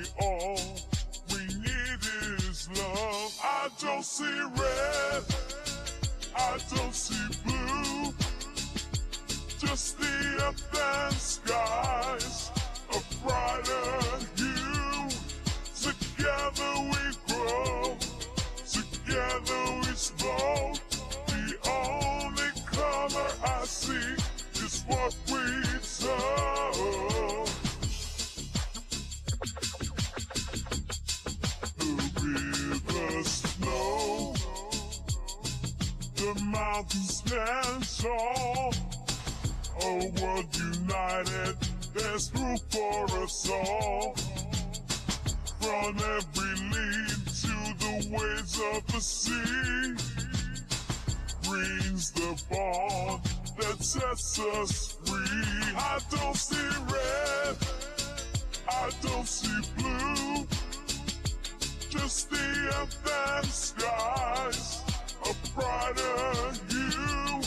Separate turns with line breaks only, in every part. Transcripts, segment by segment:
me all we need is love. I don't see red, I don't see blue, just the earth and skies, a brighter hue. Together we grow, together we slow. The only color I see is what we told. The river snow, the mountains stand tall. A world united, there's room for us all. From every lead to the waves of the sea, green's the bond that sets us free. I don't see red, I don't see blue, just the earth and skies, a brighter hue.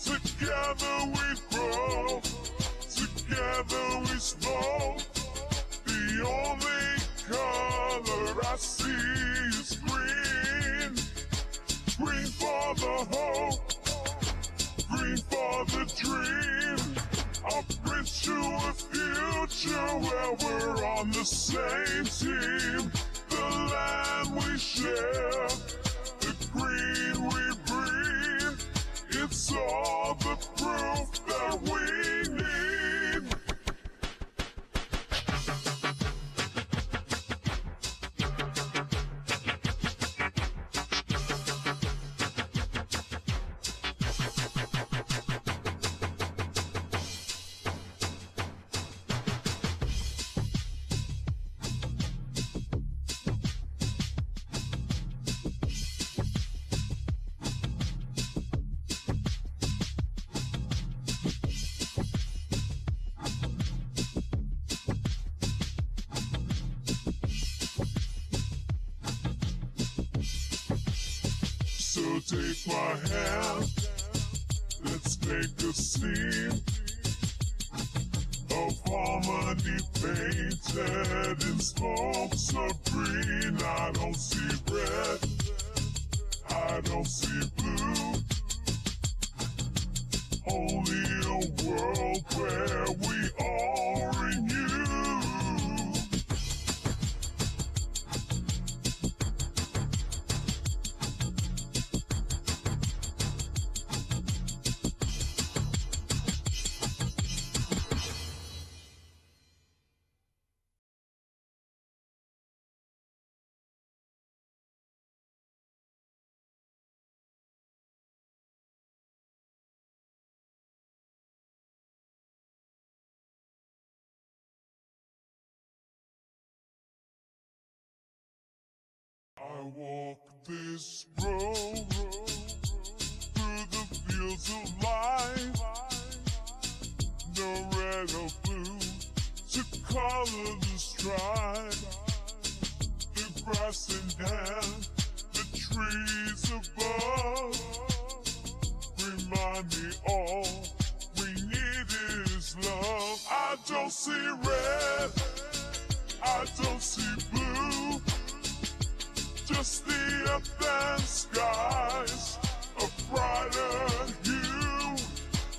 Together we grow, together we slow. The only color I see is green. Green for the hope, green for the dream. I'll bring you a future where we're on the same team. The land we share, the green we breathe, it's all the proof that we need. So take my hand, let's make a scene of harmony painted in smokes of green. I don't see red, I don't see blue, only a world where we all renew. I walk this road through the fields of life, no red or blue to color the stripe. The grass in hand, the trees above, remind me all we need is love. I don't see red, I don't see blue, just the earth and skies, a brighter hue.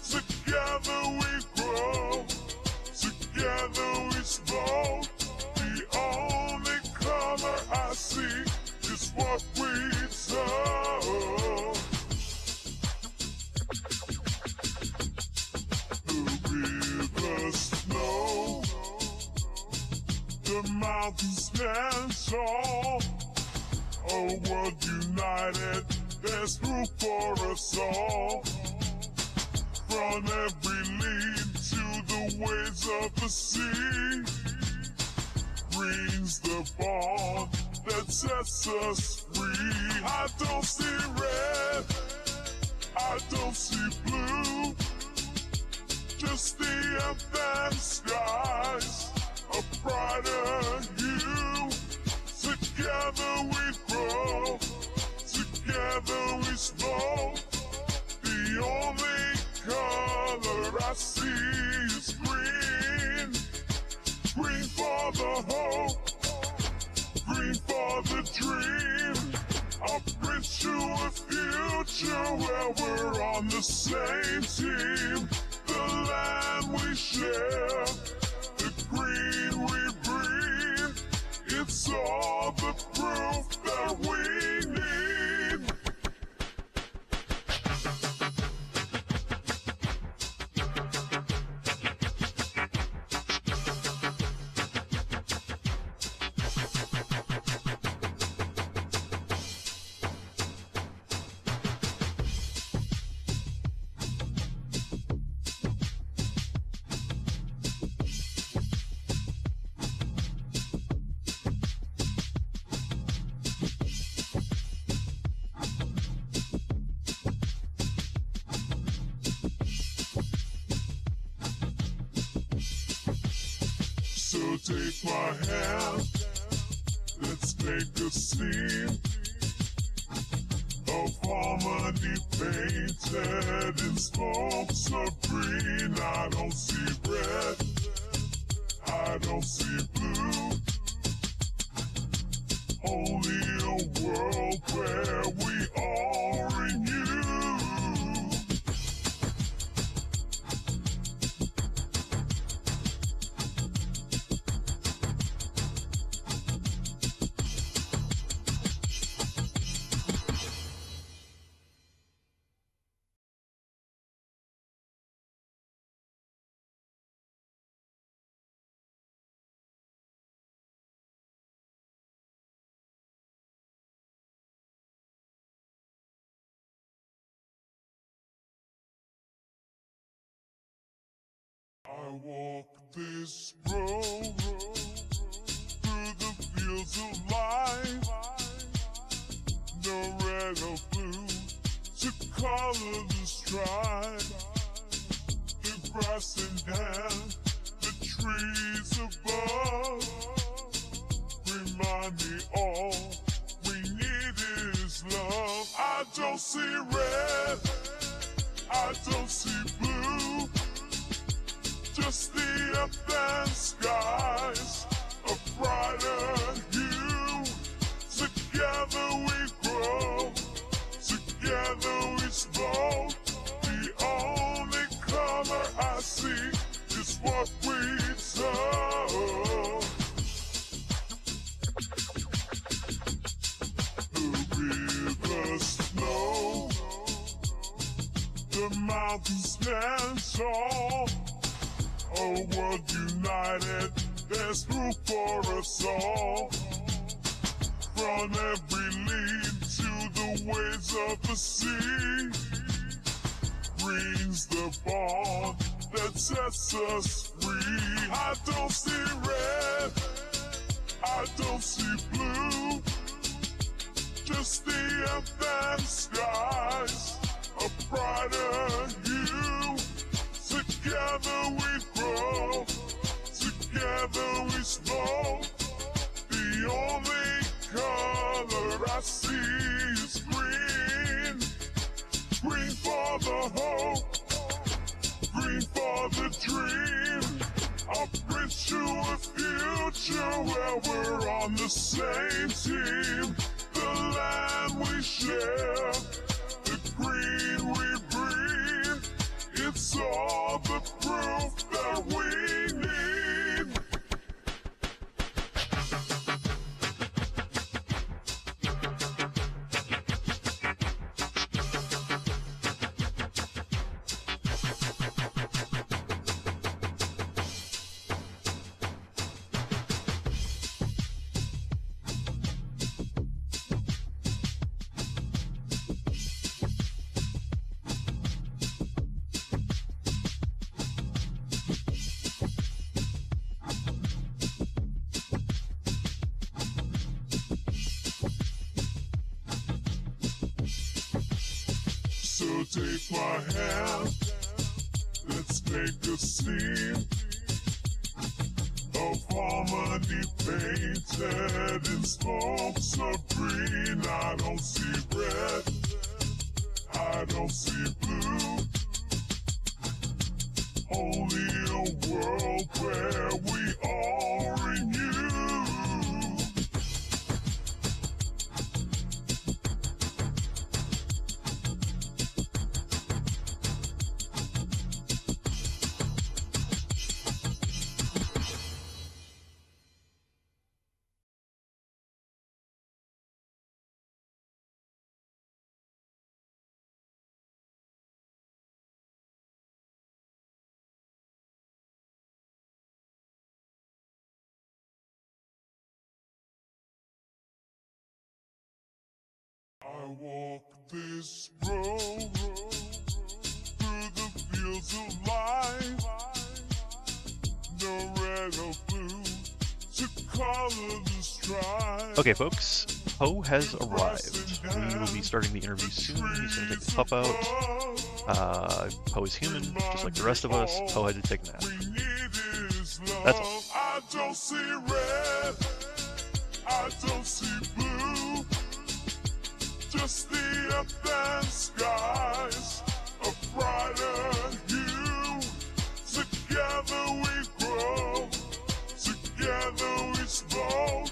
Together we grow, together we slow. The only color I see is what we told. The river snow, the mountains stand tall. A world united, there's room for us all. From every lead to the waves of the sea, green's the bond that sets us free. I don't see red, I don't see blue, just the earth and skies, a brighter hue. Together we grow, together we slow. The only color I see is green. Green for the hope, Green for the dream. I'll bridge to a future where we're on the same team. The land we share, the green we breathe. It's all the proof that we need. So take my hand, let's make a scene of harmony painted in smoke so green. I don't see red, I don't see blue, only a world where we all renew. I walk this road through the fields of life, no red or blue to color the stripe. The grass in hand, the trees above remind me all we need is love. I don't see red, I don't see blue, just the earth and skies, a brighter hue. Together we grow, together we slow. The only color I see is what we sow. The rivers flow, the mountains stand tall. A world united, there's room for us all. From every lead to the waves of the sea, green's the bond that sets us free. I don't see red, I don't see blue, just the earth and skies, a brighter hue. Together we grow, together we slow. The only color I see is green. Green for the hope, green for the dream. I'll bridge to a future where we're on the same team. The land we share, the green we breathe. It's all the proof that we need. So take my hand, let's make a scene of harmony painted in smoke so green. I don't see red, I don't see blue, only a world where we all renew. walk this road through the fields of life. No red or blue to color the stripe.
Okay, folks, Poe has arrived. We will be starting the interview soon. He's going to take the pup out. Poe is human, just like the rest of us. Poe had to take a nap. That's all.
I don't see red, I don't see blue, just the earth and skies, a brighter hue. Together we grow, together we slow.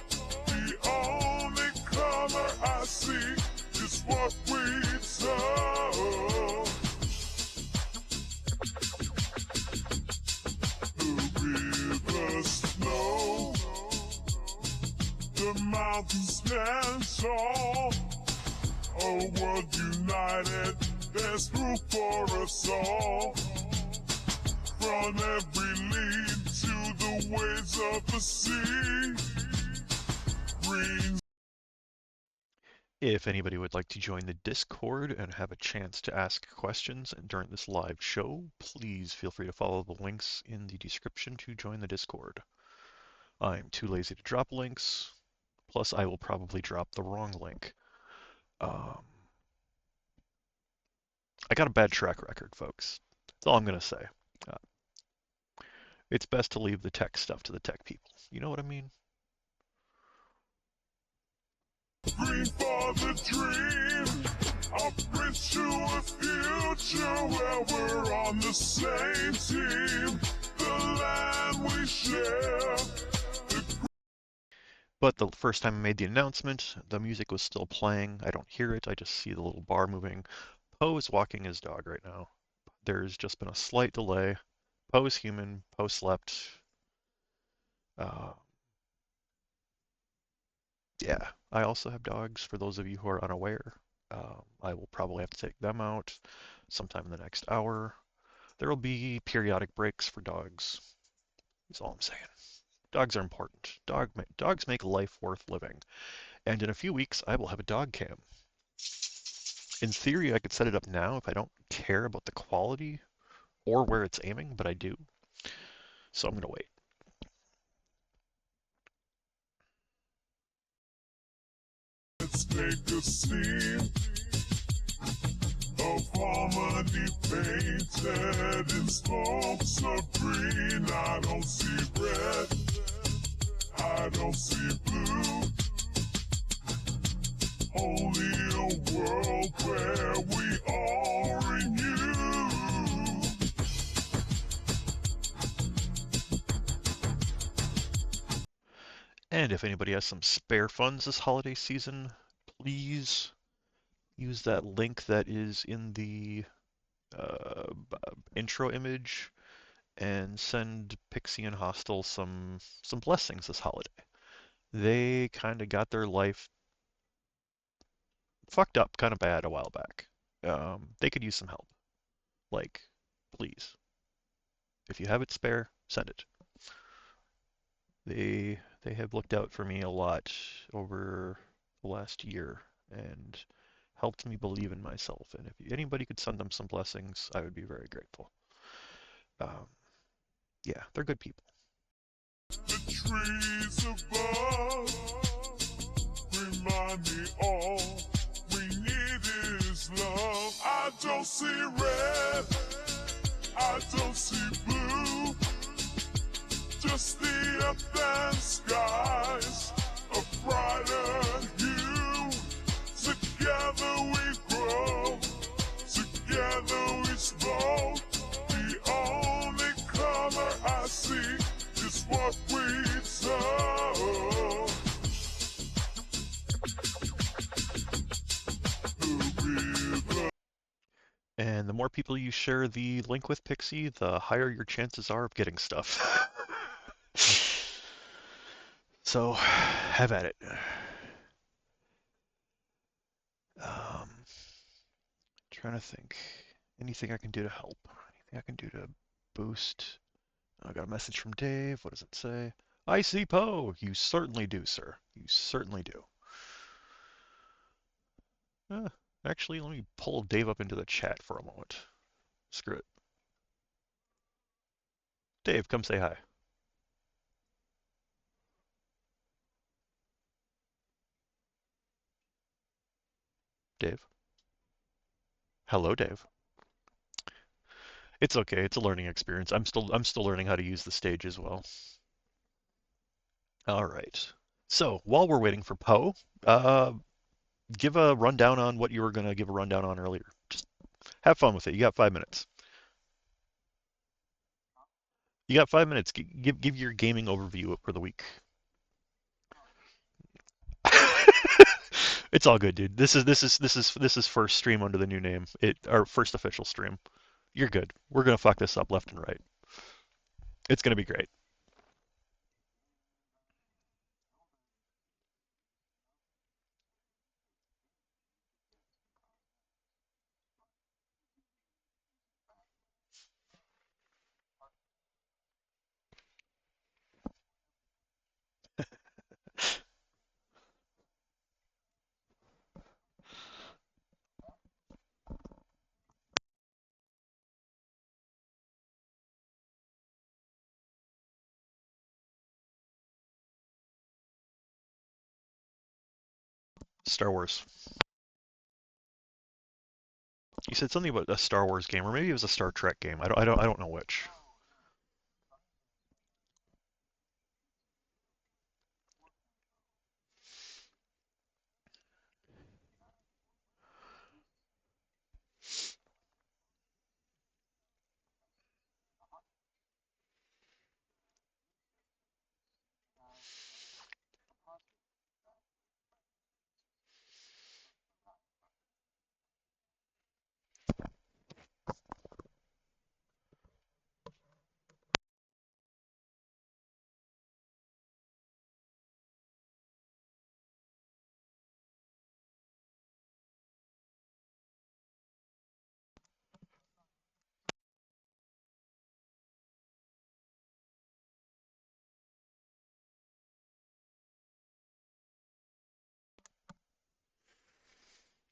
The only color I see is what we sow. The river snow, the mountains stand tall. A world united, there's room for us all. From every lead to the waves of the sea. Green.
If anybody would like to join the Discord and have a chance to ask questions during this live show, please feel free to follow the links in the description to join the Discord. I'm too lazy to drop links, plus I will probably drop the wrong link. I got a bad track record, folks. That's all I'm going to say. It's best to leave the tech stuff to the tech people. You know what I mean?
Green for the dream, a bridge to a future where we're on the same team. The land we share.
But the first time I made the announcement, the music was still playing. I don't hear it, I just see the little bar moving. Poe is walking his dog right now. There's just been a slight delay. Poe is human, Poe slept. Yeah, I also have dogs, for those of you who are unaware. I will probably have to take them out sometime in the next hour. There will be periodic breaks for dogs. That's all I'm saying. Dogs are important. Dogs make life worth living. And in a few weeks, I will have a dog cam. In theory, I could set it up now if I don't care about the quality or where it's aiming, but I do. So I'm going to wait.
Let's take a scene of harmony painted in spokes of green. I don't see red, I don't see blue. Only a world where we all renew.
And if anybody has some spare funds this holiday season, please use that link that is in the intro image and send Pixie and Hostel some blessings this holiday. They kind of got their life fucked up kind of bad a while back. They could use some help. Like, please. If you have it spare, send it. They have looked out for me a lot over the last year and helped me believe in myself. And if anybody could send them some blessings, I would be very grateful. Yeah, they're good people.
The trees above remind me all we need is love. I don't see red, I don't see blue, just the earth and skies, a brighter hue. Together we grow, together we slow. The only color I see is what we sow.
And the more people you share the link with, Pixie, the higher your chances are of getting stuff. So, have at it. Trying to think. Anything I can do to help? Anything I can do to boost? I got a message from Dave. What does it say? I see Poe. You certainly do, sir. You certainly do. Uh, actually, let me pull Dave up into the chat for a moment. Screw it. Dave, come say hi. Dave. Hello, Dave. It's okay. It's a learning experience. I'm still learning how to use the stage as well. All right. So while we're waiting for Poe, uh, give a rundown on what you were gonna give a rundown on earlier. Just have fun with it. You got 5 minutes. You got 5 minutes. Give your gaming overview for the week. It's all good, dude. This is first stream under the new name. Our first official stream. You're good. We're gonna fuck this up left and right. It's gonna be great. Star Wars. You said something about a Star Wars game, or maybe it was a Star Trek game. I don't know which.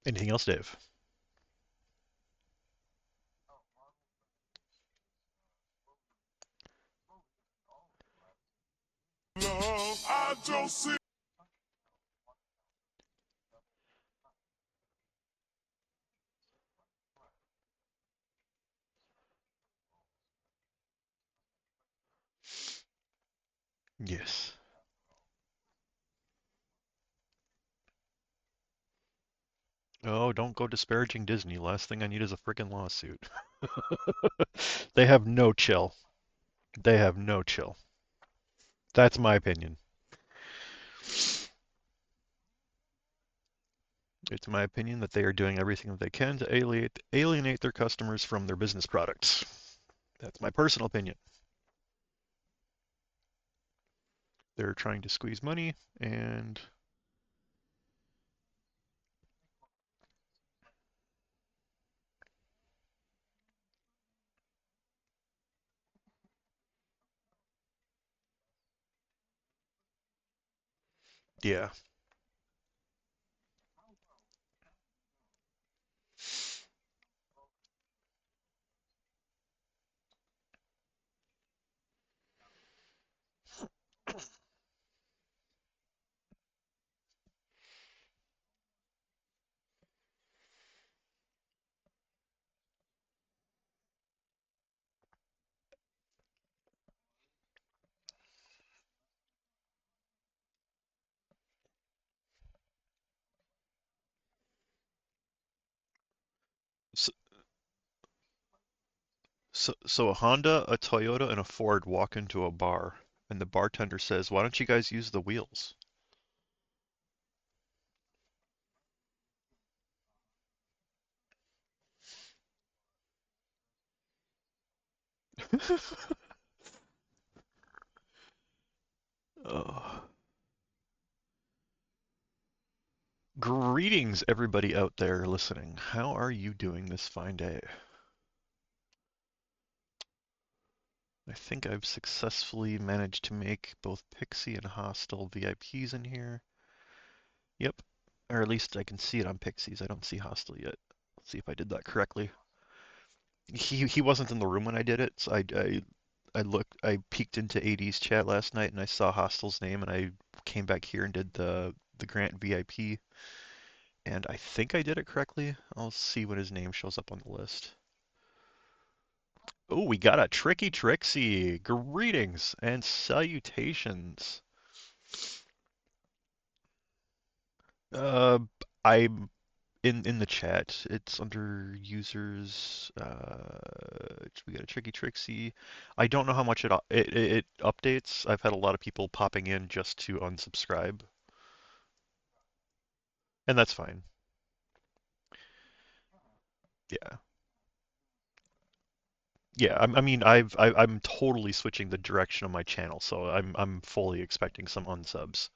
Anything else, Dave?
Love, I don't see.
Yes. Oh, don't go disparaging Disney. Last thing I need is a freaking lawsuit. They have no chill. They have no chill. That's my opinion. It's my opinion that they are doing everything that they can to alienate their customers from their business products. That's my personal opinion. They're trying to squeeze money, and yeah. So, so a Honda, a Toyota, and a Ford walk into a bar, and the bartender says, "Why don't you guys use the wheels?" Oh. Greetings, everybody out there listening. How are you doing this fine day? I think I've successfully managed to make both Pixie and Hostile VIPs in here. Yep. Or at least I can see it on Pixies. I don't see hostile yet. Let's see if I did that correctly. He wasn't in the room when I did it, so I peeked into AD's chat last night and I saw Hostel's name and I came back here and did the Grant VIP and I think I did it correctly. I'll see when his name shows up on the list. Oh, we got a Tricky Trixie. Greetings and salutations. Uh, I'm in the chat. It's under users. We got a Tricky Trixie. I don't know how much it updates. I've had a lot of people popping in just to unsubscribe, and that's fine. Yeah, yeah. I mean, I'm totally switching the direction of my channel, so I'm fully expecting some unsubs.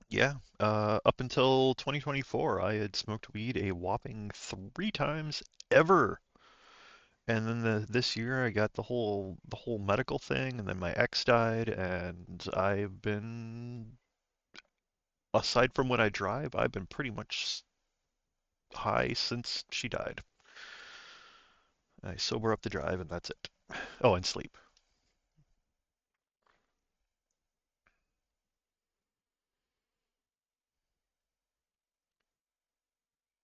Yeah, up until 2024, I had smoked weed a whopping 3 times ever. And then this year I got the whole medical thing, and then my ex died, and I've been, aside from when I drive, I've been pretty much high since she died. I sober up to drive, and that's it. Oh, and sleep.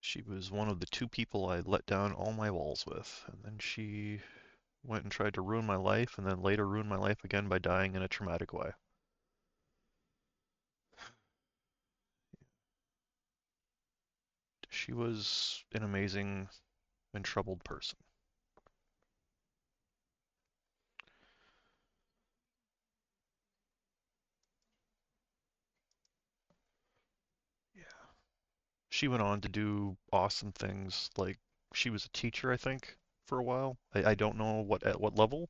She was one of the 2 people I let down all my walls with, and then she went and tried to ruin my life, and then later ruined my life again by dying in a traumatic way. She was an amazing and troubled person. Yeah. She went on to do awesome things. Like she was a teacher, I think, for a while. I don't know at what level,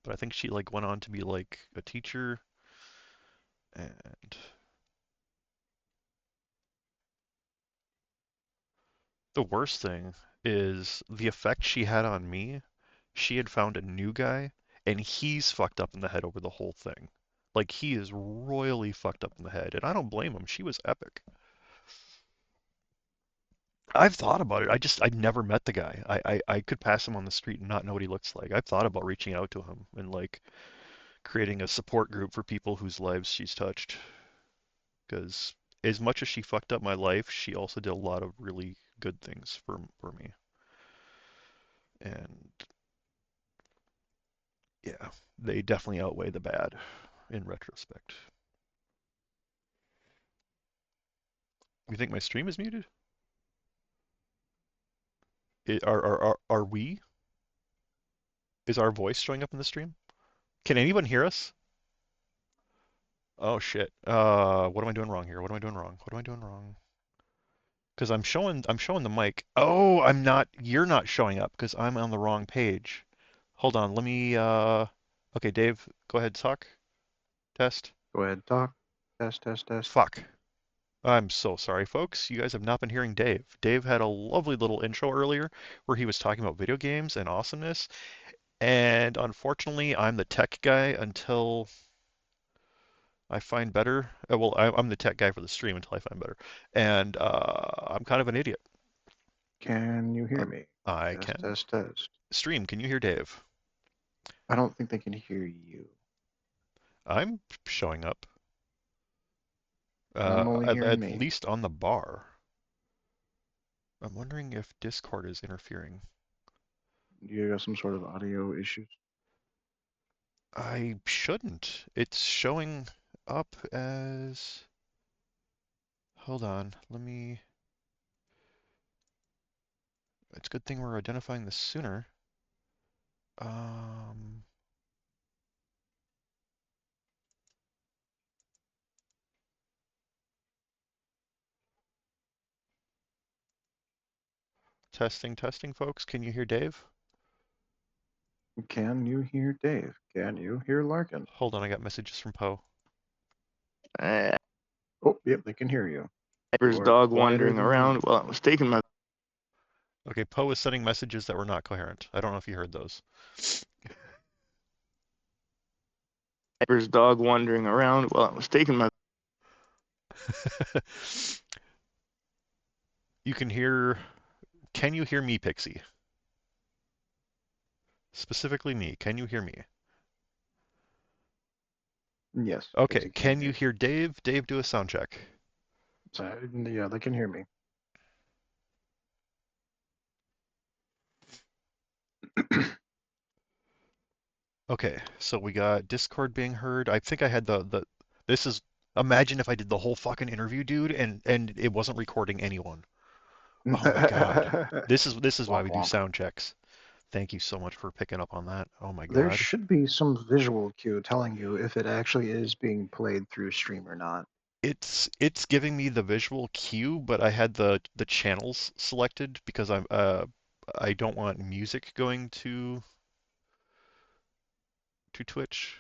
but I think she like went on to be like a teacher. And the worst thing is the effect she had on me. She had found a new guy, and he's fucked up in the head over the whole thing. Like he is royally fucked up in the head, and I don't blame him. She was epic. I've thought about it. I'd never met the guy. I could pass him on the street and not know what he looks like. I've thought about reaching out to him and like creating a support group for people whose lives she's touched. Because as much as she fucked up my life, she also did a lot of really good things for me. And yeah, they definitely outweigh the bad in retrospect. You think my stream is muted? Are we? Is our voice showing up in the stream? Can anyone hear us? Oh shit. What am I doing wrong here? What am I doing wrong? What am I doing wrong? Because I'm showing the mic. Oh, I'm not. You're not showing up because I'm on the wrong page. Hold on. Let me. Okay, Dave, go ahead. Talk. Test.
Go ahead, talk. Test, test, test.
Fuck. I'm so sorry, folks. You guys have not been hearing Dave. Dave had a lovely little intro earlier where he was talking about video games and awesomeness. And unfortunately, I'm the tech guy until I find better. Well, I'm the tech guy for the stream until I find better. And I'm kind of an idiot.
Can you hear me?
I
Test,
can.
test, test.
Stream, can you hear Dave?
I don't think they can hear you.
I'm showing up.
And I'm only hearing
At
me.
least on the bar. I'm wondering if Discord is interfering.
Do you got some sort of audio issues?
I shouldn't. It's showing up as... Hold on, let me... It's a good thing we're identifying this sooner. Um... Testing, testing, folks. Can you hear Dave?
Can you hear Dave? Can you hear Larkin?
Hold on, I got messages from Poe.
Oh, yep, they can hear you.
Neighbor's
You are
dog
quieter
wandering
than
around
me.
while I was taking my
Okay, Poe was sending messages that were not coherent. I don't know if you heard those.
Neighbor's dog wandering around while I was taking my.
You can hear. Can you hear me, Pixie? Specifically me. Can you hear me?
Yes,
Okay,
Pixie can
can you
hear.
hear Dave? Dave, do a sound check.
So, yeah, they can hear me.
Okay, so we got Discord being heard. I think I had the this is imagine if I did the whole fucking interview, dude, and it wasn't recording anyone. Oh my God. This is why
Womp
we do
womp.
sound checks. Thank you so much for picking up on that. Oh my
There
God.
should be some visual cue telling you if it actually is being played through stream or not.
It's giving me the visual cue, but I had the channels selected because I don't want music going to Twitch.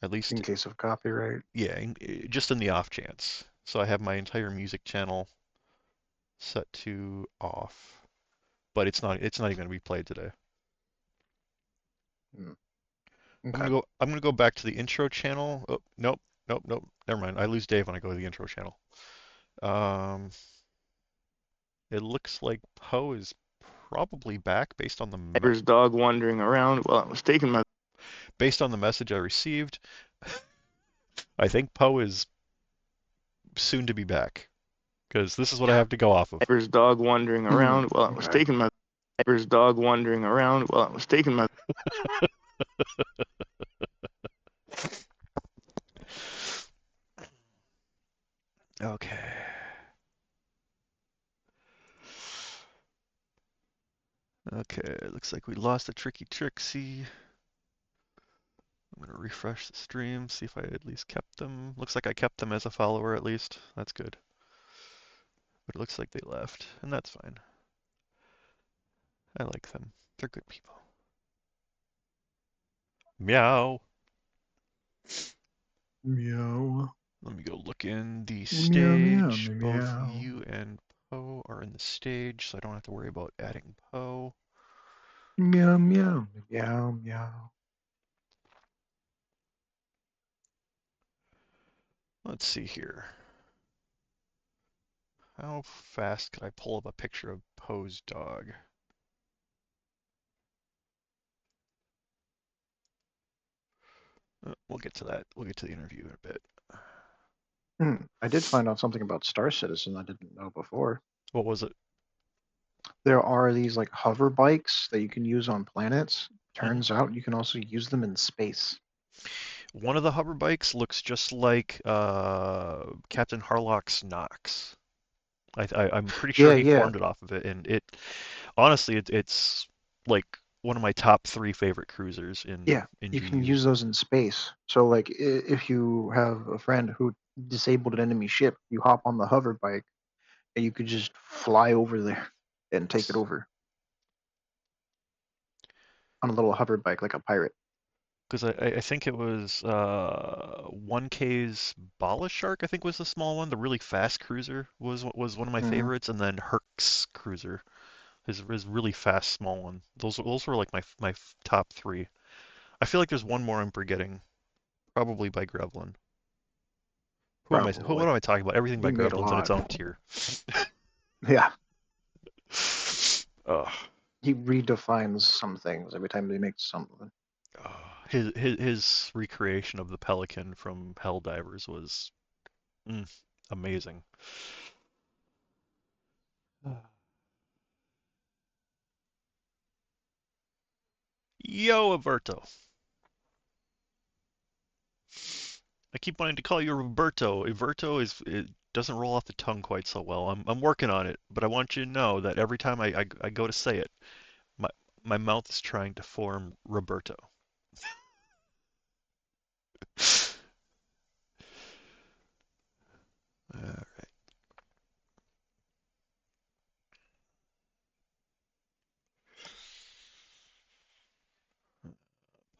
At least
In case of copyright.
yeah, just in the off chance. So I have my entire music channel set to off, but it's not even going to be played today.
Hmm.
I'm
Okay.
gonna go I'm gonna go back to the intro channel. Oh, nope, nope, nope. Never mind. I lose Dave when I go to the intro channel. Um, it looks like Poe is probably back
Neighbor's dog wandering around while I was taking my.
based on the message I received. I think Poe is soon to be back because this is what I have to go off of.
Neighbor's dog wandering
Hmm.
around while I was
Okay.
taking my. Neighbor's dog wandering around while I was taking my.
Okay. Okay, looks like we lost the Tricky Trixie. I'm gonna refresh the stream, see if I at least kept them. Looks like I kept them as a follower at least. That's good. But it looks like they left, and that's fine. I like them. They're good people. Meow.
Meow.
Let me go look in the
Meow meow
stage. Both
meow.
you and Poe are in the stage, so I don't have to worry about adding Poe.
Meow meow meow meow.
Let's see here. How fast could I pull up a picture of Poe's dog? We'll get to that. We'll get to the interview in a bit.
I did find out something about Star Citizen I didn't know before.
What was it?
There are these like hover bikes that you can use on planets.
Mhm.
Turns out you can also use them in space.
One of the hover bikes looks just like Captain Harlock's Nox. I'm pretty sure
Yeah,
he
yeah,
formed it off of it, and it honestly it's like one of my top three favorite cruisers
yeah.
in
You can
GU.
use those in space. So like if you have a friend who disabled an enemy ship, you hop on the hover bike and you could just fly over there and take it over on a little hover bike like a pirate.
Because I think it was 1K's Bala Shark, I think was the small one. The really fast cruiser was one of my
Hmm.
favorites, and then Herc's cruiser, his really fast small one. Those were like my top three. I feel like there's one more I'm forgetting, probably by Grevlin. What
Probably.
am I talking about? Everything
He
by
made a
Grevlin's in its
lot.
own tier.
Yeah.
Ugh.
He redefines some things every time he makes something.
His recreation of the Pelican from Helldivers was mm, amazing. Yo, Alberto. I keep wanting to call you Roberto. Everto it doesn't roll off the tongue quite so well. I'm working on it, but I want you to know that every time I go to say it, my my mouth is trying to form Roberto. Uh,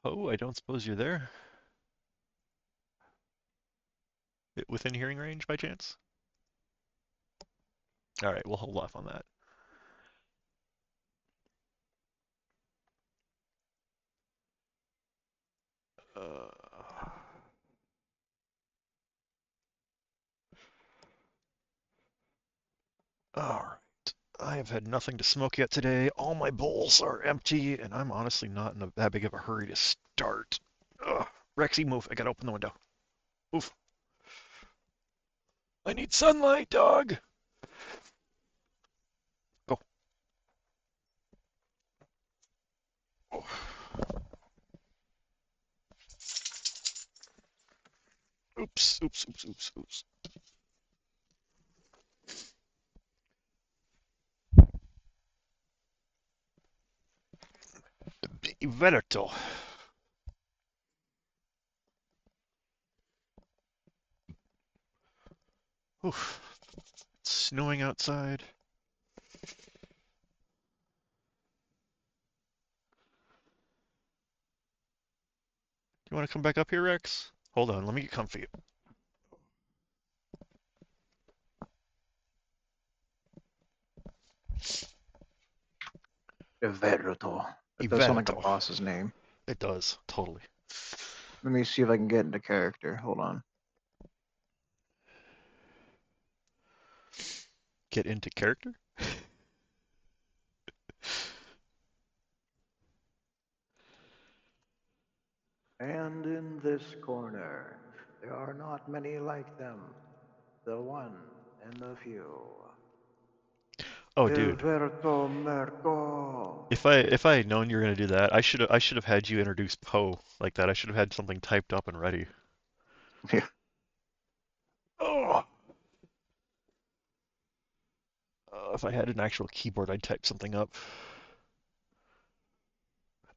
oh, I don't suppose you're there? Within hearing range by chance? All right, we'll hold off on that. Alright. I have had nothing to smoke yet today. All my bowls are empty, and I'm honestly not in that big of a hurry to start. Ugh. Rexy, move. I gotta open the window. Move. I need sunlight, dog! Go. Oh. Oops, oops, oops, oops, oops. Verto. Oof. It's snowing outside. You want to come back up here, Rex? Hold on, let me get comfy.
Everto. It does sound like a
Everto.
boss's name.
It does, totally.
Let me see if I can get into character. Hold on.
Get into character?
And in this corner, there are not many like them. The one and the few.
Oh, dude.
Everto Merco.
If I had known you were gonna do that, I should have had you introduce Poe like that. I should have had something typed up and ready.
Yeah.
Oh. If I had an actual keyboard, I'd type something up.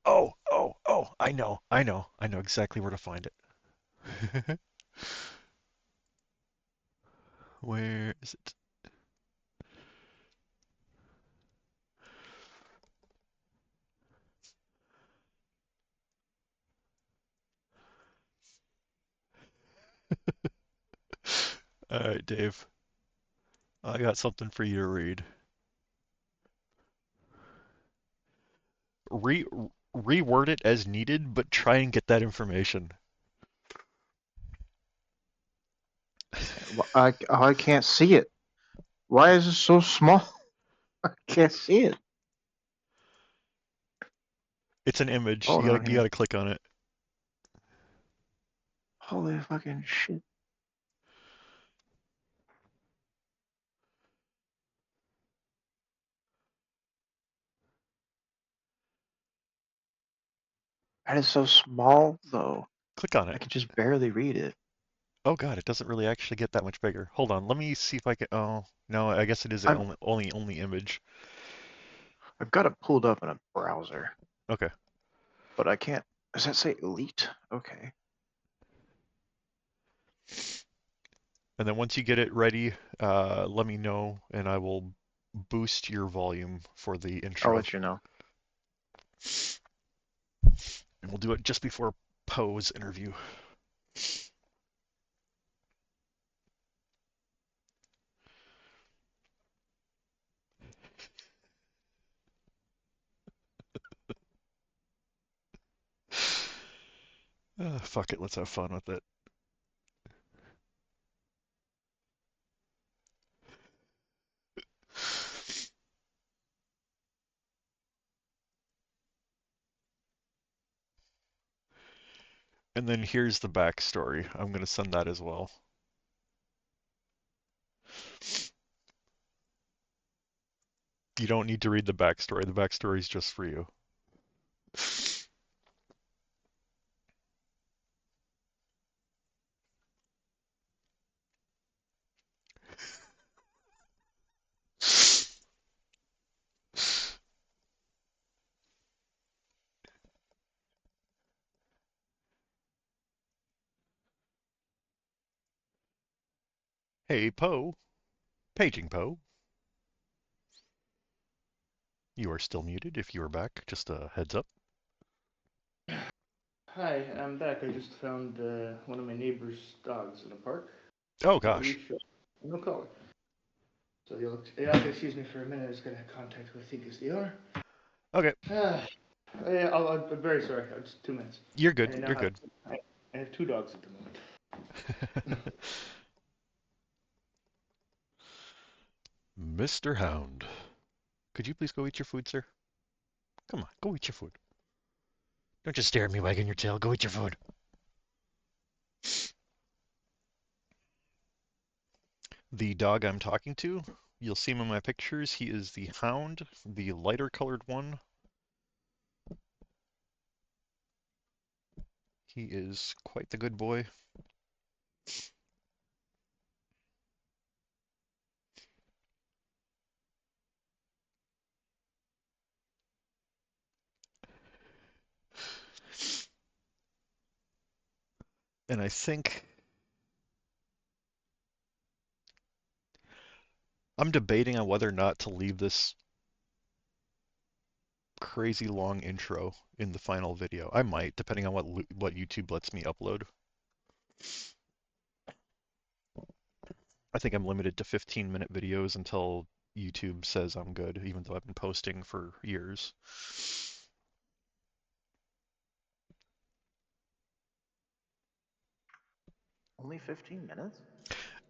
Oh, oh, oh! I know exactly where to find it. Where is it? All right, Dave. I got something for you to read. Re Reword it as needed, but try and get that information.
I can't see it. Why is it so small? I can't see it.
It's an image.
Hold on
You
here.
gotta click on it.
Holy fucking shit. That is so small, though.
Click on
I
it.
can just barely read it.
Oh god, it doesn't really actually get that much bigger. Hold on, let me see if I can. Oh no, I guess it is
I've
an only image.
I've got it pulled up in a browser,
Okay.
but I can't. Does that say Elite? Okay.
And then once you get it ready, let me know, and I will boost your volume for the
I'll
intro.
let you know.
And we'll do it just before Poe's interview. Fuck it, let's have fun with it. And then here's the backstory. I'm gonna send that as well. You don't need to read the backstory. The backstory is just for you. Hey, Poe. Paging Poe. You are still muted. If you are back, just a heads up.
Hi, I'm back. I just found one of my neighbor's dogs in a park.
Oh gosh.
No collar. So you'll have to excuse me for a minute. I just gotta contact who I think is the owner.
Okay.
Yeah, I'm very sorry. Just 2 minutes.
You're
I
good.
now
You're
have
good.
I have 2 dogs at the moment.
Mr. Hound, could you please go eat your food, sir? Come on, go eat your food. Don't just stare at me wagging your tail. Go eat your food. The dog I'm talking to, you'll see him in my pictures. He is the Hound, the lighter colored one. He is quite the good boy. And I think I'm debating on whether or not to leave this crazy long intro in the final video. I might, depending on what YouTube lets me upload. I think I'm limited to 15-minute videos until YouTube says I'm good, even though I've been posting for years.
Only 15 minutes?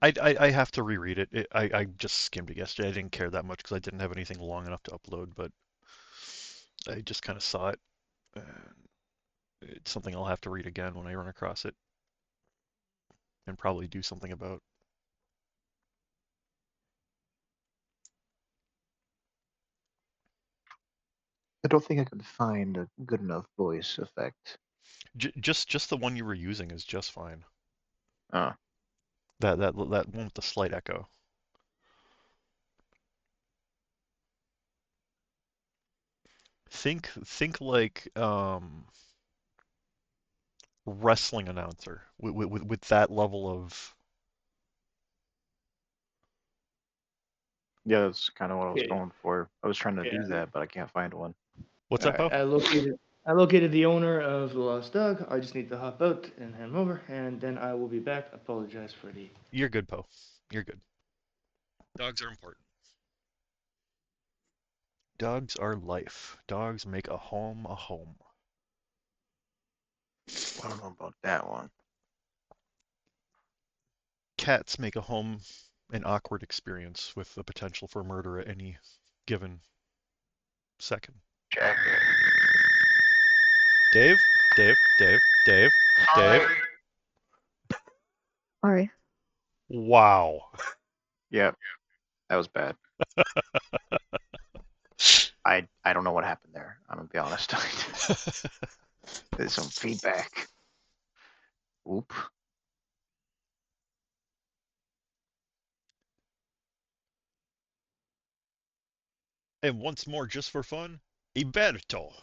I have to reread it. I just skimmed it yesterday. I didn't care that much because I didn't have anything long enough to upload, but I just kind of saw it. It's something I'll have to read again when I run across it and probably do something about.
I don't think I could find a good enough voice effect.
Just the one you were using is just fine.
Oh.
That one with the slight echo. Think like wrestling announcer with that level of.
Yeah, that's kind of what I was
Okay.
going for. I was trying to
Yeah.
do that, but I can't find one.
What's
All
that,
right.
Poe?
I located the owner of the lost dog. I just need to hop out and hand him over, and then I will be back. Apologize for the.
You're good, Poe. You're good. Dogs are important. Dogs are life. Dogs make a home a home.
I don't know about that one.
Cats make a home an awkward experience with the potential for murder at any given second.
Jack.
Dave? Dave? Dave? Dave? Dave?
Sorry.
Wow.
Yep, that was bad. I don't know what happened there. I'm gonna be honest. There's some feedback. Oop.
And once more, just for fun, Iberto.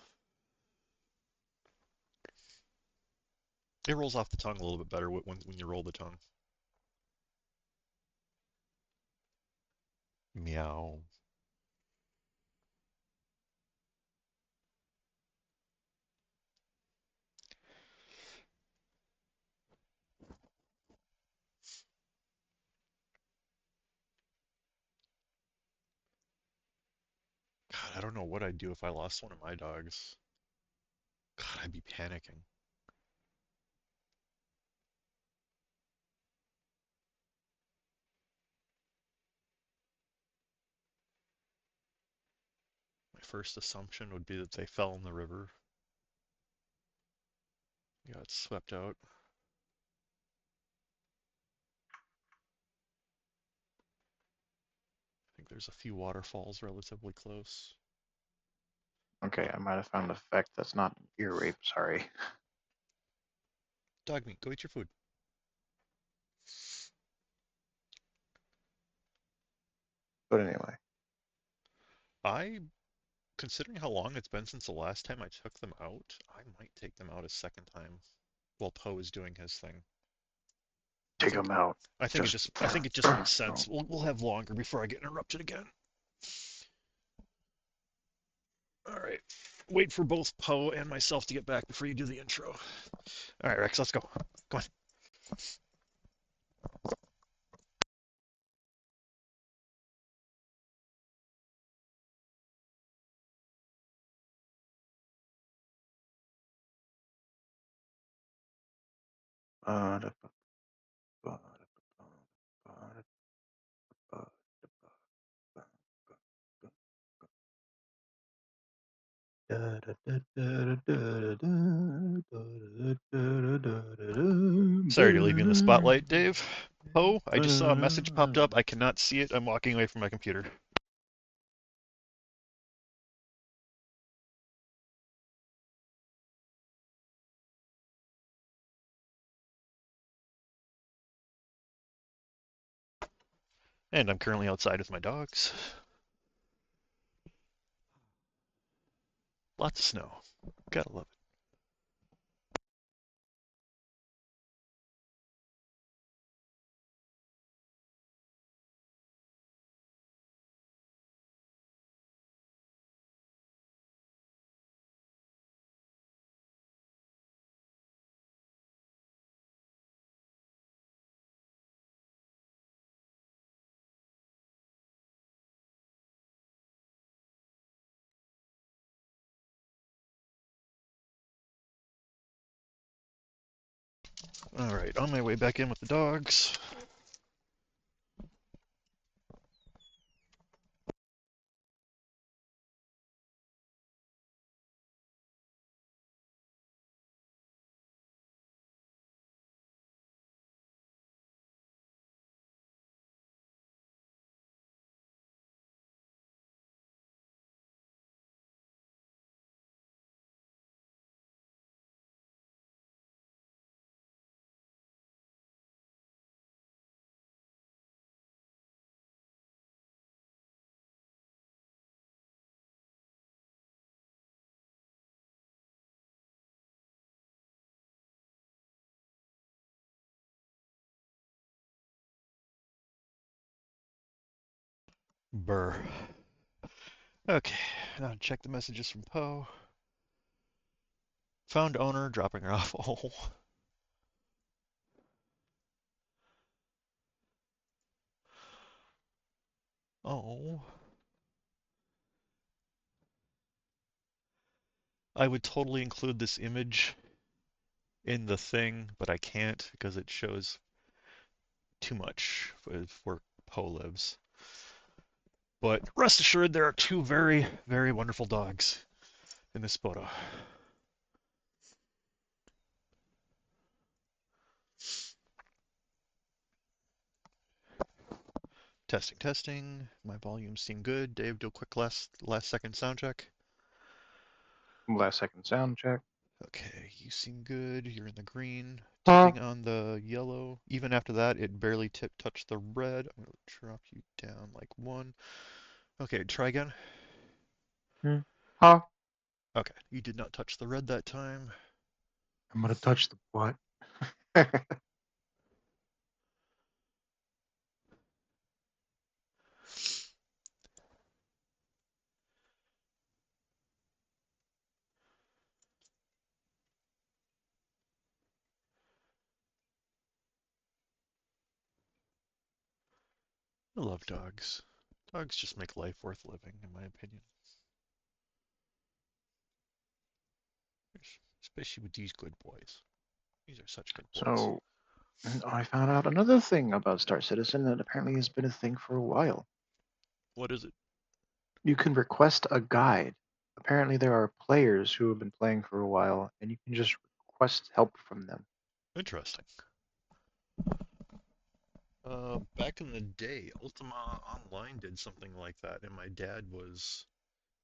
It rolls off the tongue a little bit better when you roll the tongue. Meow. God, I don't know what I'd do if I lost one of my dogs. God, I'd be panicking. My first assumption would be that they fell in the river. Got swept out. I think there's a few waterfalls relatively close.
Okay, I might have found an effect that's not ear rape. Sorry.
Dog meat, go eat your food.
But anyway,
Considering how long it's been since the last time I took them out, I might take them out a second time while Poe is doing his thing.
take them out.
I think it just makes sense. We'll have longer before I get interrupted again. All right. Wait for both Poe and myself to get back before you do the intro. All right, Rex, let's go. Come on. Sorry to leave you in the spotlight, Dave. Oh, I just saw a message popped up. I cannot see it. I'm walking away from my computer. And I'm currently outside with my dogs. Lots of snow. Gotta love it. Alright, on my way back in with the dogs. Burr. Okay, now check the messages from Poe. Found owner, dropping her off. Oh. Oh. I would totally include this image in the thing, but I can't because it shows too much where Poe lives. But rest assured, there are two very, very wonderful dogs in this photo. Testing, testing. My volumes seem good. Dave, do a quick last second sound check.
Last second sound check.
Okay, you seem good. You're in the green. Tipping on the yellow. Even after that, it barely touched the red. I'm going to drop you down like one. Okay, try again.
Huh?
Okay, you did not touch the red that time.
I'm gonna touch the what?
I love dogs. Dogs just make life worth living, in my opinion. Especially with these good boys. These are such good boys.
So, I found out another thing about Star Citizen that apparently has been a thing for a while.
What is it?
You can request a guide. Apparently, there are players who have been playing for a while, and you can just request help from them.
Interesting. Back in the day, Ultima Online did something like that, and my dad was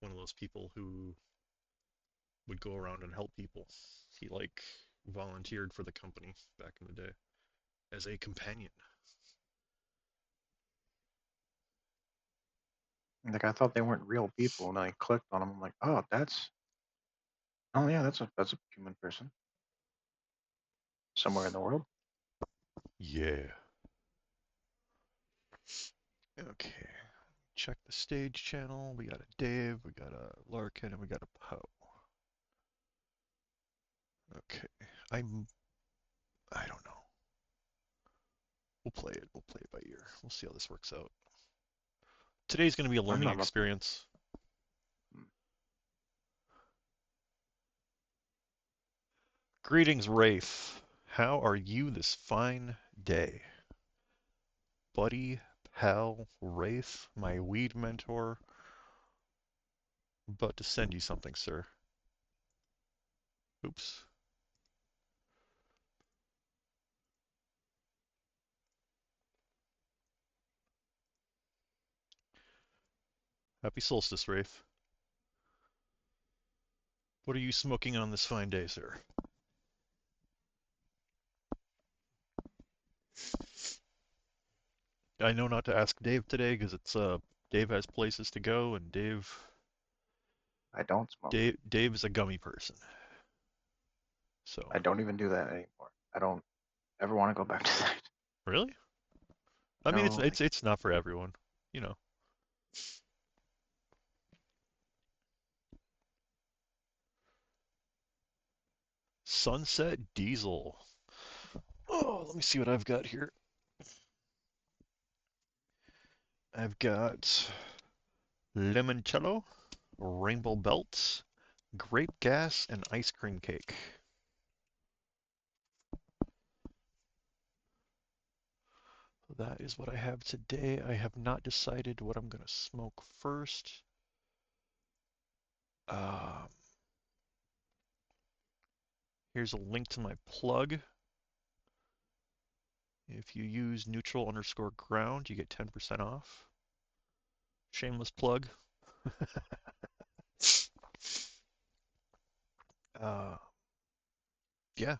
one of those people who would go around and help people. He like volunteered for the company back in the day as a companion.
Like I thought they weren't real people, and I clicked on them. I'm like, oh yeah, that's a human person somewhere in the world.
Yeah. Okay. Check the stage channel. We got a Dave, we got a Larkin, and we got a Poe. Okay. I don't know. We'll play it. We'll play it by ear. We'll see how this works out. Today's going to be a learning experience. Greetings, Rafe. How are you this fine day? Buddy, pal, Wraith, my weed mentor. About to send you something, sir. Oops. Happy solstice, Wraith. What are you smoking on this fine day, sir? I know not to ask Dave today because it's Dave has places to go, and
I don't smoke.
Dave is a gummy person. So
I don't even do that anymore. I don't ever want to go back to that.
really, I mean
No,
it's not for everyone, you know. Sunset Diesel. Oh, let me see what I've got here. I've got limoncello, rainbow belts, grape gas, and ice cream cake. That is what I have today. I have not decided what I'm going to smoke first. Here's a link to my plug. If you use neutral_ground, you get 10% off. Shameless plug. Yeah.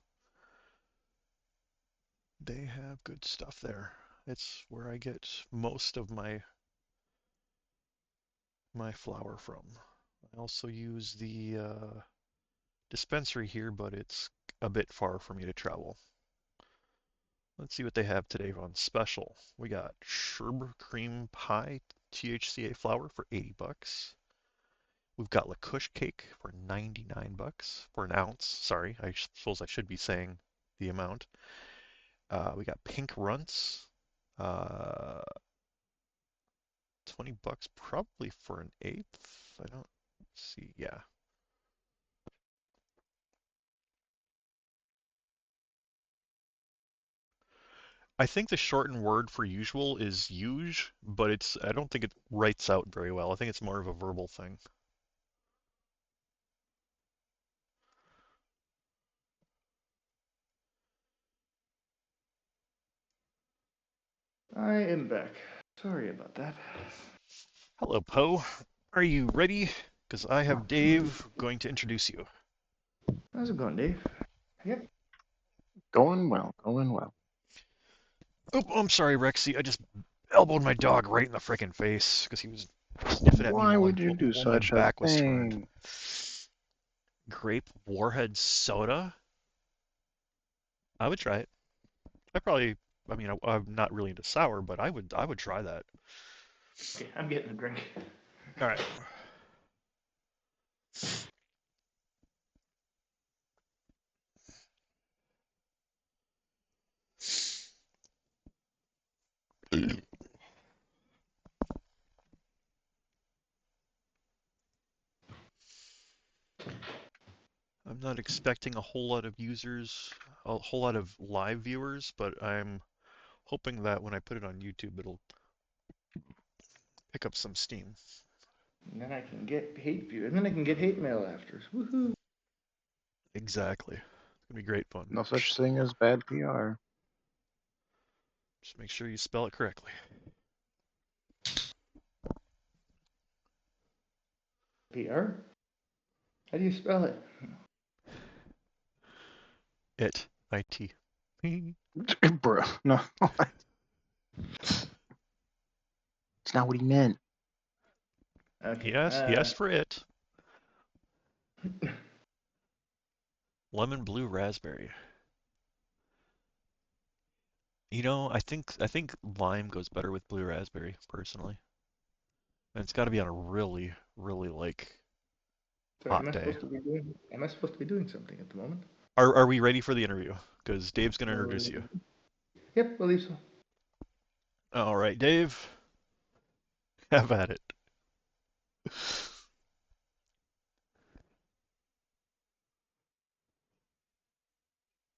They have good stuff there. It's where I get most of my flour from. I also use the dispensary here, but it's a bit far for me to travel. Let's see what they have today on special. We got Sherbet Cream Pie THCA flour for 80 bucks. We've got La Kush cake for 99 bucks for an ounce. Sorry, I suppose I should be saying the amount. We got Pink Runts, 20 bucks probably for an eighth. I don't see. Yeah. I think the shortened word for usual is uge, but I don't think it writes out very well. I think it's more of a verbal thing.
I am back. Sorry about that.
Hello, Poe. Are you ready? Because I have Dave going to introduce you.
How's it going, Dave? Yep.
going well, going well.
Oh, I'm sorry, Rexy. I just elbowed my dog right in the frickin' face because he was sniffing at me
Why would you do
while my
such a
back was turned.
thing?
Grape Warhead soda? I would try it. I mean, I'm not really into sour, but I would try that.
Okay, I'm getting a drink.
All right. I'm not expecting a whole lot of a whole lot of live viewers, but I'm hoping that when I put it on YouTube, it'll pick up some steam.
And then I can get hate view, and then I can get hate mail after. Woohoo!
Exactly. It's gonna be great fun.
No such thing as bad PR.
Just make sure you spell it correctly.
PR? How do you spell it?
It. IT.
Bruh, no. It's not what he meant.
Okay.
Yes for it. Lemon blue raspberry. You know, I think lime goes better with blue raspberry, personally. And it's got to be on a really, really
Sorry,
hot day.
am I supposed to be doing something at the moment?
Are we ready for the interview? Because Dave's gonna introduce you.
Yep, I believe so.
All right, Dave. Have at it.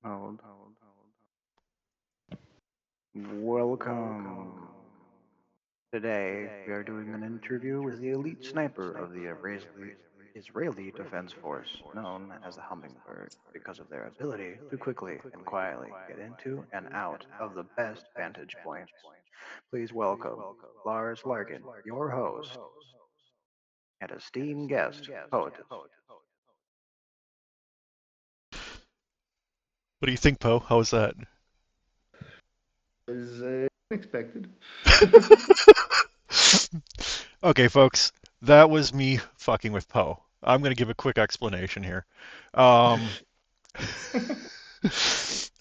Hold. Welcome. Today, we are doing an interview with the elite sniper of the Israeli Defense Force, known as the Hummingbird, because of their ability to quickly and quietly get into and out of the best vantage points. Please welcome Lars Larkin, your host, and esteemed guest, Poetess.
What do you think, Poe? How was that?
Is unexpected.
Okay, folks, that was me fucking with Poe. I'm gonna give a quick explanation here. Um,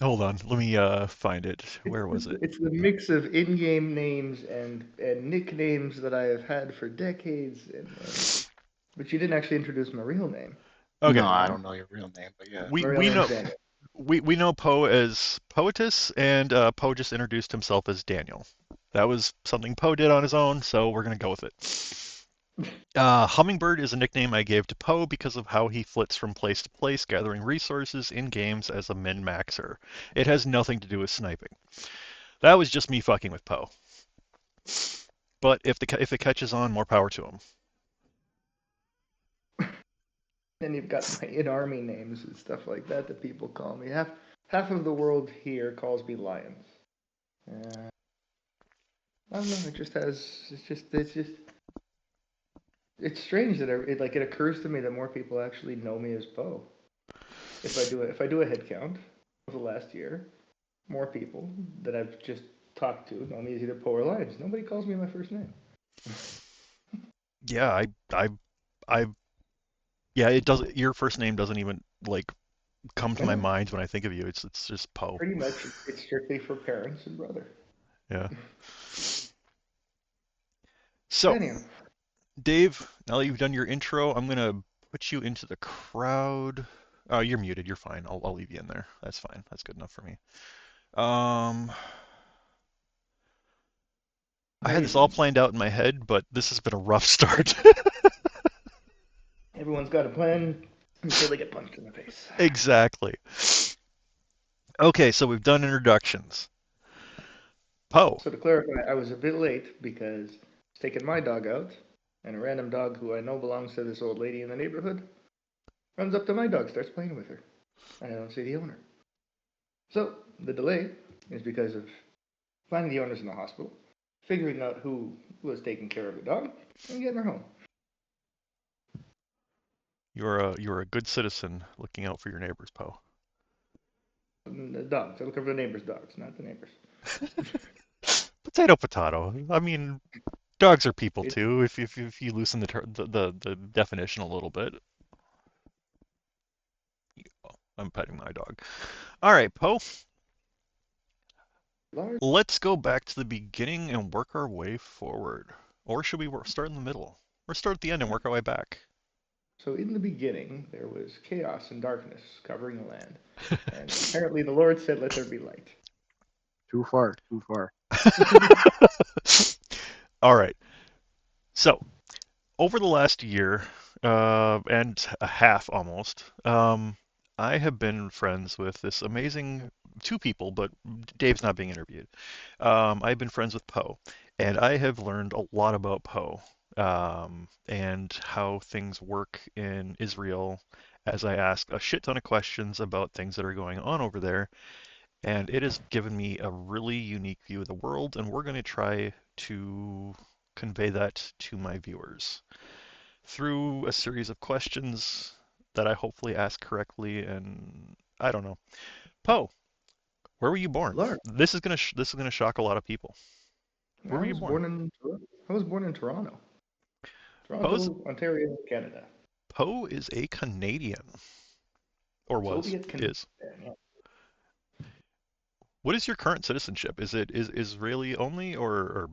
hold on, let me find it. Where was it?
It's the mix of in-game names and nicknames that I have had for decades, but you didn't actually introduce my real name.
Okay,
No, I don't know your real name, but yeah.
we
My real
we know
name's Daniel.
we know Poe as Poetess, and Poe just introduced himself as Daniel. That was something Poe did on his own, so we're gonna go with it. Hummingbird is a nickname I gave to Poe because of how he flits from place to place, gathering resources in games as a min-maxer. It has nothing to do with sniping. That was just me fucking with Poe. But if it catches on, more power to him.
And you've got my in-army names and stuff like that people call me. Half of the world here calls me Lions. I don't know. It's strange that it occurs to me that more people actually know me as Poe. If I do a head count of the last year, more people that I've just talked to know me as either Poe or Lions. Nobody calls me my first name.
Yeah, I, yeah. It does. Your first name doesn't even like come to my mind when I think of you. It's just Poe.
Pretty much, it's strictly for parents and brother.
Yeah. So,
Anyhow,
Dave, now that you've done your intro, I'm gonna put you into the crowd. Oh, you're muted. You're fine. I'll leave you in there. That's fine. That's good enough for me. I had this all planned out in my head, but this has been a rough start.
everyone's got a plan until they get punched in the face.
Exactly. Okay, so we've done introductions. Poe.
So to clarify, I was a bit late because I was taking my dog out, and a random dog who I know belongs to this old lady in the neighborhood runs up to my dog, starts playing with her, and I don't see the owner. So the delay is because of finding the owners in the hospital, figuring out who was taking care of the dog, and getting her home.
You're a good citizen looking out for your neighbors, Poe.
And the dogs. I look over the neighbors' dogs, not the neighbors.
Potato, potato. I mean, dogs are people too. If you loosen the definition a little bit. I'm petting my dog. All right, Poe. Let's go back to the beginning and work our way forward. Or should we start in the middle? Or start at the end and work our way back?
So in the beginning, there was chaos and darkness covering the land. And apparently the Lord said, let there be light.
Too far, too far.
All right. So, over the last year and a half almost, I have been friends with this amazing two people, but Dave's not being interviewed. I've been friends with Poe, and I have learned a lot about Poe and how things work in Israel as I ask a shit ton of questions about things that are going on over there. And it has given me a really unique view of the world, and we're going to try to convey that to my viewers through a series of questions that I hopefully ask correctly. And I don't know. Poe, where were you born?
Lord.
This is gonna shock a lot of people. Where were you born?
I was born in Toronto.
Poe's,
Ontario, Canada.
Poe is a Canadian, or was
Soviet
is.
Yeah.
What is your current citizenship? Is Israeli only or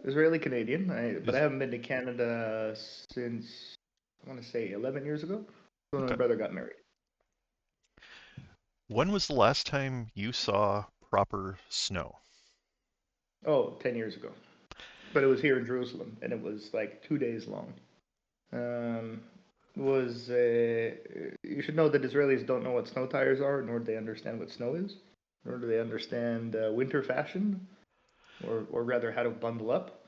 Israeli Canadian, but I haven't been to Canada since I want to say 11 years ago when my brother got married.
When was the last time you saw proper snow?
Oh, 10 years ago. But it was here in Jerusalem, and it was like 2 days long. You should know that Israelis don't know what snow tires are, nor do they understand what snow is. Or do they understand winter fashion, or rather how to bundle up?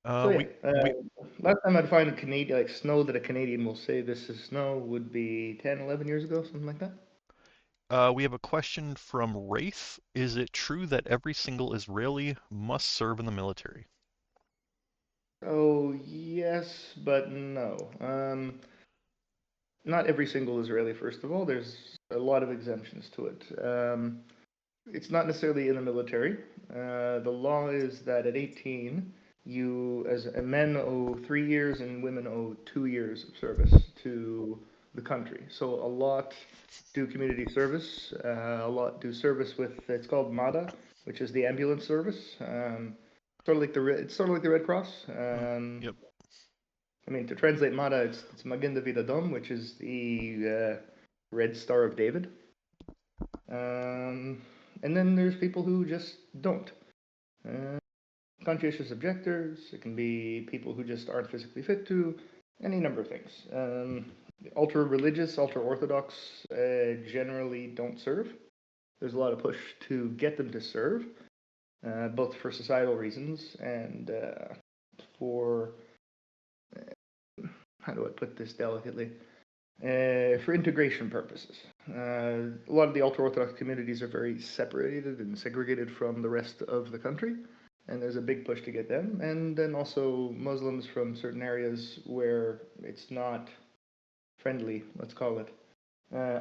So yeah,
We
last time I'd find a Canadian like snow that a Canadian will say this is snow would be 10, 11 years ago, something like that.
we have a question from Wraith. Is it true that every single Israeli must serve in the military?
Oh yes, but no. Not every single Israeli. First of all, there's a lot of exemptions to it. It's not necessarily in the military. The law is that at 18, you, as men, owe 3 years and women owe 2 years of service to the country. So a lot do community service. A lot do service with it's called MADA, which is the ambulance service. It's sort of like the Red Cross.
Yep.
I mean, to translate MADA, it's Magen David Adom, which is the Red Star of David. And then there's people who just don't. Conscientious objectors, it can be people who just aren't physically fit to, any number of things. Ultra religious, ultra orthodox generally don't serve. There's a lot of push to get them to serve, both for societal reasons and for, how do I put this delicately? For integration purposes. A lot of the ultra-Orthodox communities are very separated and segregated from the rest of the country, and there's a big push to get them. And then also Muslims from certain areas where it's not friendly, let's call it,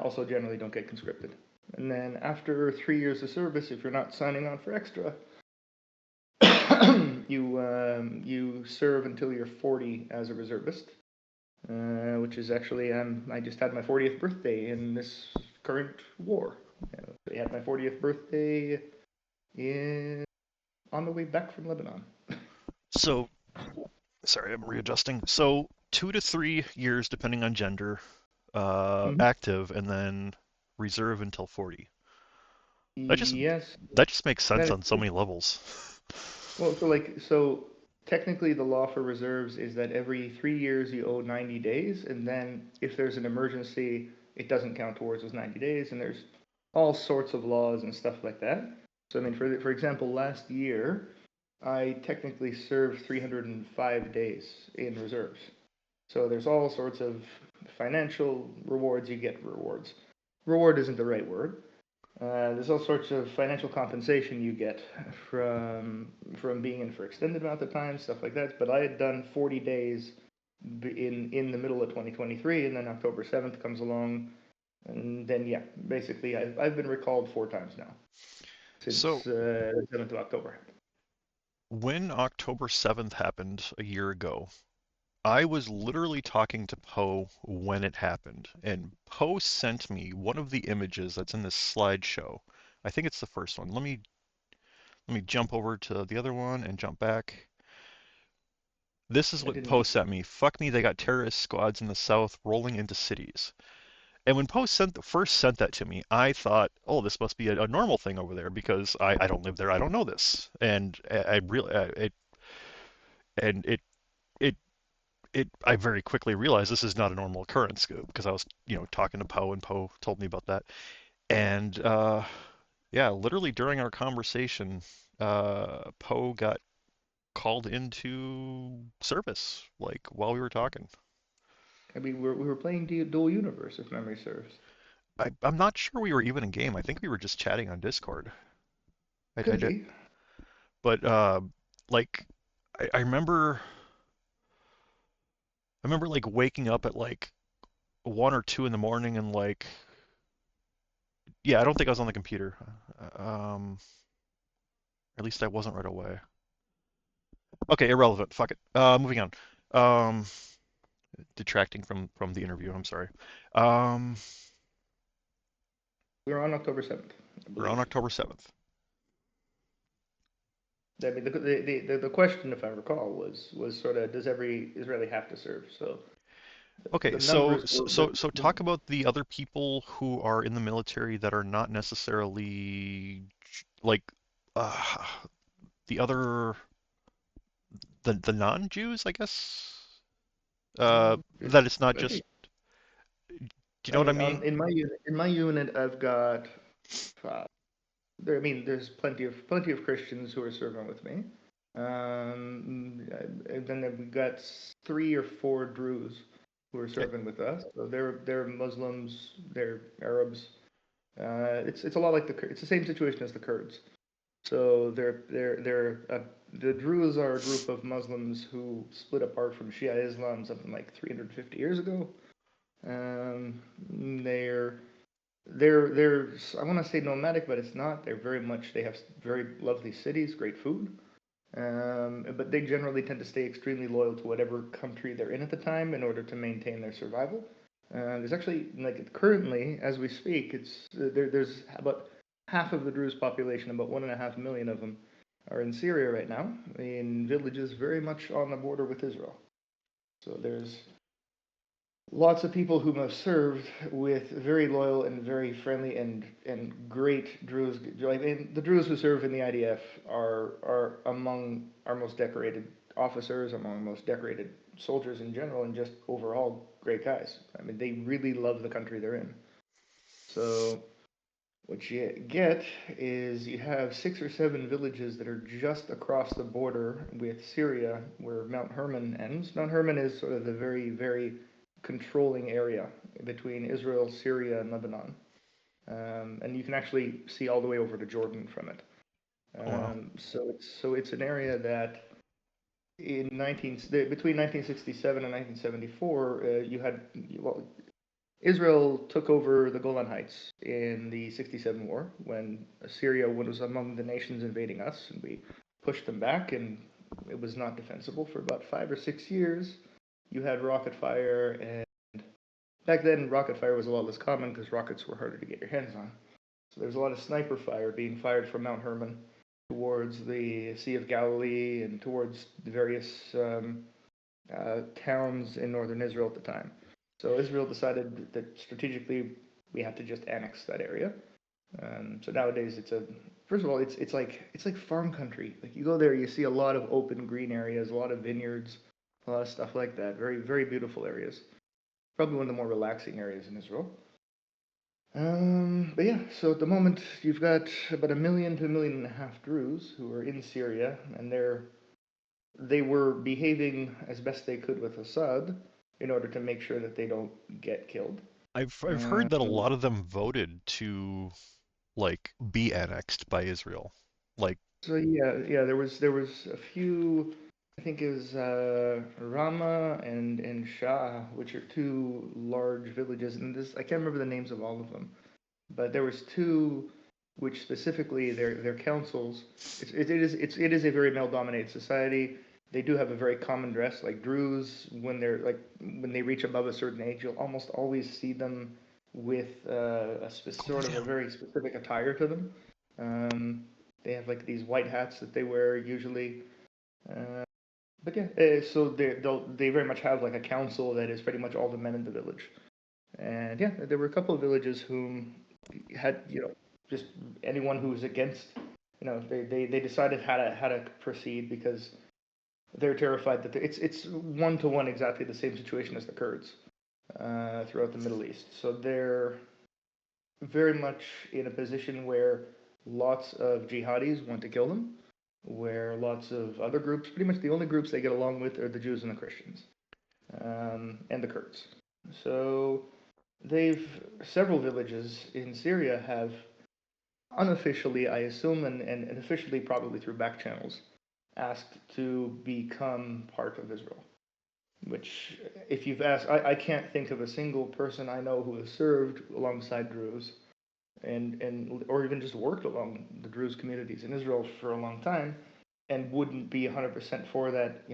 also generally don't get conscripted. And then after 3 years of service, if you're not signing on for extra, you serve until you're 40 as a reservist. Which is actually, I just had my 40th birthday in this current war. I had my 40th birthday on the way back from Lebanon.
So, sorry, I'm readjusting. So, 2 to 3 years, depending on gender, active, and then reserve until 40.
Yes.
That just makes sense
That
on so many levels.
Well, so technically the law for reserves is that every 3 years you owe 90 days, and then if there's an emergency, it doesn't count towards those 90 days, and there's all sorts of laws and stuff like that. So I mean, for example, last year I technically served 305 days in reserves. So there's all sorts of financial rewards. You get rewards. Reward isn't the right word. There's all sorts of financial compensation you get from being in for extended amount of time, stuff like that. But I had done 40 days in the middle of 2023, and then October 7th comes along, and then yeah, basically I've been recalled 4 times now since
So,
the 7th of October.
when October 7th happened a year ago, I was literally talking to Poe when it happened, and Poe sent me one of the images that's in this slideshow. I think it's the first one. Let me jump over to the other one and jump back. This is
I
what
didn't
Poe
get
sent me. Fuck me, they got terrorist squads in the south rolling into cities. And when Poe first sent that to me, I thought, oh, this must be a normal thing over there because I don't live there. I don't know this. And I really it and it I very quickly realized this is not a normal occurrence because I was talking to Poe and Poe told me about that. And yeah, literally during our conversation, Poe got called into service like while we were talking.
I mean, we were playing Dual Universe, if memory serves.
I'm not sure we were even in game. I think we were just chatting on Discord.
Could be.
But like I remember like waking up at like 1 or 2 in the morning and like yeah, I don't think I was on the computer. At least I wasn't right away. Okay, irrelevant. Fuck it. Moving on. Um, Detracting from the interview. I'm sorry. Um,
We were on October 7th, I
we're on
believe.
October 7th.
I mean, the question, if I recall, was sort of, does every Israeli have to serve? So
Okay,
the
so
numbers
so
were
so so talk about the other people who are in the military that are not necessarily like uh, the other the non-Jews, I guess.
it's,
That it's not
I
just.
think,
Do you
I
know what I
mean,
mean?
in my unit, I've got there's plenty of Christians who are serving with me. And then we got 3 or 4 Druze who are serving with us. So they're Muslims, they're Arabs. It's a lot like it's the same situation as the Kurds. So the Druze are a group of Muslims who split apart from Shia Islam something like 350 years ago. They're I want to say nomadic, but it's not. They have very lovely cities, great food. But they generally tend to stay extremely loyal to whatever country they're in at the time in order to maintain their survival. There's actually, like, currently, as we speak, there's about half of the Druze population, about 1.5 million of them, are in Syria right now, in villages very much on the border with Israel. So there's lots of people who have served with very loyal and very friendly and great Druze. I mean, the Druze who serve in the IDF are among our most decorated officers, among most decorated soldiers in general, and just overall great guys. I mean, they really love the country they're in. So what you get is you have 6 or 7 villages that are just across the border with Syria, where Mount Hermon ends. Mount Hermon is sort of the very, very controlling area between Israel, Syria, and Lebanon. And you can actually see all the way over to Jordan from it.
Wow.
So it's an area that between 1967 and 1974, Israel took over the Golan Heights in the 67 war when Syria was among the nations invading us, and we pushed them back, and it was not defensible for about 5 or 6 years. You had rocket fire, and back then rocket fire was a lot less common because rockets were harder to get your hands on. So there was a lot of sniper fire being fired from Mount Hermon towards the Sea of Galilee and towards the various towns in northern Israel at the time. So Israel decided that strategically we had to just annex that area. So nowadays first of all, it's like farm country. Like, you go there, you see a lot of open green areas, a lot of vineyards, a lot of stuff like that. Very, very beautiful areas. Probably one of the more relaxing areas in Israel. But yeah, so at the moment you've got about 1 million to 1.5 million Druze who are in Syria, and they were behaving as best they could with Assad in order to make sure that they don't get killed.
I've heard that a lot of them voted to like be annexed by Israel. Like,
So yeah, there was a few. I think it was Rama and Shah, which are 2 large villages, and I can't remember the names of all of them, but there was 2 which specifically their councils. It is a very male-dominated society. They do have a very common dress, like Druze. When they reach above a certain age, you'll almost always see them with sort of a very specific attire to them. They have like these white hats that they wear usually. But yeah, so they very much have like a council that is pretty much all the men in the village. And yeah, there were a couple of villages whom had, just anyone who was against, they decided how to proceed because they're terrified that it's 1-to-1 exactly the same situation as the Kurds throughout the Middle East. So they're very much in a position where lots of jihadis want to kill them, where lots of other groups, pretty much the only groups they get along with are the Jews and the Christians, and the Kurds. So several villages in Syria have unofficially, I assume, and officially probably through back channels, asked to become part of Israel. Which, if you've asked, I can't think of a single person I know who has served alongside Druze or even just worked along the Druze communities in Israel for a long time and wouldn't be 100% for that.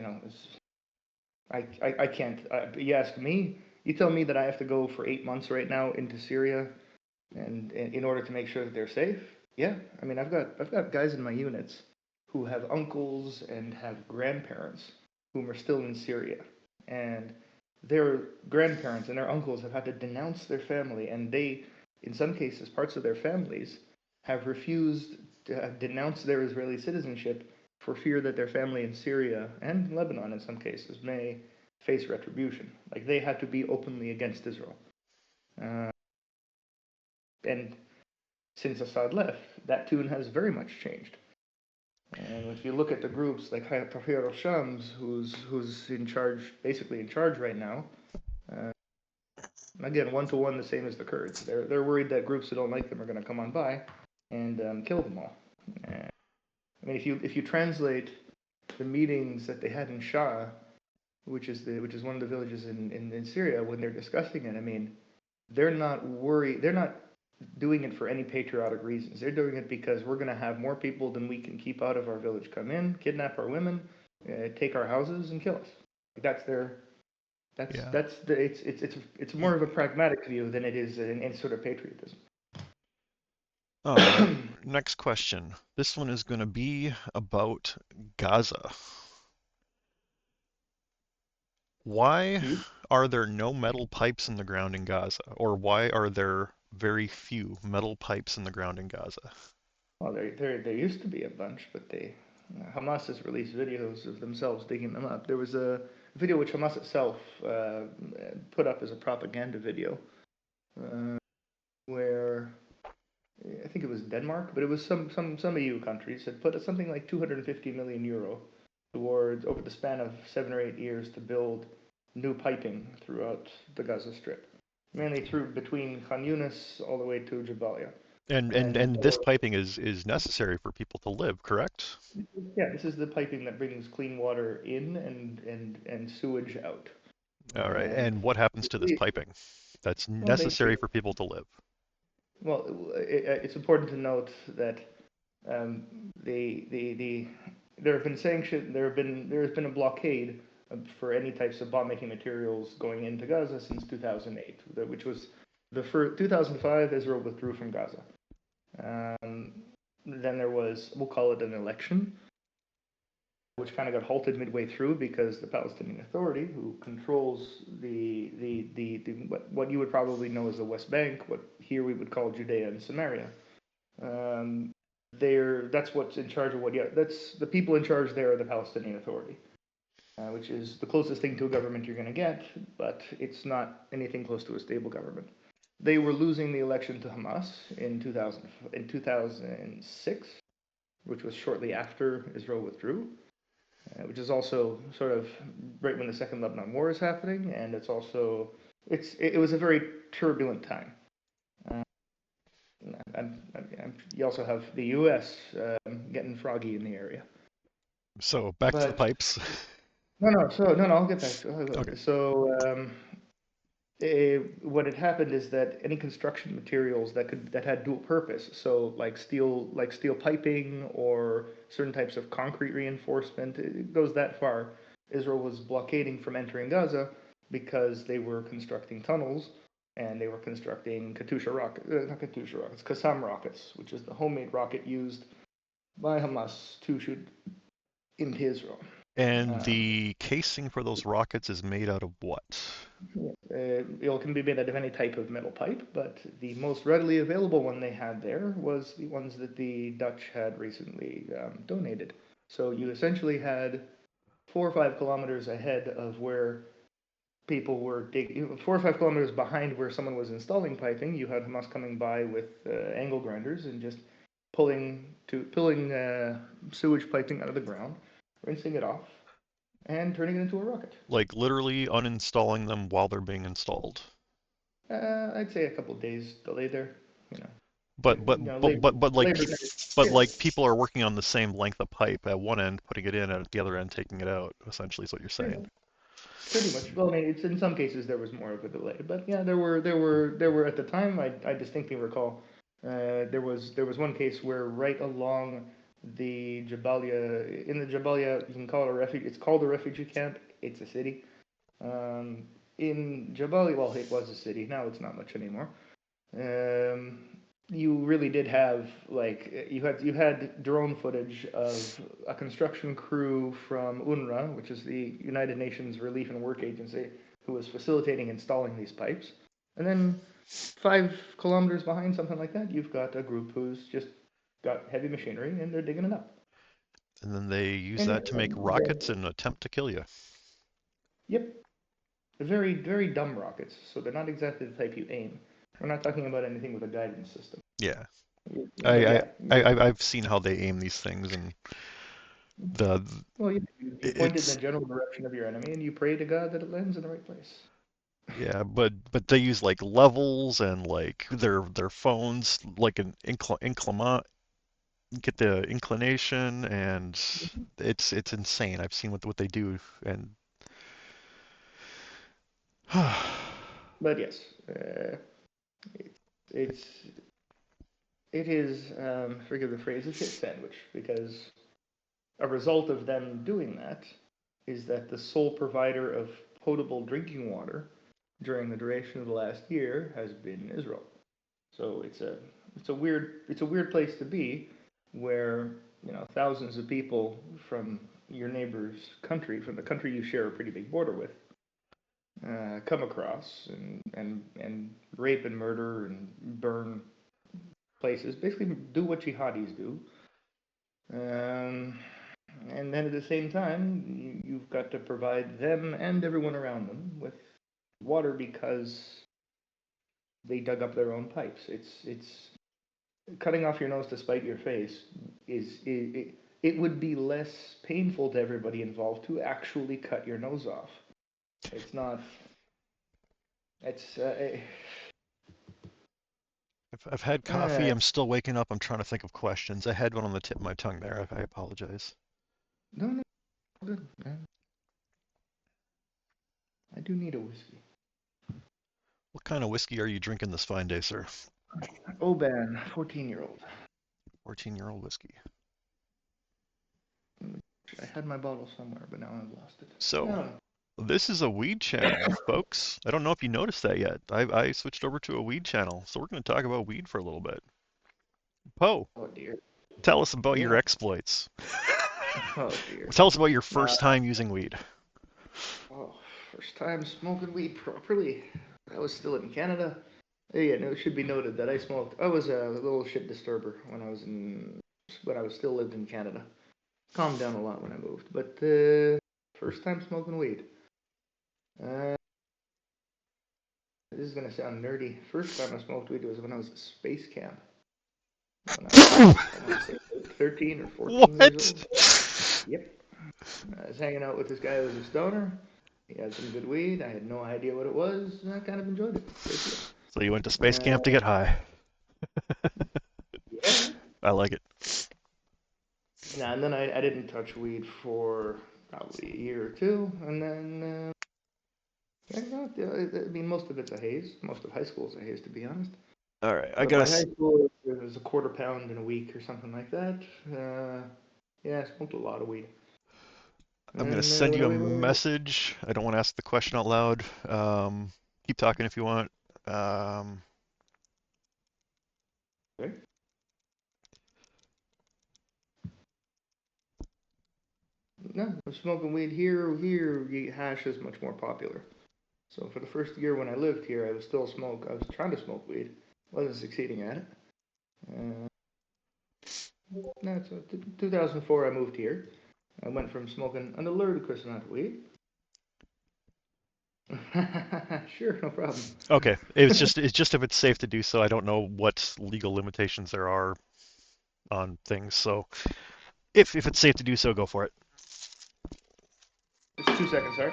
I can't. You ask me, you tell me that I have to go for 8 months right now into Syria and in order to make sure that they're safe. Yeah, I mean, I've got guys in my units who have uncles and have grandparents whom are still in Syria, and their grandparents and their uncles have had to denounce their family, and they, in some cases, parts of their families have refused to denounce their Israeli citizenship for fear that their family in Syria and Lebanon, in some cases, may face retribution. Like, they had to be openly against Israel. And since Assad left, that tune has very much changed. And if you look at the groups like Hayat Tahrir al-Shams, who's in charge, basically in charge right now, again, 1-to-1 the same as the Kurds. They're worried that groups who don't like them are going to come on by and kill them all. I mean, if you translate the meetings that they had in Shah, which is one of the villages in Syria, when they're discussing it, I mean, they're not worried. They're not doing it for any patriotic reasons. They're doing it because we're going to have more people than we can keep out of our village come in, kidnap our women, take our houses, and kill us. That's their. It's more of a pragmatic view than it is any sort of patriotism.
Next question. This one is going to be about Gaza. Why are there no metal pipes in the ground in Gaza? Or why are there very few metal pipes in the ground in Gaza?
Well, there used to be a bunch, but Hamas has released videos of themselves digging them up. There was a video which Hamas itself put up as a propaganda video, where I think it was Denmark, but it was some EU countries had put something like 250 million euro towards, over the span of 7 or 8 years, to build new piping throughout the Gaza Strip, mainly between Khan Yunis all the way to Jabalia.
And this piping is necessary for people to live, correct?
Yeah, this is the piping that brings clean water in and sewage out.
All right. And what happens to this piping that's necessary for people to live?
Well, it's important to note that there have been sanctions. There has been a blockade for any types of bomb-making materials going into Gaza since 2008, which was the first. 2005, Israel withdrew from Gaza. Then there was, we'll call it an election, which kind of got halted midway through because the Palestinian Authority, who controls what you would probably know as the West Bank, what here we would call Judea and Samaria, that's what's in charge of that's the people in charge there are the Palestinian Authority, which is the closest thing to a government you're going to get, but it's not anything close to a stable government. They were losing the election to Hamas in 2006, which was shortly after Israel withdrew, which is also sort of right when the Second Lebanon War is happening, and it was a very turbulent time. You also have the U.S. Getting froggy in the area.
So back to the pipes.
No, I'll get back to it.
Okay.
So what had happened is that any construction materials that had dual purpose, so like steel piping or certain types of concrete reinforcement, it goes that far. Israel was blockading from entering Gaza because they were constructing tunnels and they were constructing Qassam rockets, which is the homemade rocket used by Hamas to shoot into Israel.
And the casing for those rockets is made out of what?
It can be made out of any type of metal pipe, but the most readily available one they had there was the ones that the Dutch had recently donated. So you essentially had 4 or 5 kilometers ahead of where people were digging, 4 or 5 kilometers behind where someone was installing piping, you had Hamas coming by with angle grinders and just pulling sewage piping out of the ground, rinsing it off, and turning it into a rocket.
Like literally uninstalling them while they're being installed.
I'd say a couple days delay there,
But like people are working on the same length of pipe at one end, putting it in, and at the other end taking it out. Essentially, is what you're saying.
Pretty much. Well, I mean, it's in some cases there was more of a delay, but yeah, there were at the time. I distinctly recall there was one case where right along the Jabalia, in the Jabalia, you can call it a refugee. It's called a refugee camp. It's a city. In Jabalia, well, it was a city. Now it's not much anymore. You really did have you had drone footage of a construction crew from UNRWA, which is the United Nations Relief and Work Agency, who was facilitating installing these pipes. And then 5 kilometers behind, something like that, you've got a group who's just got heavy machinery and they're digging it up.
And then they use that to make rockets and attempt to kill you.
Yep. They're very, very dumb rockets, so they're not exactly the type you aim. We're not talking about anything with a guidance system.
Yeah.
But yeah,
I've seen how they aim these things, and the
well, you point it in the
it's
general direction of your enemy, and you pray to God that it lands in the right place.
yeah, but they use like levels and like their phones like an inclement get the inclination, and it's insane. I've seen what they do, and
But yes, it's it is forgive the phrase, a shit sandwich, because a result of them doing that is that the sole provider of potable drinking water during the duration of the last year has been Israel. So it's a weird place to be, where thousands of people from your neighbor's country, from the country you share a pretty big border with, come across and rape and murder and burn places. Basically, do what jihadis do. And then at the same time, you've got to provide them and everyone around them with water because they dug up their own pipes. It's cutting off your nose to spite your face it would be less painful to everybody involved to actually cut your nose off. It's not. It's.
I've had coffee. I'm still waking up. I'm trying to think of questions. I had one on the tip of my tongue there. I apologize.
No, good, man. I do need a whiskey.
What kind of whiskey are you drinking this fine day, sir?
Oban, 14-year-old.
14-year-old whiskey.
I had my bottle somewhere, but now I've lost it.
So, this is a weed channel, folks. I don't know if you noticed that yet. I switched over to a weed channel, so we're going to talk about weed for a little bit. Poe,
oh dear.
Tell us about your exploits.
Oh dear.
Tell us about your first time using weed.
Oh, first time smoking weed properly. I was still in Canada. Yeah, no, it should be noted that I was a little shit disturber when I was still lived in Canada. Calmed down a lot when I moved, but first time smoking weed. This is gonna sound nerdy. First time I smoked weed was when I was at space camp. When I want to say 13 or 14 years old. Yep. I was hanging out with this guy who was a stoner. He had some good weed. I had no idea what it was, and I kind of enjoyed it.
So you went to space camp to get high.
Yeah.
I like it.
Yeah, and then I didn't touch weed for probably a year or two, and then I mean, most of it's a haze. Most of high school is a haze, to be honest.
All right,
By high school, it was a quarter pound in a week or something like that. Yeah, I smoked a lot of weed.
I'm going to send you a message. I don't want to ask the question out loud. Keep talking if you want.
Okay. No, I'm smoking weed here. Here, hash is much more popular. So for the first year when I lived here, I was trying to smoke weed. Wasn't succeeding at it. No, so 2004 I moved here. I went from smoking an ludicrous amount of weed. Sure, no problem.
Okay, it's just if it's safe to do so. I don't know what legal limitations there are on things, so if it's safe to do so, go for it.
It's 2 seconds, sir.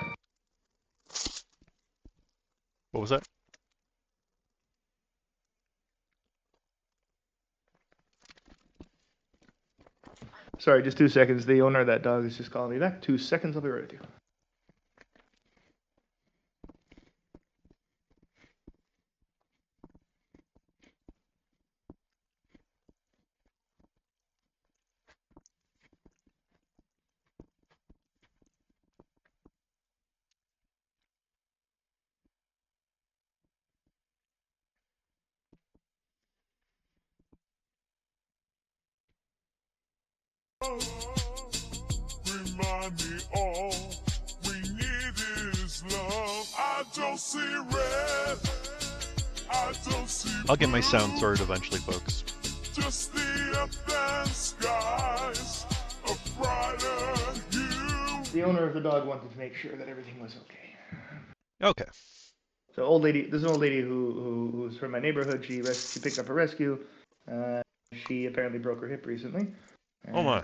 What was that?
Sorry, just 2 seconds. The owner of that dog is just calling me back. 2 seconds, I'll be right with you.
Remind me all we need is love. I don't see red. I don't see
I'll get my sound sorted eventually, folks.
Just the earth and skies, a brighter hue.
The owner of the dog wanted to make sure that everything was okay.
Okay.
So there's an old lady who's from my neighborhood. She picked up a rescue. she apparently broke her hip recently.
Oh my.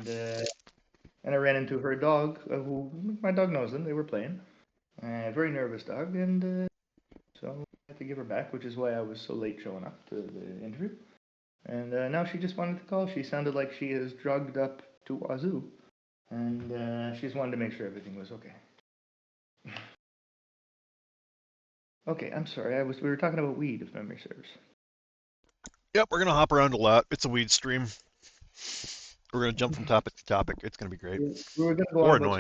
And I ran into her dog, who my dog knows them. They were playing. Very nervous dog, and so I had to give her back, which is why I was so late showing up to the interview. And now she just wanted to call. She sounded like she is drugged up to wazoo, and she just wanted to make sure everything was okay. Okay, I'm sorry. We were talking about weed, if memory serves.
Yep, we're gonna hop around a lot. It's a weed stream. We're gonna jump from topic to topic. It's gonna be great.
We were gonna go
Or
on about
annoying.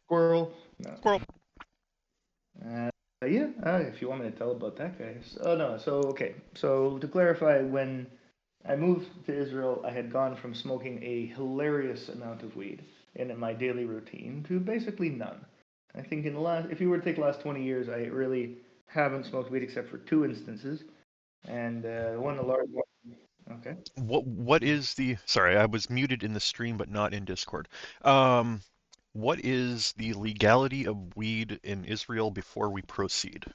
squirrel. No.
Squirrel.
Yeah, if you want me to tell about that, guys. Oh, no, so to clarify, when I moved to Israel, I had gone from smoking a hilarious amount of weed in my daily routine to basically none. I think if you were to take the last 20 years, I really haven't smoked weed except for 2 instances, and one, a large one. Okay.
What is the... Sorry, I was muted in the stream, but not in Discord. What is the legality of weed in Israel before we proceed?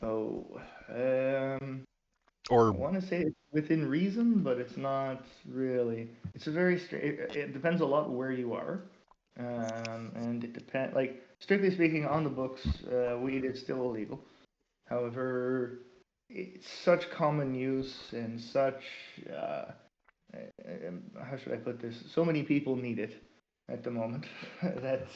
Oh, I
Or
want to say it's within reason, but it's not really. It's a very it depends a lot where you are, and it depends. Like strictly speaking, on the books, weed is still illegal. However, it's such common use and such. How should I put this? So many people need it at the moment that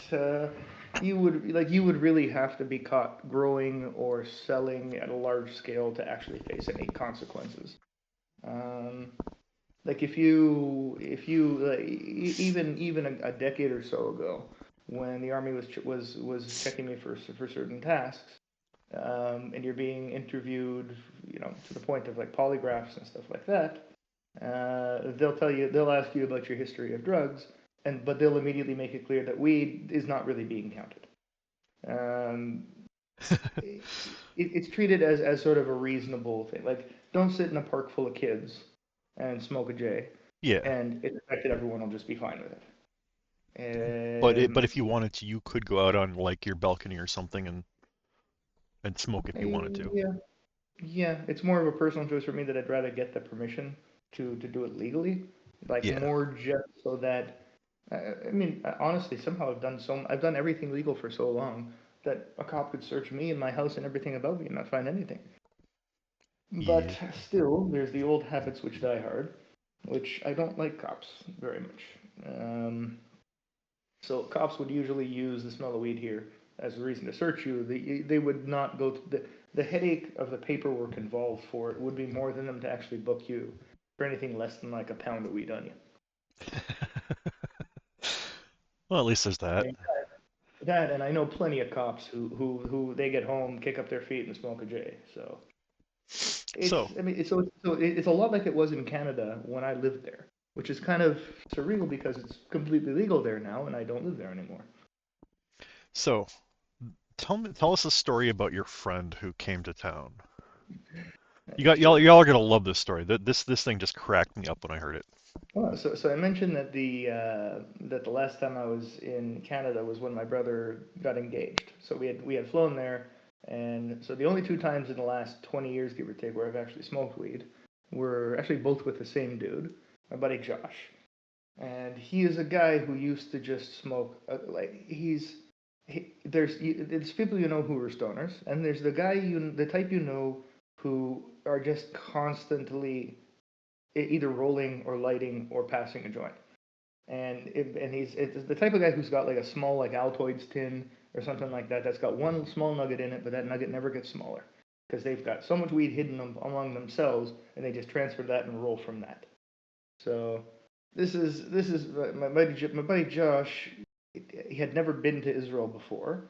you would really have to be caught growing or selling at a large scale to actually face any consequences. Like if you even a decade or so ago, when the army was checking me for certain tasks, and you're being interviewed, to the point of like polygraphs and stuff like that, they'll ask you about your history of drugs, but they'll immediately make it clear that weed is not really being counted. It's treated as sort of a reasonable thing. Like, don't sit in a park full of kids and smoke a J.
yeah.
And it's expected everyone will just be fine with it.
But if you wanted to, you could go out on like your balcony or something and smoke if you wanted to.
Yeah, it's more of a personal choice for me that I'd rather get the permission to do it legally, like
Yeah.
more just so that. I mean, honestly, somehow I've done everything legal for so long that a cop could search me and my house and everything about me and not find anything. But
Yeah.
still, there's the old habits which die hard, which I don't like cops very much. So cops would usually use the smell of weed here as a reason to search you. They would not go to the headache of the paperwork involved for it would be more than them to actually book you for anything less than like a pound of weed on you.
Well, at least there's that.
And I know plenty of cops who they get home, kick up their feet, and smoke a J. So it's a lot like it was in Canada when I lived there, which is kind of surreal because it's completely legal there now, and I don't live there anymore.
So, tell us a story about your friend who came to town. Y'all are gonna love this story. This thing just cracked me up when I heard it.
Well, so I mentioned that the last time I was in Canada was when my brother got engaged. So we had flown there, and so the only 2 times in the last 20 years, give or take, where I've actually smoked weed were actually both with the same dude, my buddy Josh. And he is a guy who used to just smoke there's people who are stoners, and there's the type who are just constantly either rolling or lighting or passing a joint. And it's the type of guy who's got like a small like Altoids tin or something like that that's got one small nugget in it, but that nugget never gets smaller because they've got so much weed hidden among themselves, and they just transfer that and roll from that. So this is my buddy Josh. He had never been to Israel before.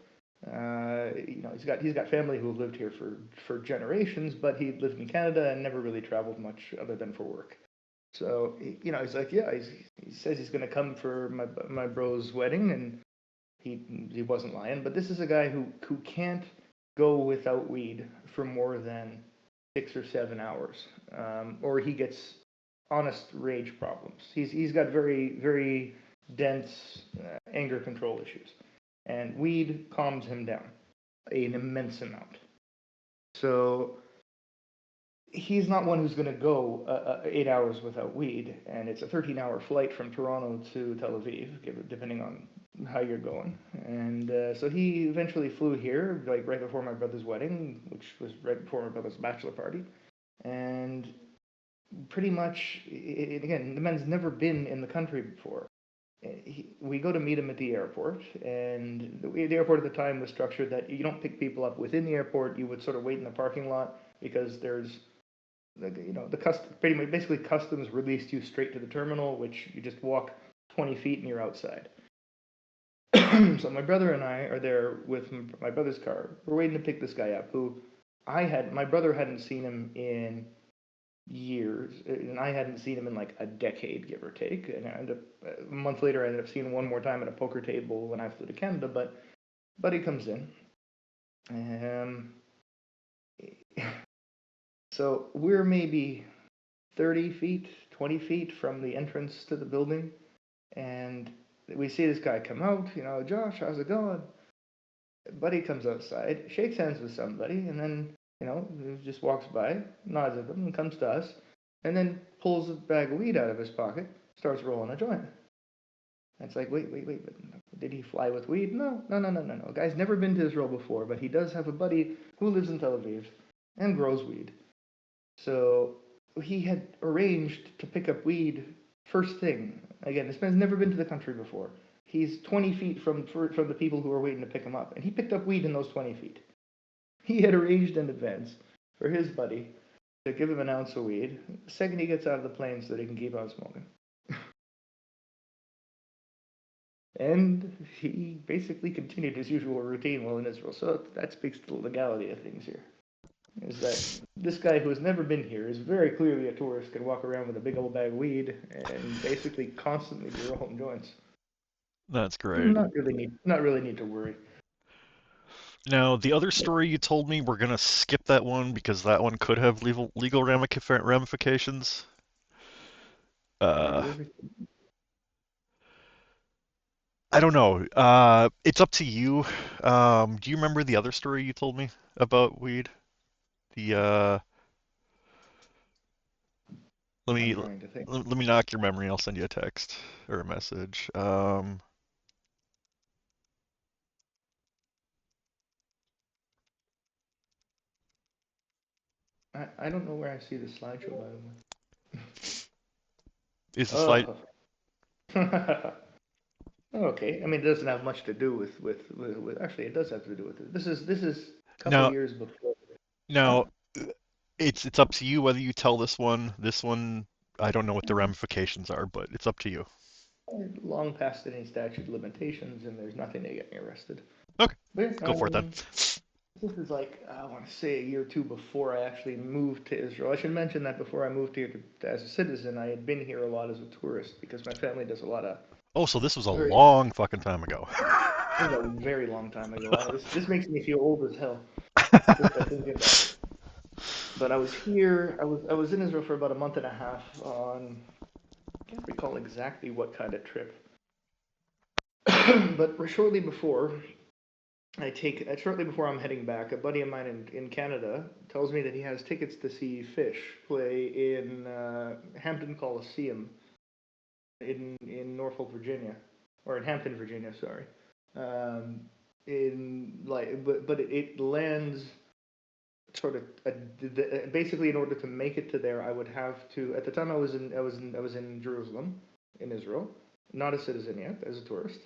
He's got family who have lived here for generations, but he lived in Canada and never really traveled much other than for work. So he's like, yeah, he says he's going to come for my bro's wedding, and he wasn't lying. But this is a guy who can't go without weed for more than 6 or 7 hours, or he gets honest rage problems. He's got very very dense anger control issues, and weed calms him down an immense amount. So he's not one who's going to go 8 hours without weed, and it's a 13-hour flight from Toronto to Tel Aviv, depending on how you're going. And so he eventually flew here, like right before my brother's wedding, which was right before my brother's bachelor party. And pretty much, again, the man's never been in the country before. We go to meet him at the airport, and the airport at the time was structured that you don't pick people up within the airport. You would sort of wait in the parking lot because there's, the pretty much basically customs released you straight to the terminal, which you just walk 20 feet and you're outside. So my brother and I are there with my brother's car. We're waiting to pick this guy up, who my brother hadn't seen him in years, and I hadn't seen him in like a decade, give or take. And a month later, I ended up seeing him one more time at a poker table when I flew to Canada. But Buddy comes in, so we're maybe 30 feet, 20 feet from the entrance to the building, and we see this guy come out. Josh, how's it going? Buddy comes outside, shakes hands with somebody, and then just walks by, nods at them, and comes to us, and then pulls a bag of weed out of his pocket, starts rolling a joint. And it's like, wait, did he fly with weed? No. The guy's never been to Israel before, but he does have a buddy who lives in Tel Aviv and grows weed. So he had arranged to pick up weed first thing. Again, this man's never been to the country before. He's 20 feet from the people who are waiting to pick him up, and he picked up weed in those 20 feet. He had arranged in advance for his buddy to give him an ounce of weed the second he gets out of the plane so that he can keep on smoking. And he basically continued his usual routine while in Israel. So that speaks to the legality of things here. Is that this guy who has never been here is very clearly a tourist, can walk around with a big old bag of weed and basically constantly be rolling joints.
That's great.
Not really need to worry.
Now, the other story you told me, we're gonna skip that one because that one could have legal ramifications. I don't know. It's up to you. Do you remember the other story you told me about weed? Let me knock your memory. I'll send you a text or a message.
I don't know where I see the slideshow, by the way.
Is the slide?
Okay. I mean, it doesn't have much to do with actually, it does have to do with it. This is a couple years before.
Now, it's up to you whether you tell this one. This one, I don't know what the ramifications are, but it's up to you.
Long past any statute of limitations, and there's nothing to get me arrested.
Okay, go for it then.
This is like, I want to say a year or two before I actually moved to Israel. I should mention that before I moved here as a citizen, I had been here a lot as a tourist because my family does a lot of...
Oh, so this was a long fucking time ago.
It was a very long time ago. This makes me feel old as hell. But I was here, I was in Israel for about a month and a half on... I can't recall exactly what kind of trip. But shortly before I'm heading back, a buddy of mine in Canada tells me that he has tickets to see Fish play in Hampton Coliseum in Norfolk, Virginia, or in Hampton, Virginia. Sorry. But it lands sort of basically in order to make it to there, I would have to. At the time, I was in Jerusalem, in Israel, not a citizen yet, as a tourist,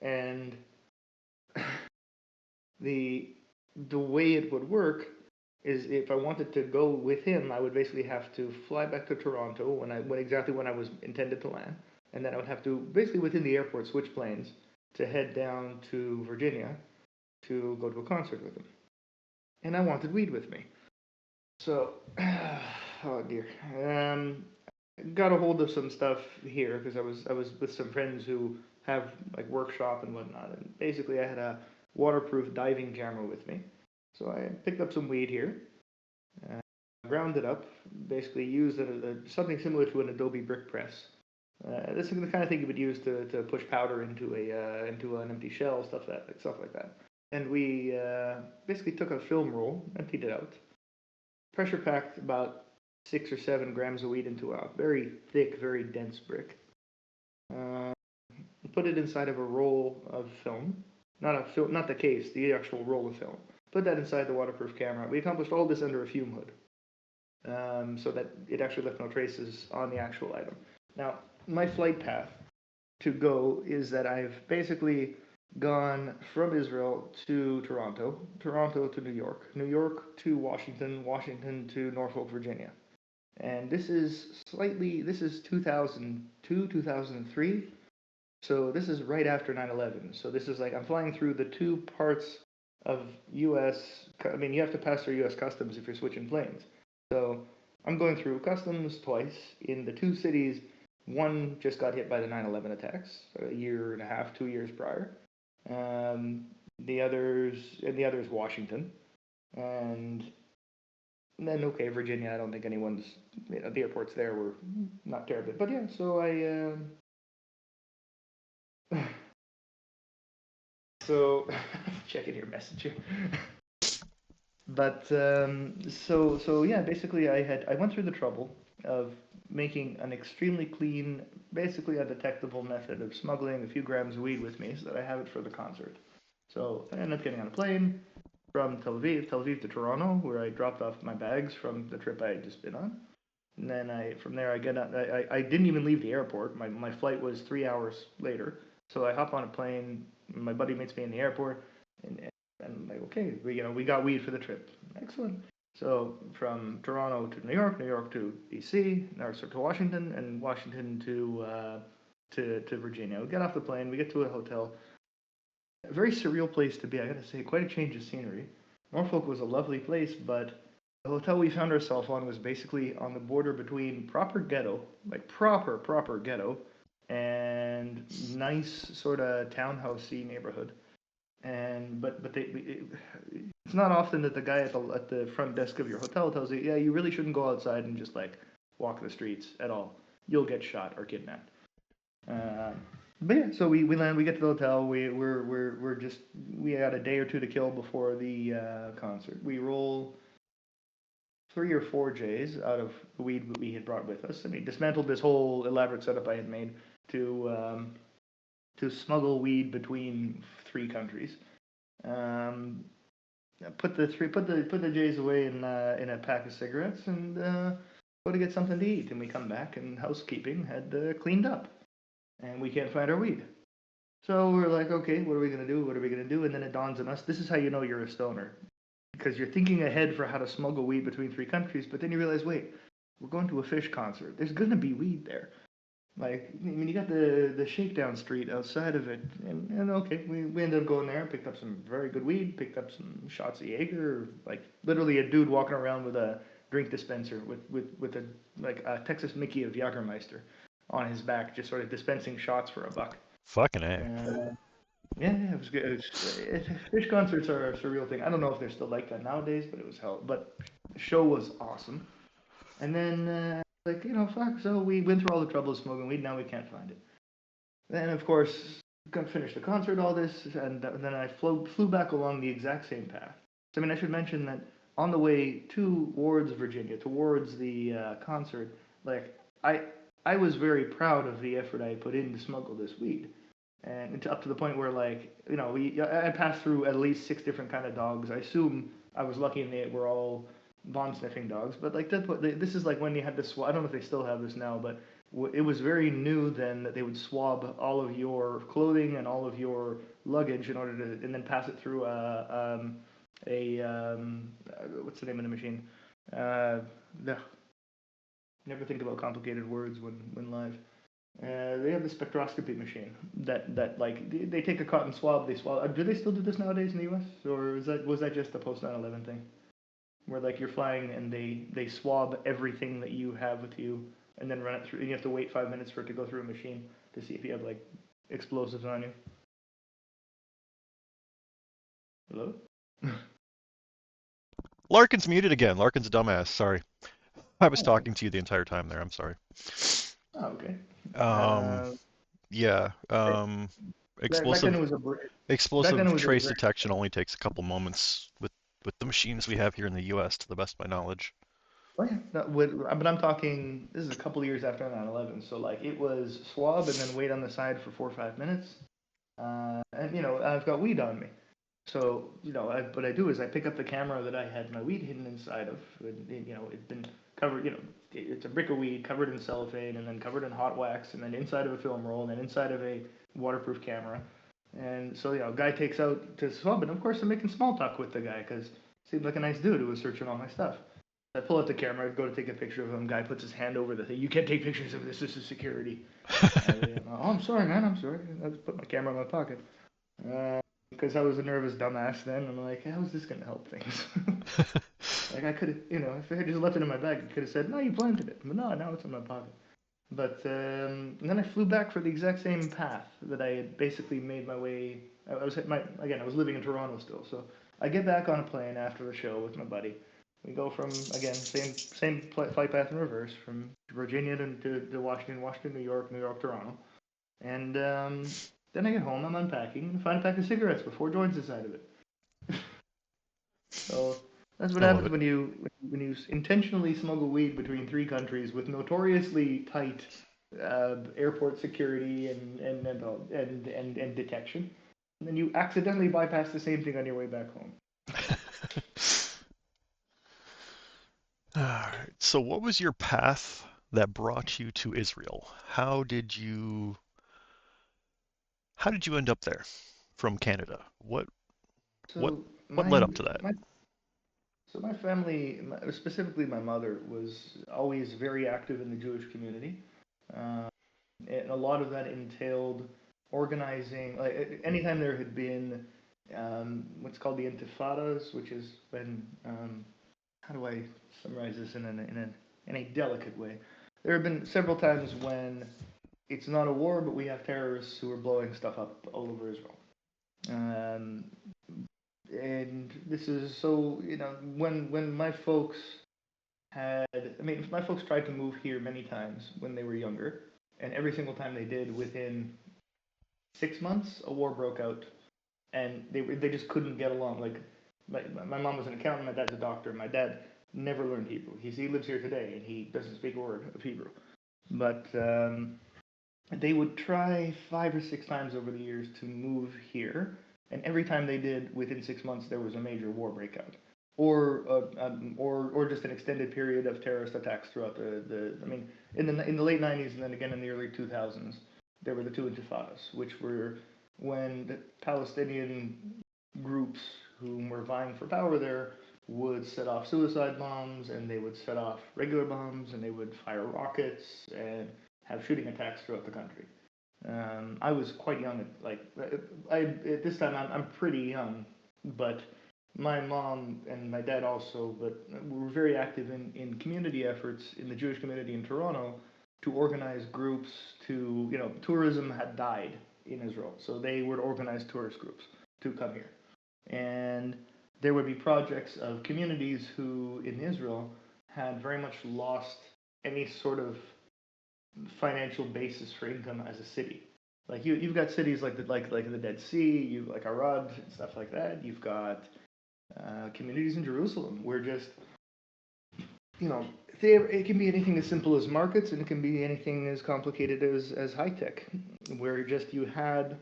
and the way it would work is if I wanted to go with him, I would basically have to fly back to Toronto when I was intended to land, and then I would have to basically within the airport switch planes to head down to Virginia to go to a concert with him. And I wanted weed with me. So, oh dear. Got a hold of some stuff here because I was with some friends who have like workshop and whatnot. And basically I had a waterproof diving camera with me. So I picked up some weed here, ground it up, basically used something similar to an Adobe brick press. This is the kind of thing you would use to push powder into an empty shell, stuff like that. And we basically took a film roll, emptied it out, pressure packed about 6 or 7 grams of weed into a very thick, very dense brick. Put it inside of a roll of film, not the case, the actual roll of film. Put that inside the waterproof camera. We accomplished all this under a fume hood, so that it actually left no traces on the actual item. Now, my flight path to go is that I've basically gone from Israel to Toronto, Toronto to New York, New York to Washington, Washington to Norfolk, Virginia. And this is 2002, 2003. So this is right after 9/11. So this is like I'm flying through the two parts of U.S. I mean, you have to pass through U.S. customs if you're switching planes. So I'm going through customs twice in the two cities. One just got hit by the 9/11 attacks a year and a half, 2 years prior. The others Washington, and then okay, Virginia. I don't think anyone's the airports there were not terrible, but yeah. So so checking your messenger. But so yeah, basically I went through the trouble of making an extremely clean, basically undetectable method of smuggling a few grams of weed with me so that I have it for the concert. So I ended up getting on a plane from Tel Aviv to Toronto, where I dropped off my bags from the trip I had just been on. And then from there I didn't even leave the airport. My flight was 3 hours later. So I hop on a plane, my buddy meets me in the airport, and I'm like, okay, we got weed for the trip. Excellent. So from Toronto to New York, New York to DC, or to Washington, and Washington to Virginia. We get off the plane, we get to a hotel. A very surreal place to be, I gotta say, quite a change of scenery. Norfolk was a lovely place, but the hotel we found ourselves on was basically on the border between proper ghetto, like proper ghetto, and nice sort of townhousey neighborhood. But it's not often that the guy at the front desk of your hotel tells you, yeah, you really shouldn't go outside and just like walk the streets at all. You'll get shot or kidnapped. But yeah, so we land, we get to the hotel. We had a day or two to kill before the concert. We roll 3 or 4 J's out of the weed that we had brought with us. I mean, dismantled this whole elaborate setup I had made to smuggle weed between 3 countries. Put the J's away in a pack of cigarettes and go to get something to eat. And we come back and housekeeping had cleaned up, and we can't find our weed. So we're like, okay, what are we gonna do? What are we gonna do? And then it dawns on us: this is how you know you're a stoner, because you're thinking ahead for how to smuggle weed between 3 countries. But then you realize, wait, we're going to a fish concert. There's gonna be weed there. Like, I mean, you got the shakedown street outside of it, and okay, we ended up going there, picked up some very good weed, picked up some shots of Jaeger, like literally a dude walking around with a drink dispenser with a Texas Mickey of Jagermeister on his back, just sort of dispensing shots for $1.
Fucking A.
Yeah, it was good. Fish concerts are a surreal thing. I don't know if they're still like that nowadays, but it was hell. But the show was awesome. And then fuck. So we went through all the trouble of smoking weed. Now we can't find it. Then of course, got to finish the concert, all this, and then I flew back along the exact same path. So, I mean, I should mention that on the way towards Virginia, towards the concert, like I was very proud of the effort I put in to smuggle this weed. And up to the point where, like, I passed through at least 6 different kind of dogs. I assume I was lucky and they were all bond sniffing dogs. But like this is like when you had to swab. I don't know if they still have this now, but it was very new then that they would swab all of your clothing and all of your luggage in order to, and then pass it through what's the name of the machine? Never think about complicated words when live. They have the spectroscopy machine that like they take a cotton swab, they swab. Do they still do this nowadays in the U.S. or was that just a post 9/11 thing, where like you're flying and they swab everything that you have with you and then run it through, and you have to wait 5 minutes for it to go through a machine to see if you have like explosives on you. Hello?
Larkin's muted again. Larkin's a dumbass. Sorry. I was talking to you the entire time there. I'm sorry.
Oh, okay.
Yeah. Explosive
back then it was
explosive
a
trace
break.
detection only takes a couple moments with with the machines we have here in the U.S., to the best of my knowledge.
Oh yeah, but I'm talking. This is a couple of years after 9/11, so like it was swab and then wait on the side for 4 or 5 minutes, and I've got weed on me, so what I do is I pick up the camera that I had my weed hidden inside of, and, it'd been covered. It's a brick of weed covered in cellophane and then covered in hot wax and then inside of a film roll and then inside of a waterproof camera, and so a guy takes out to swab, and of course I'm making small talk with the guy because he seemed like a nice dude who was searching all my stuff. I pull out the camera, go to take a picture of him. Guy puts his hand over the thing. You can't take pictures of this. This is security. I'm sorry, man. I'm sorry. I just put my camera in my pocket because I was a nervous dumbass then. I'm like, how is this gonna help things? Like I could have, if I had just left it in my bag, I could have said, no, you planted it. But no, now it's in my pocket. But and then I flew back for the exact same path that I had basically made my way. I was living in Toronto still, so I get back on a plane after the show with my buddy. We go from, again, same flight path in reverse, from Virginia to Washington, New York, Toronto. And then I get home, I'm unpacking, and find a pack of cigarettes with 4 joints inside of it. So that's what happens when you intentionally smuggle weed between 3 countries with notoriously tight airport security and detection. And then you accidentally bypass the same thing on your way back home.
Alright, so what was your path that brought you to Israel? How did you end up there from Canada? What led up to that?
My family, specifically my mother, was always very active in the Jewish community, and a lot of that entailed organizing. Like anytime there had been what's called the Intifadas, which is when how do I summarize this in a delicate way? There have been several times when it's not a war, but we have terrorists who are blowing stuff up all over Israel. And this is so, when my folks my folks tried to move here many times when they were younger, and every single time they did, within 6 months, a war broke out, and they just couldn't get along. Like, my mom was an accountant, my dad's a doctor. My dad never learned Hebrew. He lives here today, and he doesn't speak a word of Hebrew. But they would try 5 or 6 times over the years to move here, and every time they did, within 6 months, there was a major war breakout, or just an extended period of terrorist attacks throughout in the late 90s and then again in the early 2000s, there were the 2 Intifadas, which were when the Palestinian groups who were vying for power there would set off suicide bombs, and they would set off regular bombs, and they would fire rockets and have shooting attacks throughout the country. I was quite young, at this time I'm pretty young, but my mom and my dad also, but were very active in community efforts in the Jewish community in Toronto to organize groups to, tourism had died in Israel, so they would organize tourist groups to come here. And there would be projects of communities who in Israel had very much lost any sort of financial basis for income as a city. Like you've got cities like the Dead Sea, you've like Arad and stuff like that. You've got communities in Jerusalem where just it can be anything as simple as markets, and it can be anything as complicated as high tech, where just you had,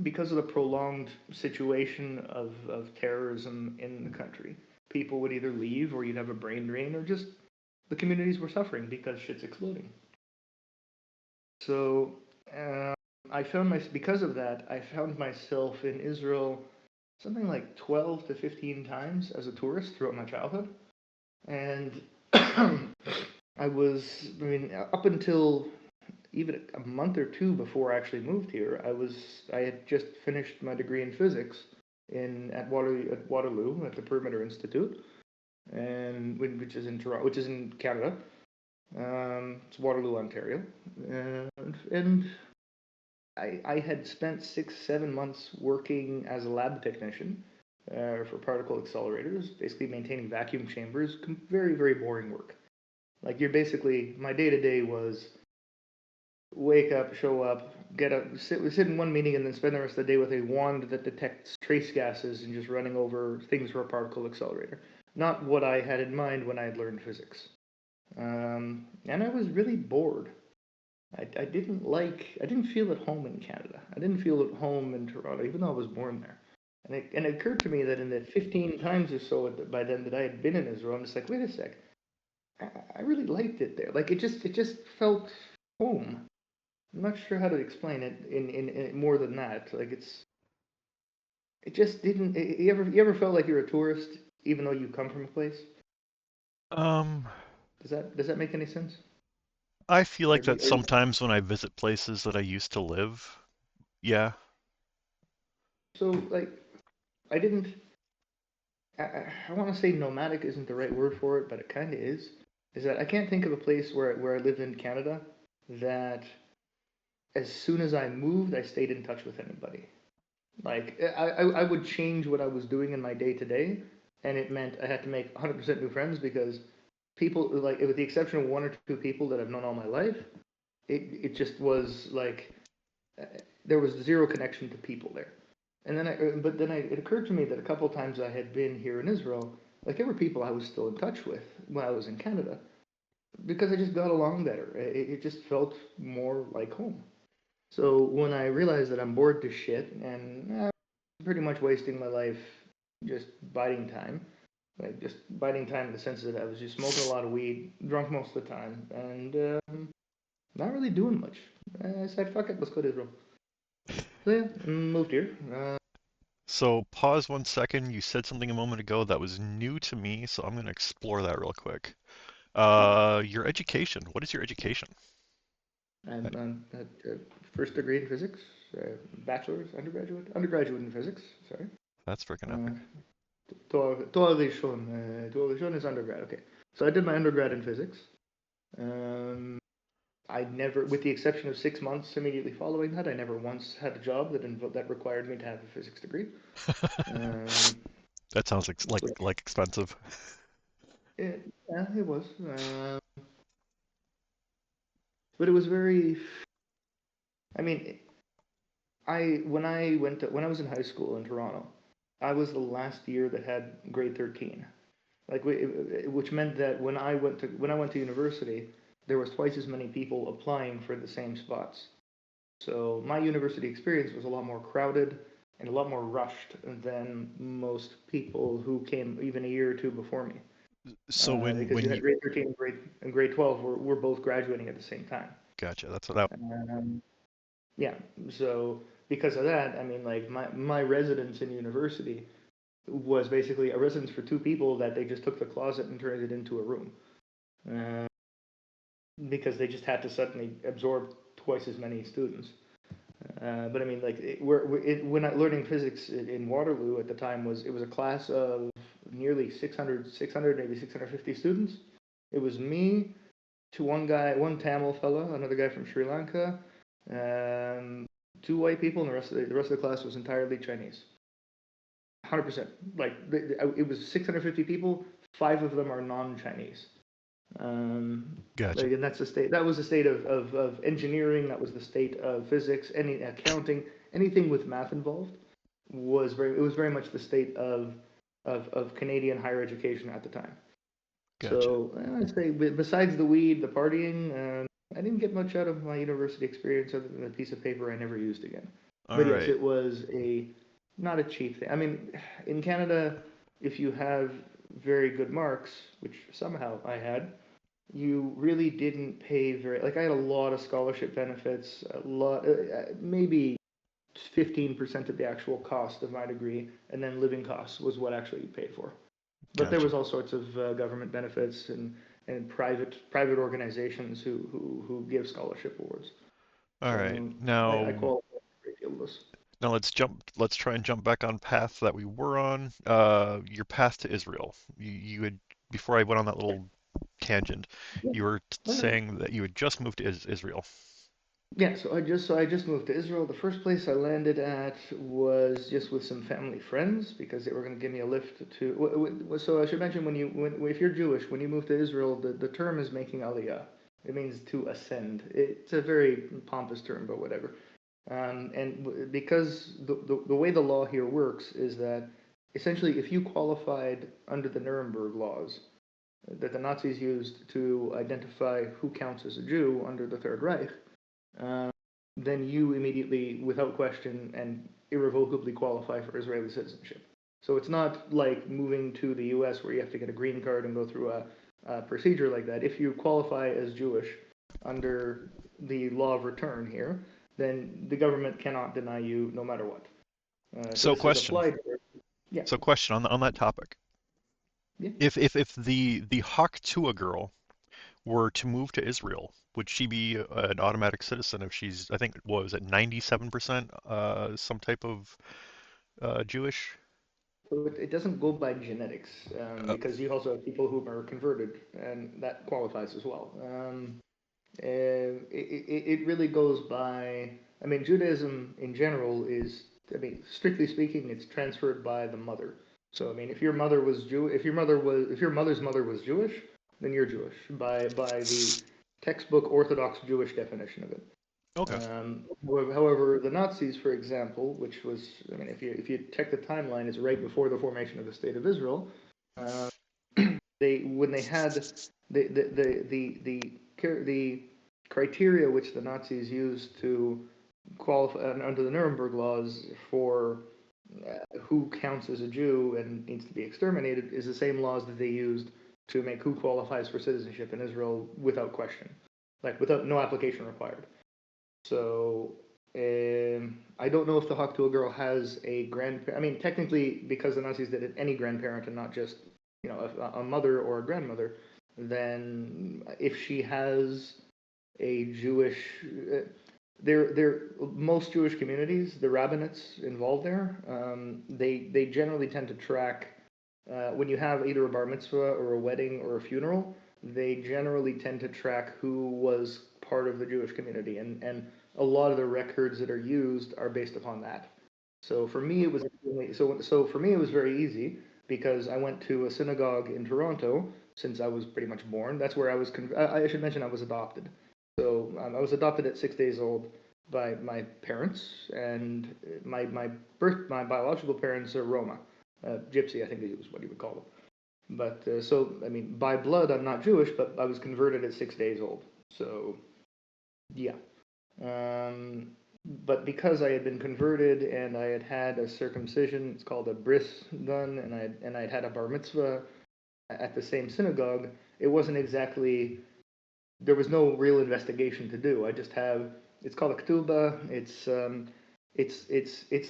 because of the prolonged situation of terrorism in the country, people would either leave, or you'd have a brain drain, or just the communities were suffering because shit's exploding. So because of that, I found myself in Israel something like 12 to 15 times as a tourist throughout my childhood. And up until even a month or 2 before I actually moved here, I had just finished my degree in physics at Waterloo at the Perimeter Institute, and which is in Toronto, which is in Canada. It's Waterloo, Ontario, and I had spent 6-7 months working as a lab technician for particle accelerators, basically maintaining vacuum chambers. Very, very boring work. Like my day-to-day was wake up, show up, get up, sit in one meeting, and then spend the rest of the day with a wand that detects trace gases and just running over things for a particle accelerator. Not what I had in mind when I had learned physics. And I was really bored. I didn't feel at home in Canada. I didn't feel at home in Toronto, even though I was born there. And it occurred to me that in the 15 times or so by then that I had been in Israel, I'm just like, wait a sec, I really liked it there. Like it just felt home. I'm not sure how to explain it in more than that. Like it just didn't. You ever felt like you're a tourist even though you come from a place?
Um,
Does that make any sense?
I feel like
Or
that sometimes when I visit places that I used to live. Yeah.
so like I didn't. I want to say nomadic isn't the right word for it, but it kind of is. Is that I can't think of a place where I lived in Canada that as soon as I moved, I stayed in touch with anybody. Like I would change what I was doing in my day to day, and it meant I had to make 100% new friends because people like with the exception of one or two people that I've known all my life, it just was like there was zero connection to people there. And then it occurred to me that a couple of times I had been here in Israel, like there were people I was still in touch with when I was in Canada because I just got along better. It just felt more like home. So when I realized that I'm bored to shit and I'm pretty much wasting my life just biding time, like just biding time in the sense that I was just smoking a lot of weed, drunk most of the time, and not really doing much. I said, fuck it, let's go to Israel. So yeah, moved here.
So pause 1 second. You said something a moment ago that was new to me, so I'm going to explore that real quick. Your education. What is your education?
I'm first degree in physics, bachelor's, undergraduate in physics. Sorry.
That's freaking epic.
Tore Rishon is undergrad. Okay, so I did my undergrad in physics. I never, with the exception of 6 months immediately following that, I never once had a job that required me to have a physics degree.
That sounds like expensive.
Yeah, it was. But it was very. I mean, when I was in high school in Toronto, I was the last year that had grade 13. Like which meant that when I went to university, there was twice as many people applying for the same spots. So my university experience was a lot more crowded and a lot more rushed than most people who came even a year or two before me.
So
Because you had grade 13 and grade 12 were both graduating at the same time.
Gotcha. That's what
Yeah. So because of that, I mean, like my residence in university was basically a residence for two people that they just took the closet and turned it into a room. Because they just had to suddenly absorb twice as many students. But I mean, like when I learning physics in Waterloo at the time was a class of nearly 600, maybe 650 students. It was me, one Tamil fella, another guy from Sri Lanka, two white people, and the rest of the class was entirely Chinese. 100%. Like it was 650 people. 5 of them are non-Chinese.
Gotcha.
Like, and that's the state. That was the state of engineering. That was the state of physics. Any accounting, anything with math involved was very much the state of Canadian higher education at the time.
Gotcha.
So I'd say besides the weed, the partying, I didn't get much out of my university experience other than a piece of paper I never used again.
All
but
right.
Yes, it was not a cheap thing. I mean, in Canada, if you have very good marks, which somehow I had, you really didn't pay very. Like I had a lot of scholarship benefits, maybe 15% of the actual cost of my degree, and then living costs was what actually you paid for. But there was all sorts of government benefits and private organizations who give scholarship awards.
All right. Now
I qualify for a great deal of this.
Now let's try and jump back on path that we were on. Your path to Israel. You had, before I went on that little tangent, you were saying that you had just moved to Israel.
Yeah, so I just moved to Israel. The first place I landed at was just with some family friends because they were going to give me a lift to. So I should mention if you're Jewish, when you move to Israel, the term is making aliyah. It means to ascend. It's a very pompous term, but whatever. Because the way the law here works is that essentially if you qualified under the Nuremberg laws that the Nazis used to identify who counts as a Jew under the Third Reich, then you immediately, without question and irrevocably qualify for Israeli citizenship. So it's not like moving to the US where you have to get a green card and go through a procedure like that. If you qualify as Jewish under the law of return here, then the government cannot deny you no matter what.
So
this is
question.
applied. Yeah.
So question on that topic.
Yeah.
If the Haktua girl were to move to Israel, would she be an automatic citizen if she's, I think, what was it, 97% some type of Jewish?
So it doesn't go by genetics, because you also have people who are converted, and that qualifies as well. It really goes by, I mean, Judaism in general is, I mean, strictly speaking, it's transferred by the mother. So I mean, if your mother was Jew, if your mother's mother was Jewish, then you're Jewish by the textbook Orthodox Jewish definition of it.
Okay.
However, the Nazis, for example, which was, I mean, if you check the timeline, it's right before the formation of the State of Israel. When they had the criteria which the Nazis used to qualify under the Nuremberg laws for who counts as a Jew and needs to be exterminated is the same laws that they used to make who qualifies for citizenship in Israel without question, like without no application required. So I don't know if the Haktua girl has a grandparent. I mean, technically, because the Nazis did it, any grandparent and not just a mother or a grandmother. Then if she has a Jewish, most Jewish communities, the rabbinates involved there, they generally tend to track when you have either a bar mitzvah or a wedding or a funeral. They generally tend to track who was part of the Jewish community, and a lot of the records that are used are based upon that. So for me, it was very easy because I went to a synagogue in Toronto since I was pretty much born. That's where I was. I should mention I was adopted. So I was adopted at 6 days old by my parents, and my biological parents are Roma, Gypsy, I think is what you would call them. But so I mean, by blood, I'm not Jewish, but I was converted at 6 days old. So yeah. But because I had been converted and I had had a circumcision, it's called a bris done, and I had a bar mitzvah at the same synagogue, it wasn't exactly, there was no real investigation to do. I just have, it's called a ketubah. It's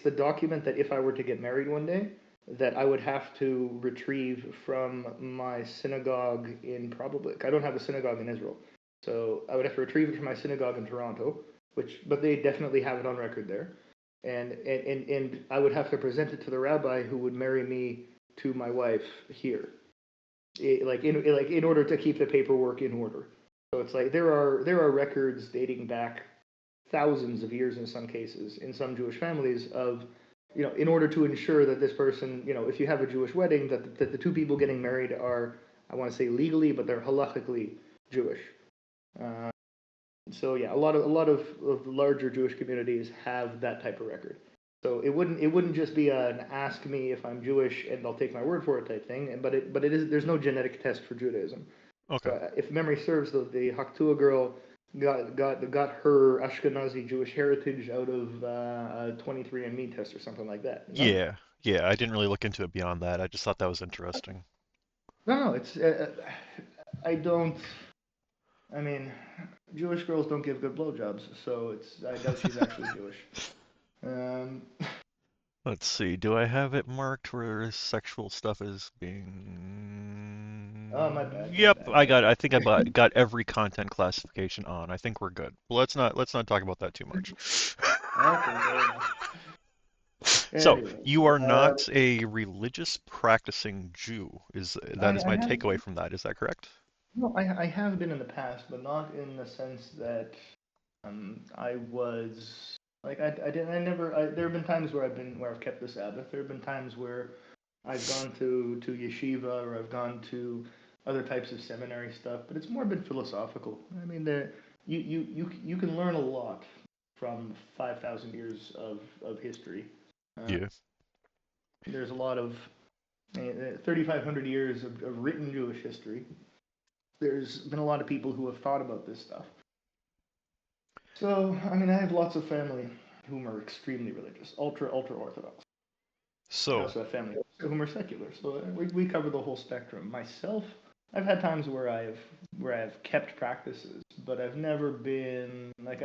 the document that if I were to get married one day, that I would have to retrieve from my synagogue I don't have a synagogue in Israel. So I would have to retrieve it from my synagogue in Toronto, but they definitely have it on record there. And I would have to present it to the rabbi who would marry me to my wife here. In order to keep the paperwork in order. So it's like there are records dating back thousands of years in some cases in some Jewish families of, in order to ensure that this person, if you have a Jewish wedding, that the two people getting married are, I want to say legally, but they're halachically Jewish. So yeah, a lot of larger Jewish communities have that type of record. So it wouldn't just be an ask me if I'm Jewish and I'll take my word for it type thing. But it is, there's no genetic test for Judaism.
Okay.
So if memory serves, the Haktua girl got her Ashkenazi Jewish heritage out of a 23andMe test or something like that.
No? Yeah. I didn't really look into it beyond that. I just thought that was interesting.
No, it's I mean, Jewish girls don't give good blowjobs, so I doubt she's actually Jewish.
Let's see. Do I have it marked where sexual stuff is being?
Oh, my bad.
Yep, I got it. I think I got every content classification on. I think we're good. Well, let's not talk about that too much. So you are not a religious practicing Jew. That is my takeaway from that. Is that correct?
No, I have been in the past, but not in the sense that I was like there have been times where I've kept the Sabbath. There have been times where I've gone to yeshiva, or I've gone to other types of seminary stuff, but it's more been philosophical. I mean, you can learn a lot from 5,000 years of history.
Yeah.
There's a lot of 3,500 years of written Jewish history. There's been a lot of people who have thought about this stuff. So, I mean, I have lots of family whom are extremely religious, ultra Orthodox. I
So,
also have family whom are secular. So we cover the whole spectrum. Myself, I've had times where I've kept practices, but I've never been like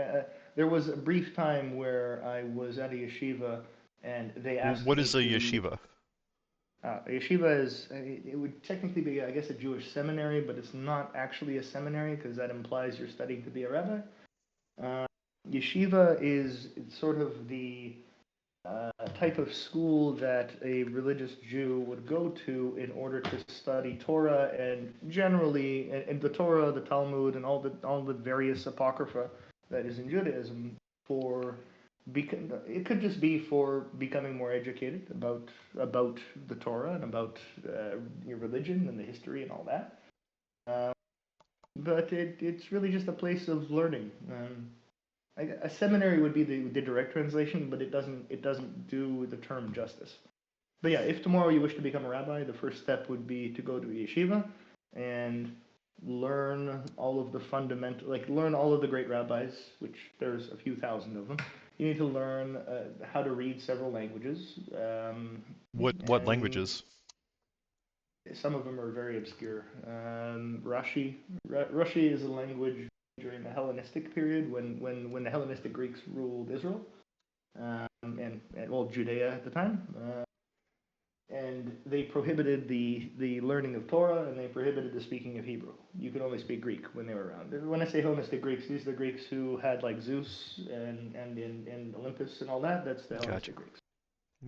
there was a brief time where I was at a yeshiva and they asked
what
me
is a
to.
yeshiva?
A yeshiva is, it would technically be, I guess, a Jewish seminary, but it's not actually a seminary because that implies you're studying to be a rabbi. Yeshiva is sort of the type of school that a religious Jew would go to in order to study Torah and generally, and the Torah, the Talmud, and all the various apocrypha that is in Judaism for. It could just be for becoming more educated about the Torah and about your religion and the history and all that. But it's really just a place of learning. A seminary would be the direct translation, but it doesn't do the term justice. But yeah, if tomorrow you wish to become a rabbi, the first step would be to go to a yeshiva and learn all of the fundamental, learn all of the great rabbis, which there's a few thousand of them. You need to learn how to read several languages.
What languages?
Some of them are very obscure. Rashi is a language during the Hellenistic period when the Hellenistic Greeks ruled Israel and Judea at the time. And they prohibited the learning of Torah, and they prohibited the speaking of Hebrew. You could only speak Greek when they were around. When I say Hellenistic Greeks, these are the Greeks who had like Zeus and in Olympus and all that. That's the Hellenistic Greeks.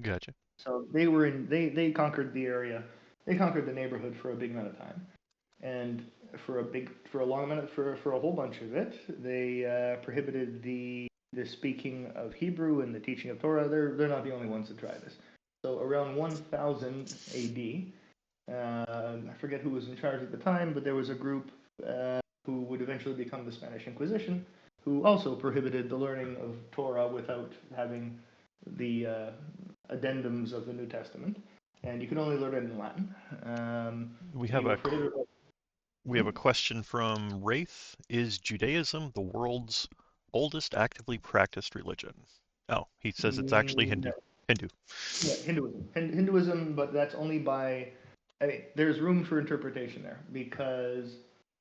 Gotcha.
So they conquered the area. They conquered the neighborhood for a big amount of time, and for a whole bunch of it, they prohibited the speaking of Hebrew and the teaching of Torah. They're not the only ones to try this. So around 1000 AD, I forget who was in charge at the time, but there was a group who would eventually become the Spanish Inquisition, who also prohibited the learning of Torah without having the addendums of the New Testament, and you could only learn it in Latin.
We have a question from Wraith. Is Judaism the world's oldest actively practiced religion? Oh, he says it's actually Hindu.
No.
Hindu.
Yeah, Hinduism. Hinduism, but that's only by. I mean, there's room for interpretation there because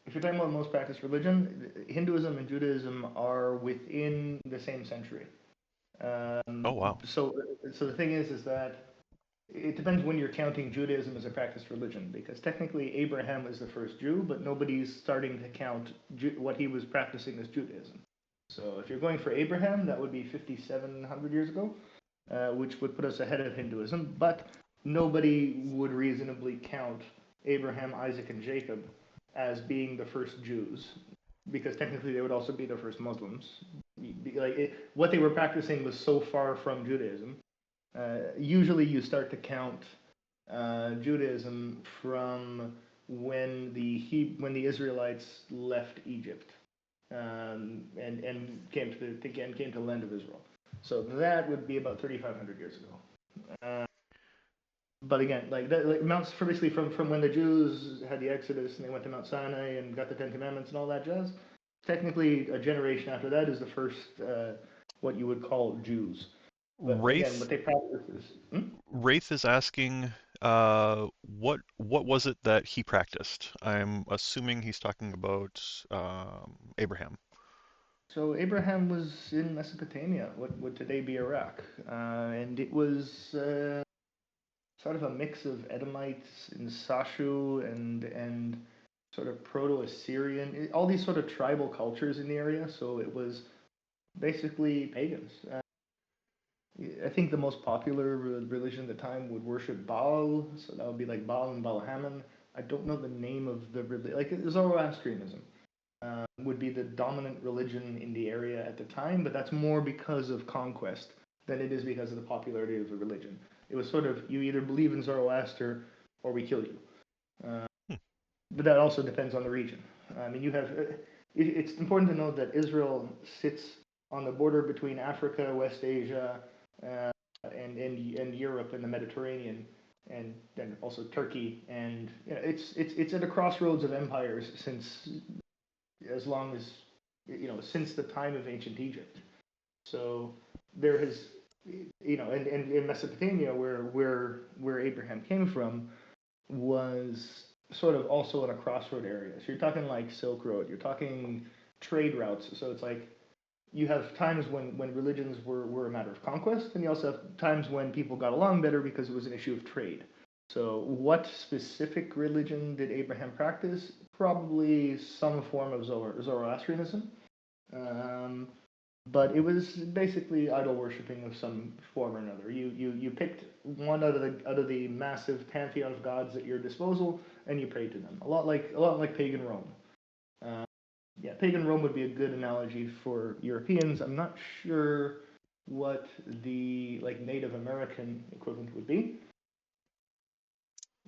if you're talking about most practiced religion, Hinduism and Judaism are within the same century.
Oh wow.
So the thing is that it depends when you're counting Judaism as a practiced religion, because technically Abraham is the first Jew, but nobody's starting to count what he was practicing as Judaism. So if you're going for Abraham, that would be 5,700 years ago, which would put us ahead of Hinduism, but nobody would reasonably count Abraham, Isaac, and Jacob as being the first Jews, because technically they would also be the first Muslims. What they were practicing was so far from Judaism. Usually you start to count Judaism from when the Israelites left Egypt and came to the land of Israel. So that would be about 3,500 years ago. But again, basically from when the Jews had the Exodus and they went to Mount Sinai and got the Ten Commandments and all that jazz, technically a generation after that is the first what you would call Jews. But
Wraith,
again, what they practice is...
Wraith is asking, what was it that he practiced? I'm assuming he's talking about Abraham.
So Abraham was in Mesopotamia, what would today be Iraq, and it was sort of a mix of Edomites and Sashu and sort of Proto-Assyrian, all these sort of tribal cultures in the area. So it was basically pagans. I think the most popular religion at the time would worship Baal, so that would be like Baal and Baal-Hamon. I don't know the name of the religion, like Zoroastrianism would be the dominant religion in the area at the time, but that's more because of conquest than it is because of the popularity of the religion. It was sort of, you either believe in Zoroaster or we kill you. but that also depends on the region. I mean, you have. It's important to note that Israel sits on the border between Africa, West Asia, and Europe and the Mediterranean, and then also Turkey, and it's at a crossroads of empires since as long as since the time of ancient Egypt. So there has and in Mesopotamia where Abraham came from was sort of also in a crossroad area. So you're talking like Silk Road, you're talking trade routes. So it's like you have times when religions were a matter of conquest, and you also have times when people got along better because it was an issue of trade. So what specific religion did Abraham practice? Probably some form of Zoroastrianism. But it was basically idol worshipping of some form or another. You picked one out of the massive pantheon of gods at your disposal, and you prayed to them. A lot like pagan Rome. Yeah, pagan Rome would be a good analogy for Europeans. I'm not sure what the Native American equivalent would be.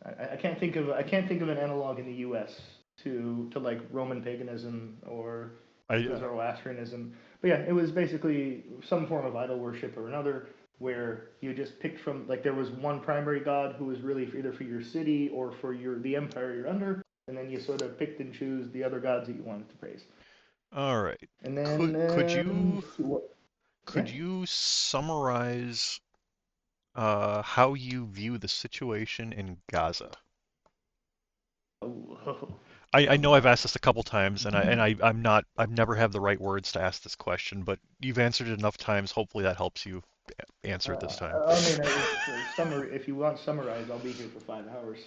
I can't think of an analog in the U.S. to like Roman paganism or Zoroastrianism. But yeah, it was basically some form of idol worship or another, where you just picked from there was one primary god who was really either for your city or for the empire you're under, and then you sort of picked and choose the other gods that you wanted to praise.
All right.
And then
could you summarize how you view the situation in Gaza? I know I've asked this a couple times, and I've never had the right words to ask this question, but you've answered it enough times. Hopefully that helps you answer it this time.
I mean, if you want summarized, I'll be here for 5 hours.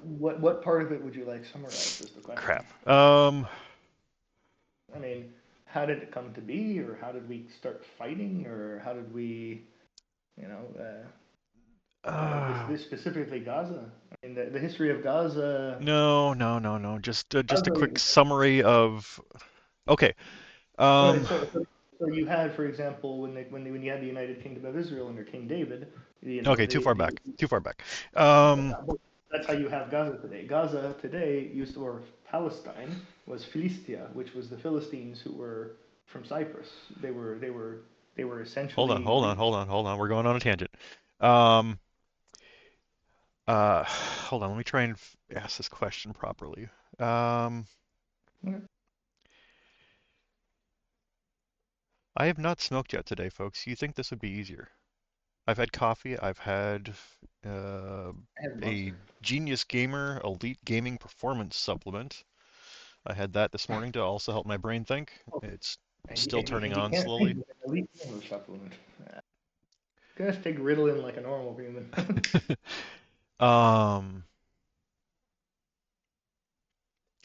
What part of it would you like summarized? Is the question.
Crap.
I mean, how did it come to be, or how did we start fighting, or how did we, this specifically Gaza? I mean, the history of Gaza.
No. Just a quick summary of. Okay.
So you had, for example, when you had the United Kingdom of Israel under King David.
Okay, too far back.
That's how you have Gaza today. Gaza today or Palestine was Philistia, which was the Philistines who were from Cyprus. They were essentially.
Hold on. We're going on a tangent. Hold on. Let me try and ask this question properly.
Okay.
I have not smoked yet today, folks. You think this would be easier? I've had coffee. I've had a Genius Gamer Elite Gaming Performance Supplement. I had that this morning to also help my brain think. It's still turning on slowly.
Elite Gamer Supplement. Just take Ritalin like a normal human.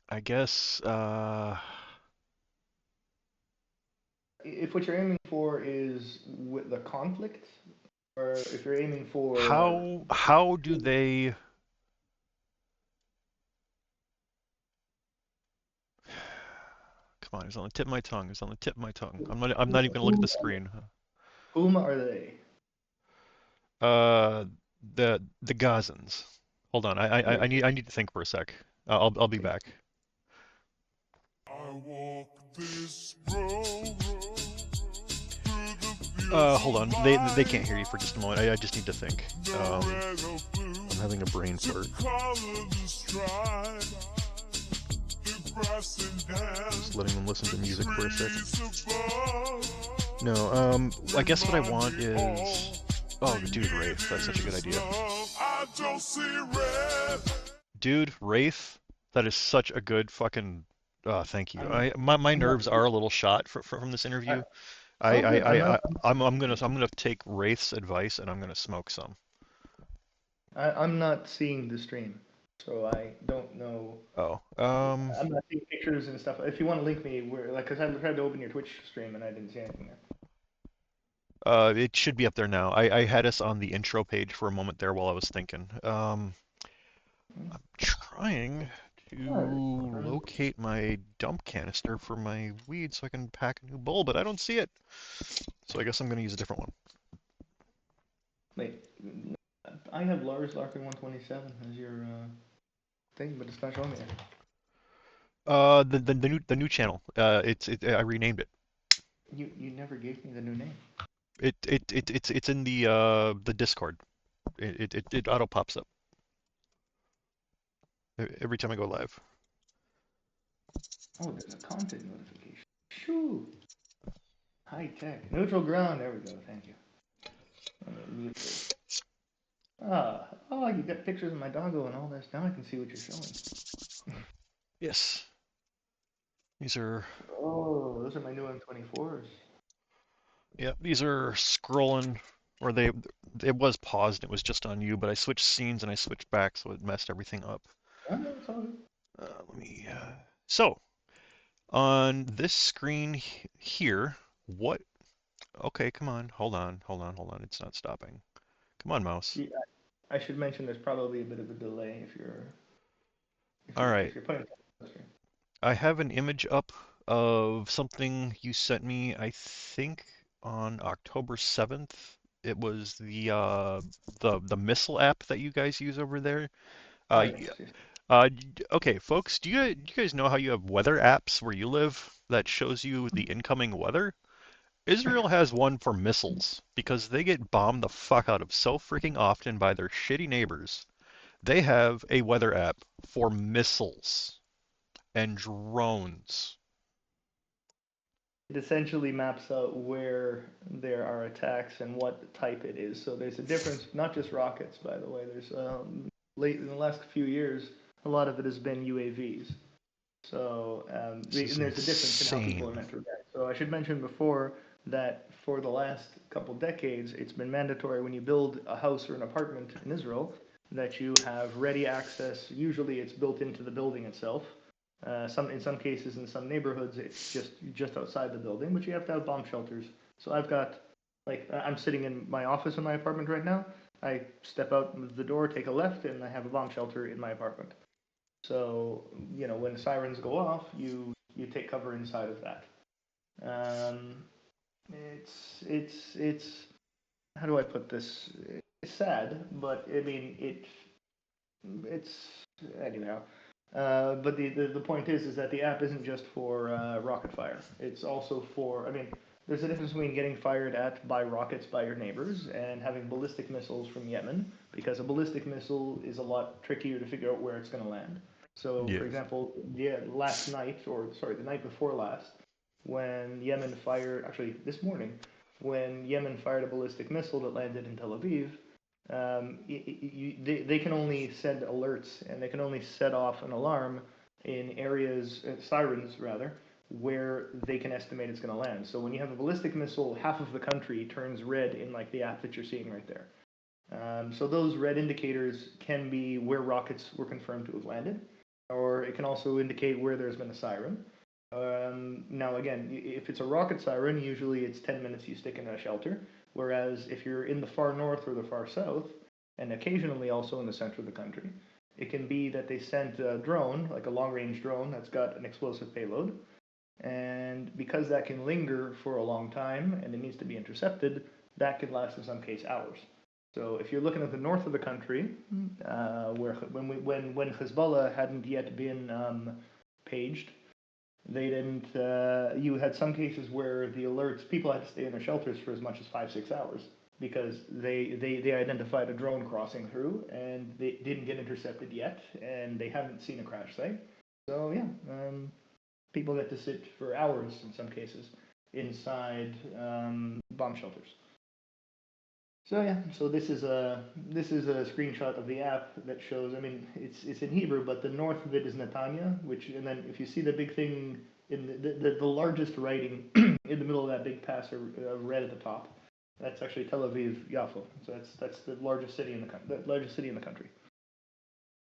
I guess.
If what you're aiming for is with the conflict, or if you're aiming for
how do they? Come on, it's on the tip of my tongue. I'm not even gonna look at the screen.
Whom are they?
The Gazans. Hold on, I need to think for a sec. I'll be back.
I walk this road.
Hold on. They can't hear you for just a moment. I just need to think. I'm having a brain fart. Just letting them listen to music for a sec. No, I guess what I want is. Oh, Dude, Wraith. That's such a good idea. Dude, Wraith. That is such a good fucking. Thank you. My nerves are a little shot from this interview. I'm gonna take Wraith's advice and I'm gonna smoke some.
I'm not seeing the stream, so I don't know.
Oh.
I'm not seeing pictures and stuff. If you want to link me, because I tried to open your Twitch stream and I didn't see anything there.
It should be up there now. I had us on the intro page for a moment there while I was thinking. I'm trying to locate my dump canister for my weed so I can pack a new bowl, but I don't see it. So I guess I'm going to use a different one.
Wait, I have Lars Larkin 127 as your thing, but it's not showing me it.
The new channel. I renamed it.
You never gave me the new name.
It's in the Discord. It auto pops up every time I go live.
Oh, there's a content notification. Shoo! High tech. Neutral ground. There we go. Thank you. Let me mute this. Oh, you got pictures of my doggo and all this. Now I can see what you're showing.
Yes. These are.
Oh, those are my new M24s.
Yeah, these are scrolling, or it was paused. It was just on you, but I switched scenes and I switched back, so it messed everything up.
Oh, no, it's all good.
Let me. So on this screen here, what? Okay, come on. Hold on. It's not stopping. Come on, mouse.
Yeah, I should mention there's probably a bit of a delay if you're
All right.
if you're playing on the screen.
I have an image up of something you sent me, I think on October 7th. It was the missile app that you guys use over there.
Yes.
Okay, folks, do you guys know how you have weather apps where you live that shows you the incoming weather? Israel has one for missiles because they get bombed the fuck out of so freaking often by their shitty neighbors. They have a weather app for missiles and drones.
It essentially maps out where there are attacks and what type it is. So there's a difference, not just rockets, by the way. There's late in the last few years, a lot of it has been UAVs. So and there's a difference in how people are meant to react. So I should mention before that for the last couple decades, it's been mandatory when you build a house or an apartment in Israel that you have ready access. Usually, it's built into the building itself. In some cases, in some neighborhoods, it's just outside the building, but you have to have bomb shelters. So I've got, like, I'm sitting in my office in my apartment right now. I step out the door, take a left, and I have a bomb shelter in my apartment. So when the sirens go off, you take cover inside of that. It's how do I put this? It's sad, but I mean it's anyhow. But the point is that the app isn't just for rocket fire. It's also for, I mean, there's a difference between getting fired at by rockets by your neighbors and having ballistic missiles from Yemen, because a ballistic missile is a lot trickier to figure out where it's going to land. So, for example, last night, or sorry, the night before last, when Yemen fired, actually this morning, when Yemen fired a ballistic missile that landed in Tel Aviv, they can only send alerts and they can only set off an alarm in areas, sirens rather, where they can estimate it's going to land. So when you have a ballistic missile, half of the country turns red in like the app that you're seeing right there. So those red indicators can be where rockets were confirmed to have landed, or it can also indicate where there's been a siren. Now again, if it's a rocket siren, usually it's 10 minutes you stick in a shelter. Whereas if you're in the far north or the far south, and occasionally also in the center of the country, it can be that they sent a drone, like a long-range drone that's got an explosive payload. And because that can linger for a long time and it needs to be intercepted, that could last in some case hours. So if you're looking at the north of the country, when Hezbollah hadn't yet been paged, they didn't. You had some cases where the alerts, people had to stay in their shelters for as much as 5-6 hours because they identified a drone crossing through and they didn't get intercepted yet, and they haven't seen a crash site. So people get to sit for hours in some cases inside bomb shelters. So this is a screenshot of the app that shows. I mean, it's in Hebrew, but the north of it is Netanya, and then if you see the big thing in the largest writing in the middle of that big pass red at the top, that's actually Tel Aviv Yafo. So that's the largest city in the country.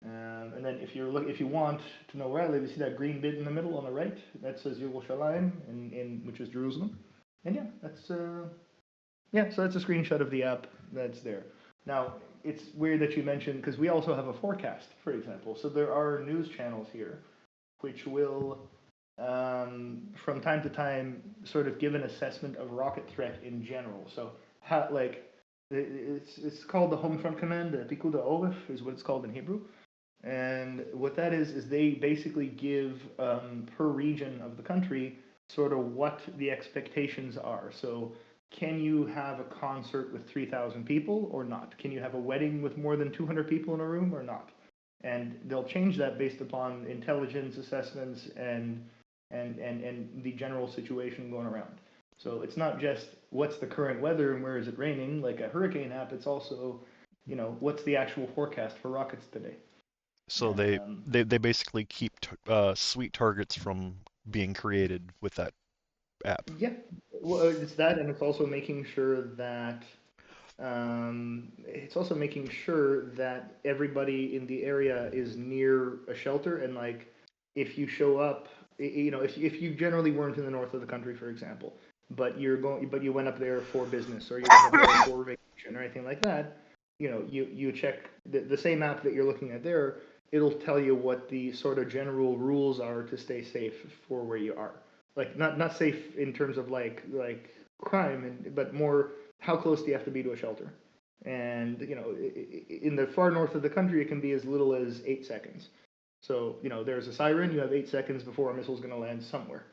And then if you want to know where I live, you see that green bit in the middle on the right that says Yerushalayim, which is Jerusalem, and so that's a screenshot of the app that's there. Now, it's weird that you mentioned, because we also have a forecast, for example. So there are news channels here which will, from time to time, sort of give an assessment of rocket threat in general. So, it's called the Home Front Command, the Pikuda Olef is what it's called in Hebrew. And what that is they basically give per region of the country sort of what the expectations are. So can you have a concert with 3,000 people or not? Can you have a wedding with more than 200 people in a room or not? And they'll change that based upon intelligence assessments and the general situation going around. So it's not just what's the current weather and where is it raining like a hurricane app. It's also, what's the actual forecast for rockets today.
So they basically keep sweet targets from being created with that app.
Yeah, well, it's that, and it's also making sure that everybody in the area is near a shelter, and like if you show up, if you generally weren't in the north of the country, for example, but you went up there for business or you went up there for vacation or anything like that, you check the same app that you're looking at there. It'll tell you what the sort of general rules are to stay safe for where you are. Like not safe in terms of like crime, but more how close do you have to be to a shelter? And in the far north of the country, it can be as little as 8 seconds. So there's a siren, you have 8 seconds before a missile is going to land somewhere.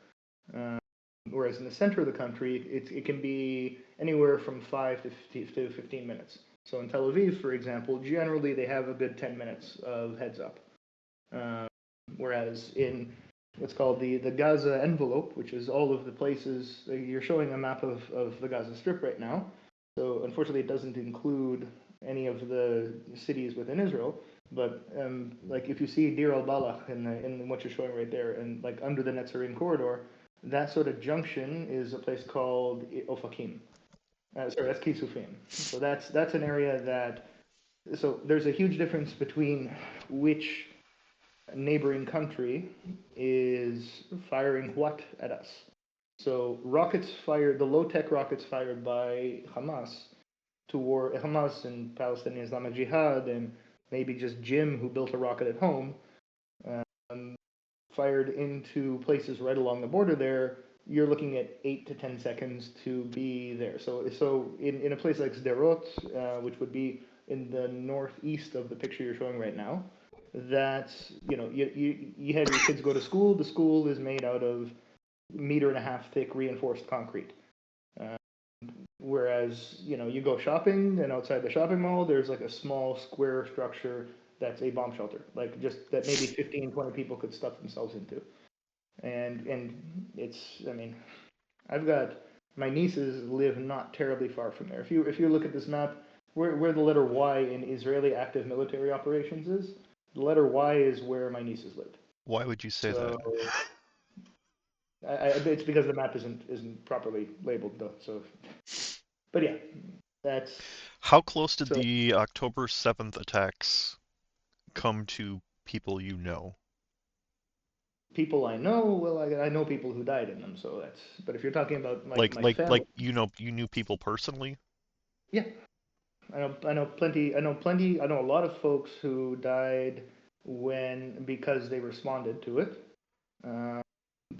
Whereas in the center of the country, it can be anywhere from 5 to 15 minutes. So in Tel Aviv, for example, generally they have a good 10 minutes of heads up. Whereas in what's called the Gaza envelope, which is all of the places, you're showing a map of the Gaza Strip right now. So unfortunately, it doesn't include any of the cities within Israel. But like if you see Deir al-Balach in what you're showing right there, and like under the Netzarim corridor, that sort of junction is a place called Ofakim. Sorry, that's Kisufim. So that's an area that. So there's a huge difference between which neighboring country is firing what at us. So rockets fired, the low-tech rockets fired by Hamas toward Hamas and Palestinian Islamic Jihad, and maybe just Jim, who built a rocket at home, fired into places right along the border there. You're looking at 8 to 10 seconds to be there. So in a place like Sderot, which would be in the northeast of the picture you're showing right now, that's you have your kids go to school. The school is made out of 1.5 meter thick reinforced concrete. Whereas you go shopping, and outside the shopping mall there's like a small square structure that's a bomb shelter, like just that maybe 15-20 people could stuff themselves into. And it's, I mean, I've got my nieces live not terribly far from there. If you look at this map, where the letter Y in Israeli active military operations is, the letter Y is where my nieces lived.
Why would you say that?
It's because the map isn't properly labeled though. So, but yeah, that's.
How close did the October 7th attacks come to people you know?
People I know, well, I know people who died in them, so that's. But if you're talking about my family,
you knew people personally.
Yeah, I know plenty. I know a lot of folks who died because they responded to it,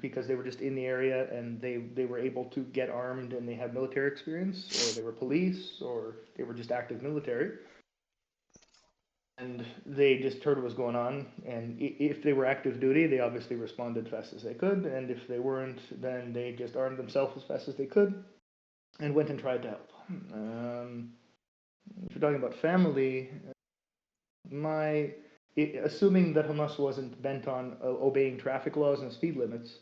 because they were just in the area and they were able to get armed and they had military experience, or they were police, or they were just active military. And they just heard what was going on, and if they were active duty, they obviously responded as fast as they could, and if they weren't, then they just armed themselves as fast as they could and went and tried to help. If you're talking about family, assuming that Hamas wasn't bent on obeying traffic laws and speed limits,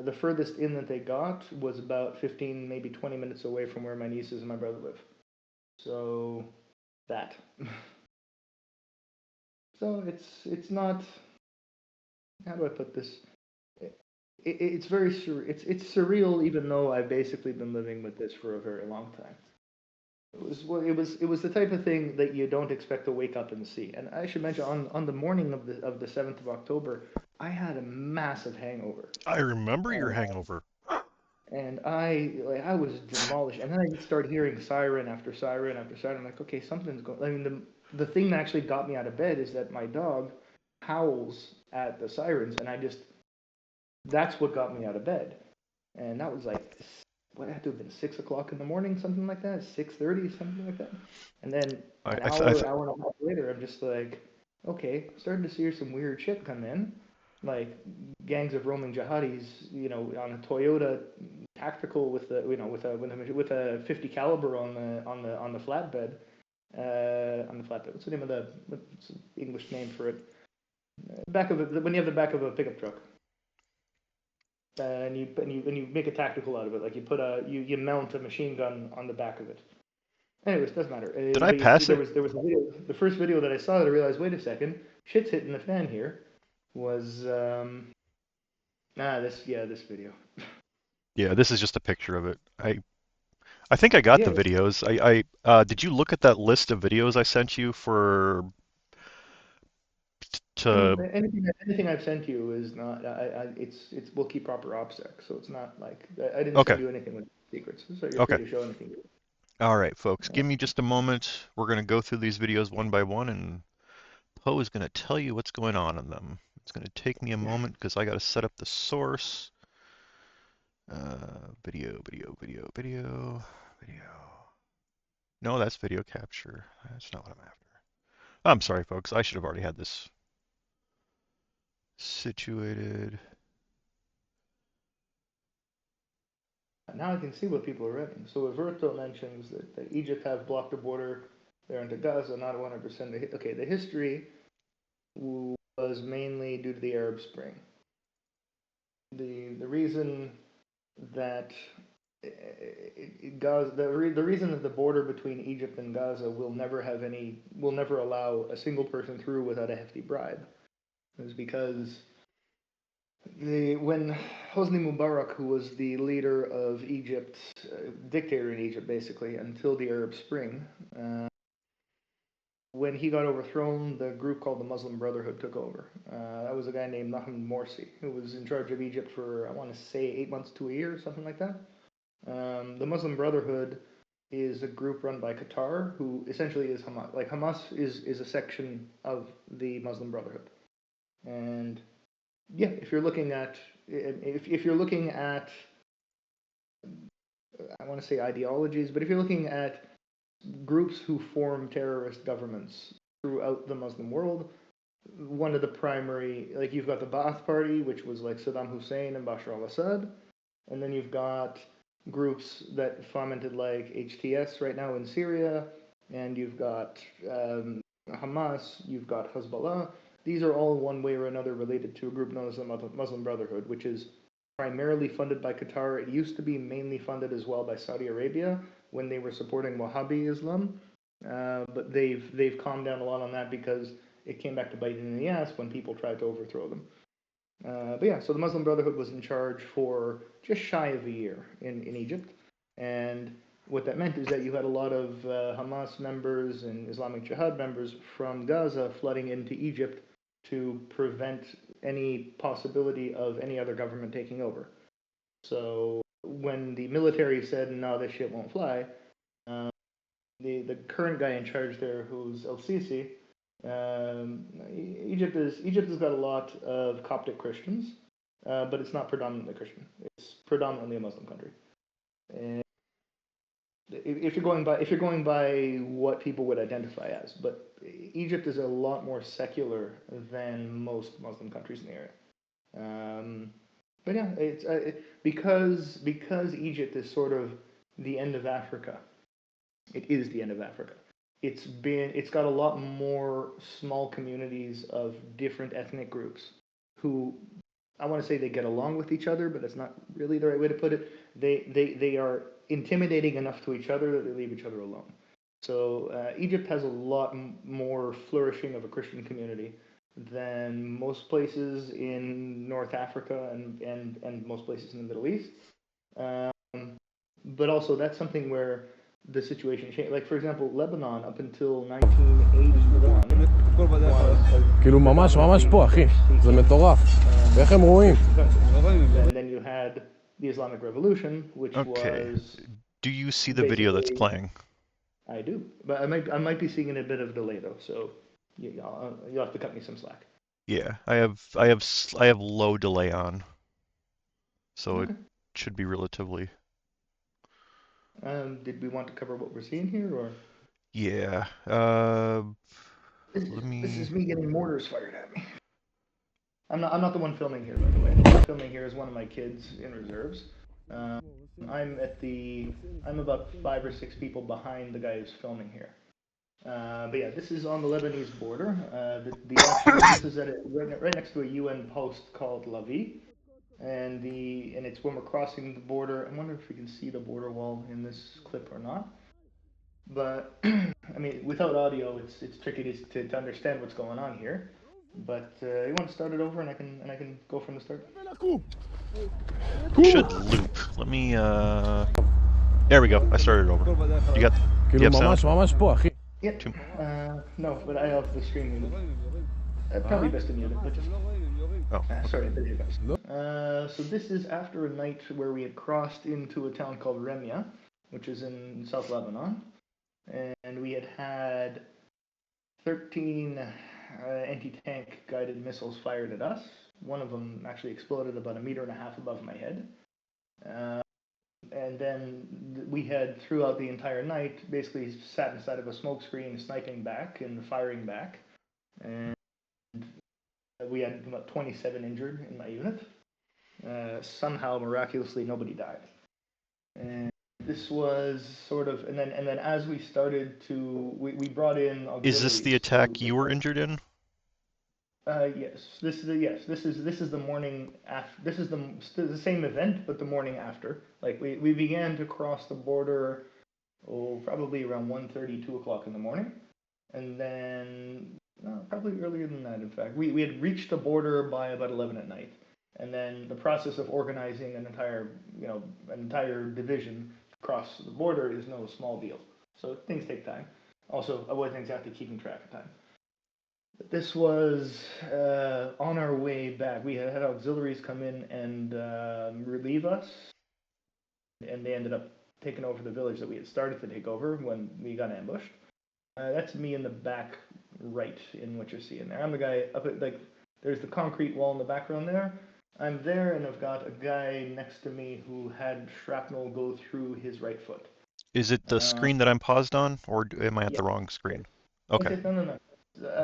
the furthest in that they got was about 15, maybe 20 minutes away from where my nieces and my brother live. So that. So it's not. How do I put this? It's very it's surreal, even though I've basically been living with this for a very long time. It was the type of thing that you don't expect to wake up and see. And I should mention on the morning of the 7th of October, I had a massive hangover.
I remember your hangover.
And I was demolished. And then I just started hearing siren after siren after siren. I'm like, okay, something's going. I mean, the thing that actually got me out of bed is that my dog howls at the sirens, and that's what got me out of bed. And that was like, what had to have been 6 o'clock in the morning, something like that, 6:30, something like that. And then an hour and a half later, I'm just like, Okay, starting to see some weird shit come in, like gangs of roaming jihadis, on a Toyota tactical with a 50 caliber on the flatbed. On the flatbed. What's the name of what's the English name for it? Back of it, when you have the back of a pickup truck. And you make a tactical out of it, like you mount a machine gun on the back of it. Anyways, doesn't matter.
Did I
But you see,
pass
there
it?
was a video. The first video that I saw that I realized, wait a second, shit's hitting the fan here. Was this video.
Yeah, this is just a picture of it. I think I got the
Yeah,
videos. Did you look at that list of videos I sent you for to
anything I've sent you is not. It's we'll keep proper OPSEC, so it's not like I didn't
Okay.
send you anything with secrets, so you're free
Okay.
to show anything.
All right, folks, give me just a moment. We're going to go through these videos one by one, and Poe is going to tell you what's going on in them. It's going to take me a moment because I got to set up the source. Video. No, that's video capture. That's not what I'm after. I'm sorry, folks. I should have already had this situated.
Now I can see what people are writing. So Averto mentions that Egypt have blocked the border there into Gaza, not 100%. Okay, the history was mainly due to the Arab Spring. The reason that Gaza, the reason that the border between Egypt and Gaza will never allow a single person through without a hefty bribe is because when Hosni Mubarak, who was the leader of Egypt, dictator in Egypt basically until the Arab Spring, when he got overthrown, the group called the Muslim Brotherhood took over. That was a guy named Nahum Morsi, who was in charge of Egypt for, I want to say, 8 months to a year, something like that. The Muslim Brotherhood is a group run by Qatar, who essentially is Hamas. Like Hamas is a section of the Muslim Brotherhood, and yeah, if you're looking at I want to say ideologies, but if you're looking at groups who form terrorist governments throughout the Muslim world, one of the primary, like you've got the Ba'ath Party, which was like Saddam Hussein and Bashar al-Assad, and then you've got groups that fomented like HTS right now in Syria, and you've got Hamas, you've got Hezbollah. These are all one way or another related to a group known as the Muslim Brotherhood, which is primarily funded by Qatar. It used to be mainly funded as well by Saudi Arabia when they were supporting Wahhabi Islam, but they've calmed down a lot on that because it came back to bite in the ass when people tried to overthrow them. But yeah, so the Muslim Brotherhood was in charge for just shy of a year in Egypt, and what that meant is that you had a lot of Hamas members and Islamic Jihad members from Gaza flooding into Egypt to prevent any possibility of any other government taking over. So when the military said, no, this shit won't fly, the current guy in charge there, who's El-Sisi, Egypt has got a lot of Coptic Christians, but it's not predominantly Christian. It's predominantly a Muslim country. And if you're going by what people would identify as, but Egypt is a lot more secular than most Muslim countries in the area. But yeah, it's because Egypt is sort of the end of Africa. It is the end of Africa. It's got a lot more small communities of different ethnic groups who, I want to say, they get along with each other, but that's not really the right way to put it. They are intimidating enough to each other that they leave each other alone. So Egypt has a lot more flourishing of a Christian community than most places in North Africa and most places in the Middle East. But also that's something where the situation changed. Like for example, Lebanon up until 1981
כאילו ממש פה אחי, זה מטורף, איך הם רואים?
And then you had the Islamic Revolution, which
Okay.
was.
Do you see the video that's playing?
I do, but I might be seeing a bit of delay though, so you'll have to cut me some slack.
Yeah, I have low delay on, so
Okay.
it should be relatively.
Did we want to cover what we're seeing here, or?
Yeah.
This is me getting mortars fired at me. I'm not the one filming here, by the way. The one filming here is one of my kids in reserves. I'm about 5 or 6 people behind the guy who's filming here. But yeah, this is on the Lebanese border. This is right next to a UN post called La Vie, and it's when we're crossing the border. I wonder if we can see the border wall in this clip or not. But I mean, without audio, it's tricky to understand what's going on here. But you want to start it over, and I can go from the start.
It should loop. Let me. There we go. I started over. You have sound?
ממש פה, אחי.
Yep. No, but I have the streaming. Probably best to mute it, but just.
Oh.
Sorry, there you go. So this is after a night where we had crossed into a town called Remya, which is in South Lebanon, and we had 13 anti-tank guided missiles fired at us. One of them actually exploded about 1.5 meters above my head. And then we had, throughout the entire night, basically sat inside of a smoke screen, sniping back and firing back. And we had about 27 injured in my unit. Somehow, miraculously, nobody died. And this was sort of, and then as we started to, we brought in auxiliaries.
Is this the attack you were injured in?
Yes. This is the morning after. This is the same event, but the morning after. Like we began to cross the border, probably around 1:30, 2 o'clock in the morning, and then probably earlier than that. In fact, we had reached the border by about 11 at night, and then the process of organizing an entire division across the border is no small deal. So things take time. Also, I wasn't exactly keeping track of time. This was on our way back. We had auxiliaries come in and relieve us, and they ended up taking over the village that we had started to take over when we got ambushed. That's me in the back right in what you're seeing there. I'm the guy up at, there's the concrete wall in the background there. I'm there, and I've got a guy next to me who had shrapnel go through his right foot.
Is it the screen that I'm paused on, or am I at the wrong screen? Okay.
No.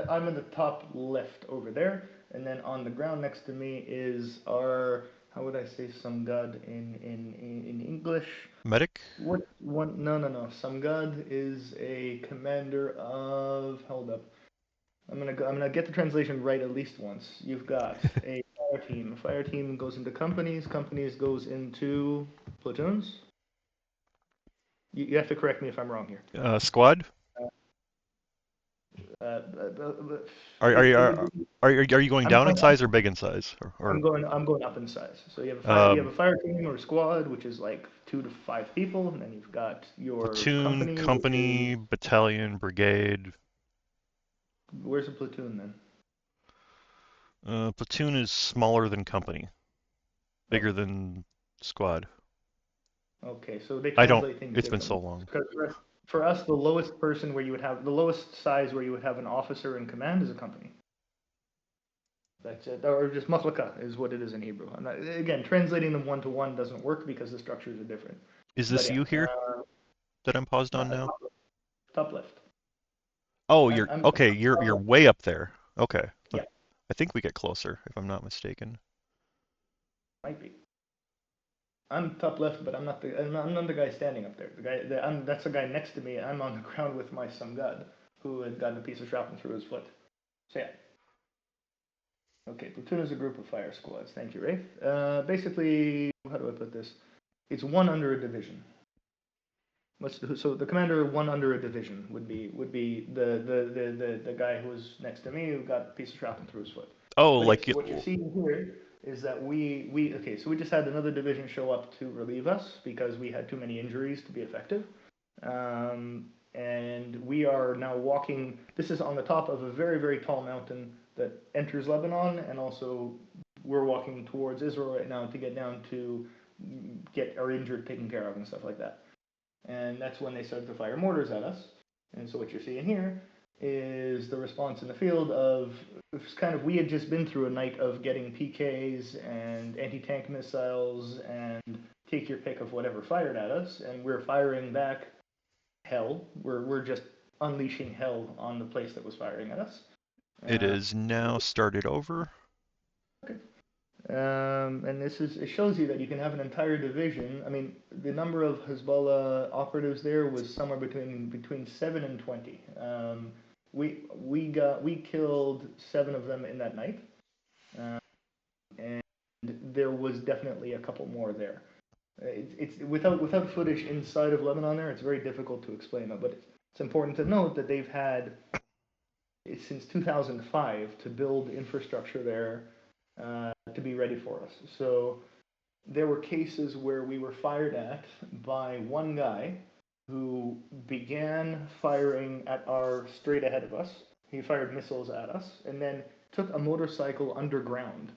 I'm in the top left over there, and then on the ground next to me is our, how would I say Samgad in English?
Medic?
No. Samgad is a commander of. Hold up. I'm gonna get the translation right at least once. You've got a fire team. A fire team goes into companies. Companies goes into platoons. You have to correct me if I'm wrong here.
Squad? Are you going down in size or big in size? Or...
I'm going up in size. So you have a fire team or squad, which is like 2 to 5 people, and then you've got your
platoon, company, battalion, brigade.
Where's a platoon
then? Platoon is smaller than company, bigger than squad.
Okay, so they
translate things. It's been so long.
For us, the lowest size where you would have an officer in command is a company. That's it, or just maklaka is what it is in Hebrew. Again, translating them 1-to-1 doesn't work because the structures are different.
Is this you here that I'm paused on now?
Top left.
Oh, you're way up there. Okay.
Yeah.
I think we get closer, if I'm not mistaken.
Might be. I'm top left, but I'm not the guy standing up there. That's the guy next to me. I'm on the ground with my Samgad, who had gotten a piece of shrapnel through his foot. So yeah. Okay, platoon is a group of fire squads. Thank you, Rafe. Basically, how do I put this? It's one under a division. So the commander one under a division would be the guy who was next to me who got a piece of shrapnel through his foot.
Oh,
what you're seeing here is that we just had another division show up to relieve us because we had too many injuries to be effective. And we are now walking. This is on the top of a very, very tall mountain that enters Lebanon, and also we're walking towards Israel right now to get down to get our injured taken care of and stuff like that. And that's when they started to fire mortars at us. And so what you're seeing here is the response in the field of we had just been through a night of getting PKs and anti-tank missiles and take your pick of whatever fired at us, and we're firing back hell. We're just unleashing hell on the place that was firing at us.
It is now started over.
And it shows you that you can have an entire division. I mean, the number of Hezbollah operatives there was somewhere between 7 and 20. We killed 7 of them in that night, and there was definitely a couple more there. It's without footage inside of Lebanon there, it's very difficult to explain it. But it's important to note that they've had since 2005 to build infrastructure there. To be ready for us. So there were cases where we were fired at by one guy who began firing at our straight ahead of us. He fired missiles at us and then took a motorcycle underground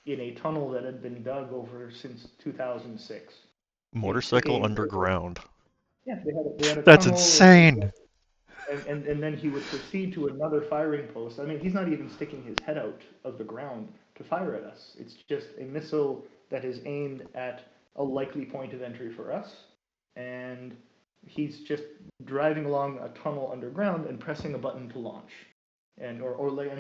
in a tunnel that had been dug over since 2006.
Motorcycle underground.
Yeah, they had a
That's
tunnel.
insane.
And then he would proceed to another firing post. I mean, he's not even sticking his head out of the ground to fire at us. It's just a missile that is aimed at a likely point of entry for us. And he's just driving along a tunnel underground and pressing a button to launch. And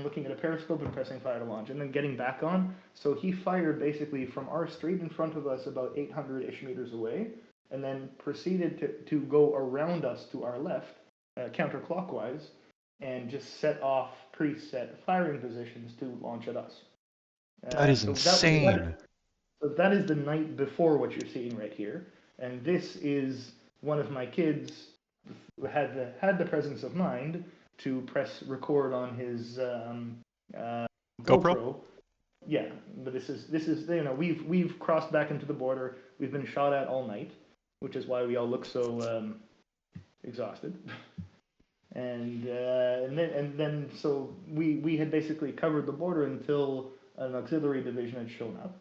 looking at a periscope and pressing fire to launch and then getting back on. So he fired basically from our straight in front of us about 800-ish meters away and then proceeded to go around us to our left, counterclockwise, and just set off preset firing positions to launch at us.
That is insane.
So that is the night before what you're seeing right here, and this is one of my kids who had the presence of mind to press record on his GoPro. Yeah, but this is we've crossed back into the border. We've been shot at all night, which is why we all look so exhausted. And then so we had basically covered the border until an auxiliary division had shown up,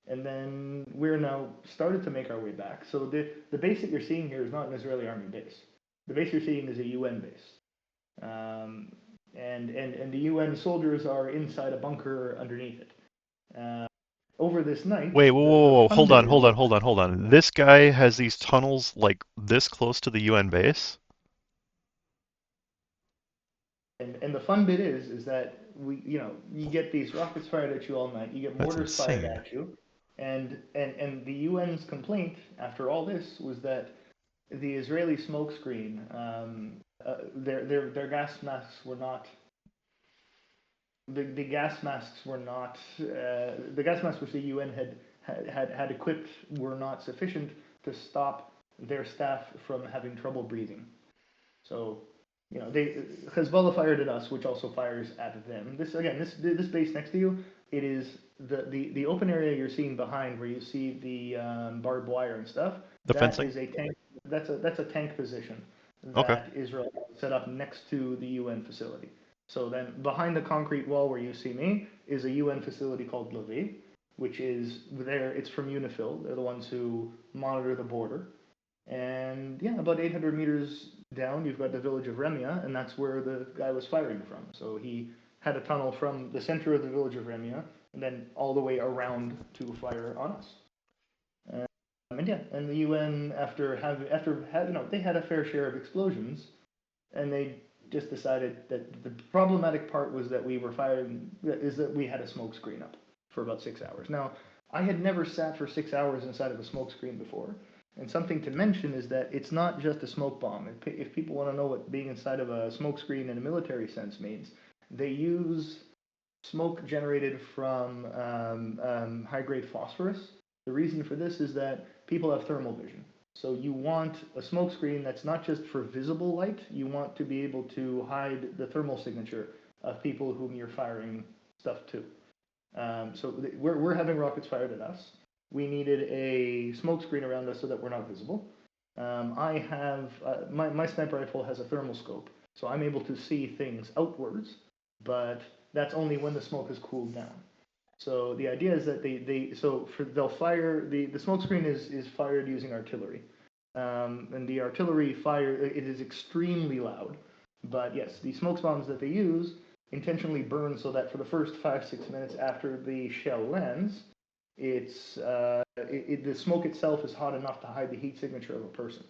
and then we're now started to make our way back. So the base that you're seeing here is not an Israeli army base. The base you're seeing is a UN base, and the UN soldiers are inside a bunker underneath it. Over this night.
Wait, whoa, hold on. This guy has these tunnels like this close to the UN base?
And the fun bit is that you get these rockets fired at you all night. You get mortars fired at you, and the UN's complaint after all this was that the Israeli smokescreen, their gas masks were not. The gas masks were not. The gas masks which the UN had equipped were not sufficient to stop their staff from having trouble breathing. So. Hezbollah fired at us, which also fires at them. This base next to you, it is the open area you're seeing behind, where you see the barbed wire and stuff.
The fencing.
Is a tank. That's a tank position that Israel set up next to the UN facility. So then, behind the concrete wall where you see me is a UN facility called Lviv, which is there. It's from UNIFIL. They're the ones who monitor the border. And about 800 meters down, you've got the village of Remia, and that's where the guy was firing from. So he had a tunnel from the center of the village of Remia, and then all the way around to fire on us. And the UN, after they had a fair share of explosions, and they just decided that the problematic part was that we were firing, is that we had a smoke screen up for about 6 hours. Now, I had never sat for 6 hours inside of a smoke screen before. And something to mention is that it's not just a smoke bomb. If people want to know what being inside of a smoke screen in a military sense means, they use smoke generated from high-grade phosphorus. The reason for this is that people have thermal vision. So you want a smoke screen that's not just for visible light. You want to be able to hide the thermal signature of people whom you're firing stuff to. So we're having rockets fired at us. We needed a smoke screen around us so that we're not visible. I have my sniper rifle has a thermal scope, so I'm able to see things outwards, but that's only when the smoke has cooled down. So the idea is that they'll fire the smoke screen is fired using artillery, and the artillery fire it is extremely loud. But yes, the smoke bombs that they use intentionally burn so that for the first 5-6 minutes after the shell lands, the smoke itself is hot enough to hide the heat signature of a person.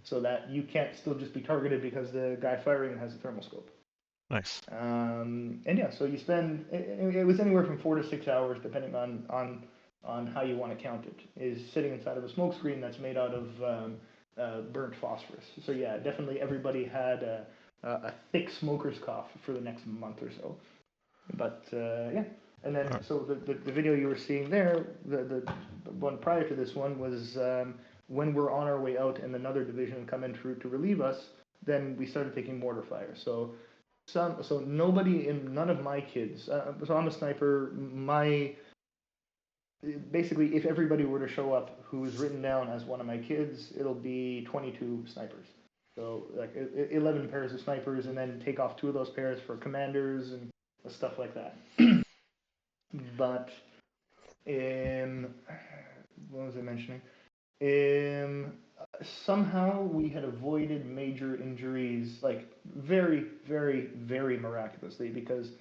so that you can't still just be targeted because the guy firing has a thermal scope.
Nice.
And yeah, so you spend it was anywhere from 4 to 6 hours, depending on how you want to count it. Is sitting inside of a smoke screen that's made out of burnt phosphorus. So yeah, definitely everybody had a thick smoker's cough for the next month or so. But yeah, and then so the video you were seeing there, the one prior to this one was when we're on our way out and another division come in to relieve us. Then we started taking mortar fire. So nobody in none of my kids. So I'm a sniper. Basically, if everybody were to show up who is written down as one of my kids, it'll be 22 snipers. So like 11 pairs of snipers, and then take off 2 of those pairs for commanders and stuff like that. But what was I mentioning? Somehow we had avoided major injuries, like very, very, very miraculously, because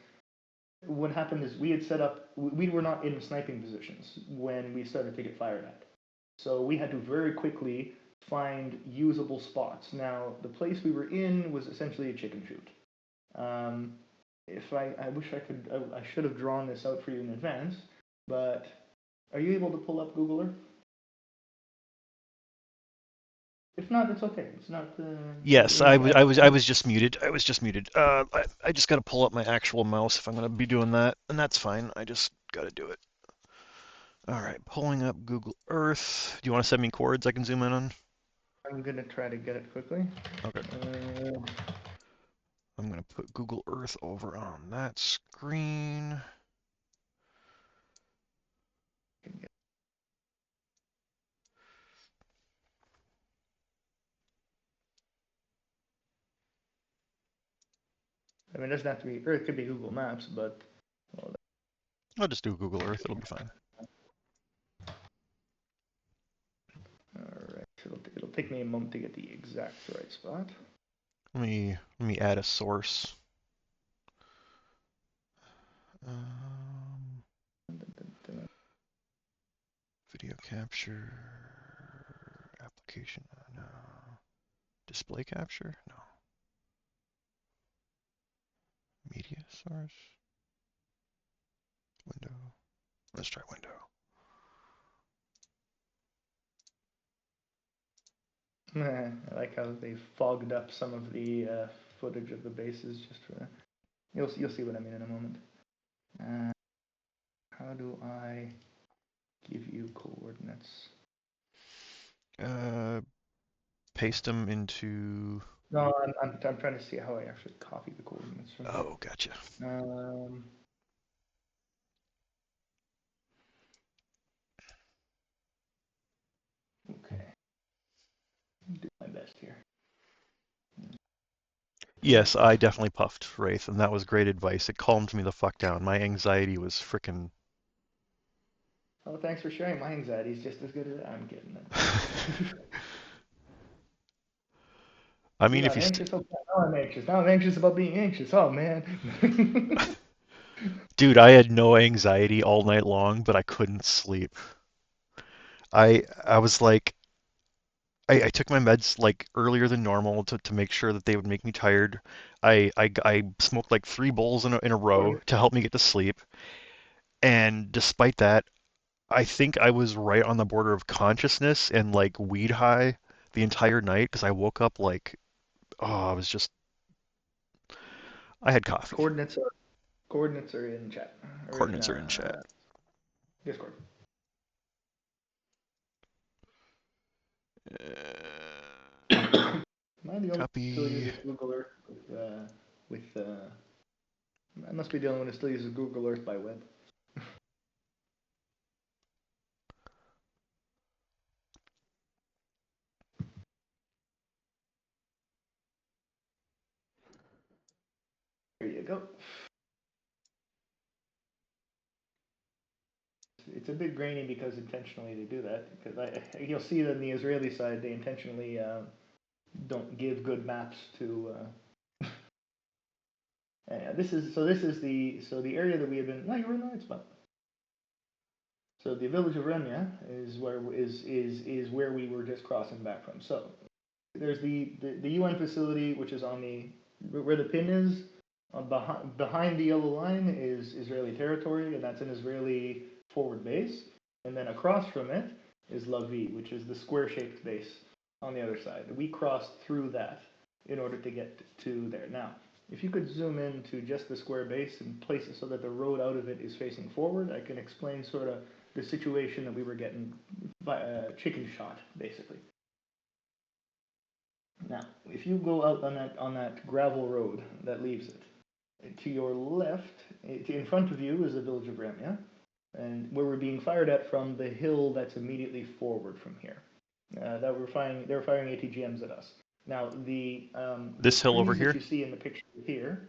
what happened is we had set up, we were not in sniping positions when we started to get fired at. So we had to very quickly find usable spots. Now, the place we were in was essentially a chicken shoot. I wish I should have drawn this out for you in advance, but are you able to pull up Google Earth? If not, it's okay. It's not.
Yes, I was just muted. I just got to pull up my actual mouse if I'm going to be doing that, and that's fine. I just got to do it. All right, pulling up Google Earth. Do you want to send me chords I can zoom in on?
I'm gonna try to get it quickly.
Okay. I'm going to put Google Earth over on that screen.
I mean, it doesn't have to be, or it could be Google Maps, but. Well,
I'll just do Google Earth. It'll be fine.
All right. It'll take me a moment to get the exact right spot.
Let me add a source. Video capture application. No. Display capture? No. Media source. Window. Let's try window.
I like how they fogged up some of the footage of the bases just for that. You'll see what I mean in a moment. How do I give you coordinates?
Paste them into.
No, I'm trying to see how I actually copy the coordinates.
Oh, gotcha.
Okay. Do my best here.
Yes, I definitely puffed Wraith, and that was great advice. It calmed me the fuck down. My anxiety was frickin'.
Oh, thanks for sharing. My anxiety's just as good as I'm getting it.
I mean,
if you anxious, now I'm anxious. Now I'm anxious about being anxious. Oh man.
Dude, I had no anxiety all night long, but I couldn't sleep. I was like, I took my meds like earlier than normal to make sure that they would make me tired. I smoked like 3 bowls in a row to help me get to sleep, and despite that, I think I was right on the border of consciousness and like weed high the entire night because I woke up like, oh, I had coffee.
Coordinates are in chat.
Coordinates are in chat.
Discord. Am I the only one who still uses Google Earth I must be the only one who still uses Google Earth by web. There you go. It's a bit grainy because intentionally they do that. Because you'll see that on the Israeli side, they intentionally don't give good maps to. This is the area that we have been. No, you were in the right spot. So the village of Remya is where we were just crossing back from. So there's the UN facility, which is on where the pin is. Behind the yellow line is Israeli territory, and that's an Israeli forward base. And then across from it is Lavi, which is the square-shaped base on the other side. We crossed through that in order to get to there. Now, if you could zoom in to just the square base and place it so that the road out of it is facing forward, I can explain sort of the situation that we were getting by chicken shot, basically. Now, if you go out on that gravel road that leaves it, to your left, in front of you, is the village of Ramya, and where we're being fired at from the hill that's immediately forward from here. They were firing ATGMs at us. Now,
this hill over here
that you see in the picture here,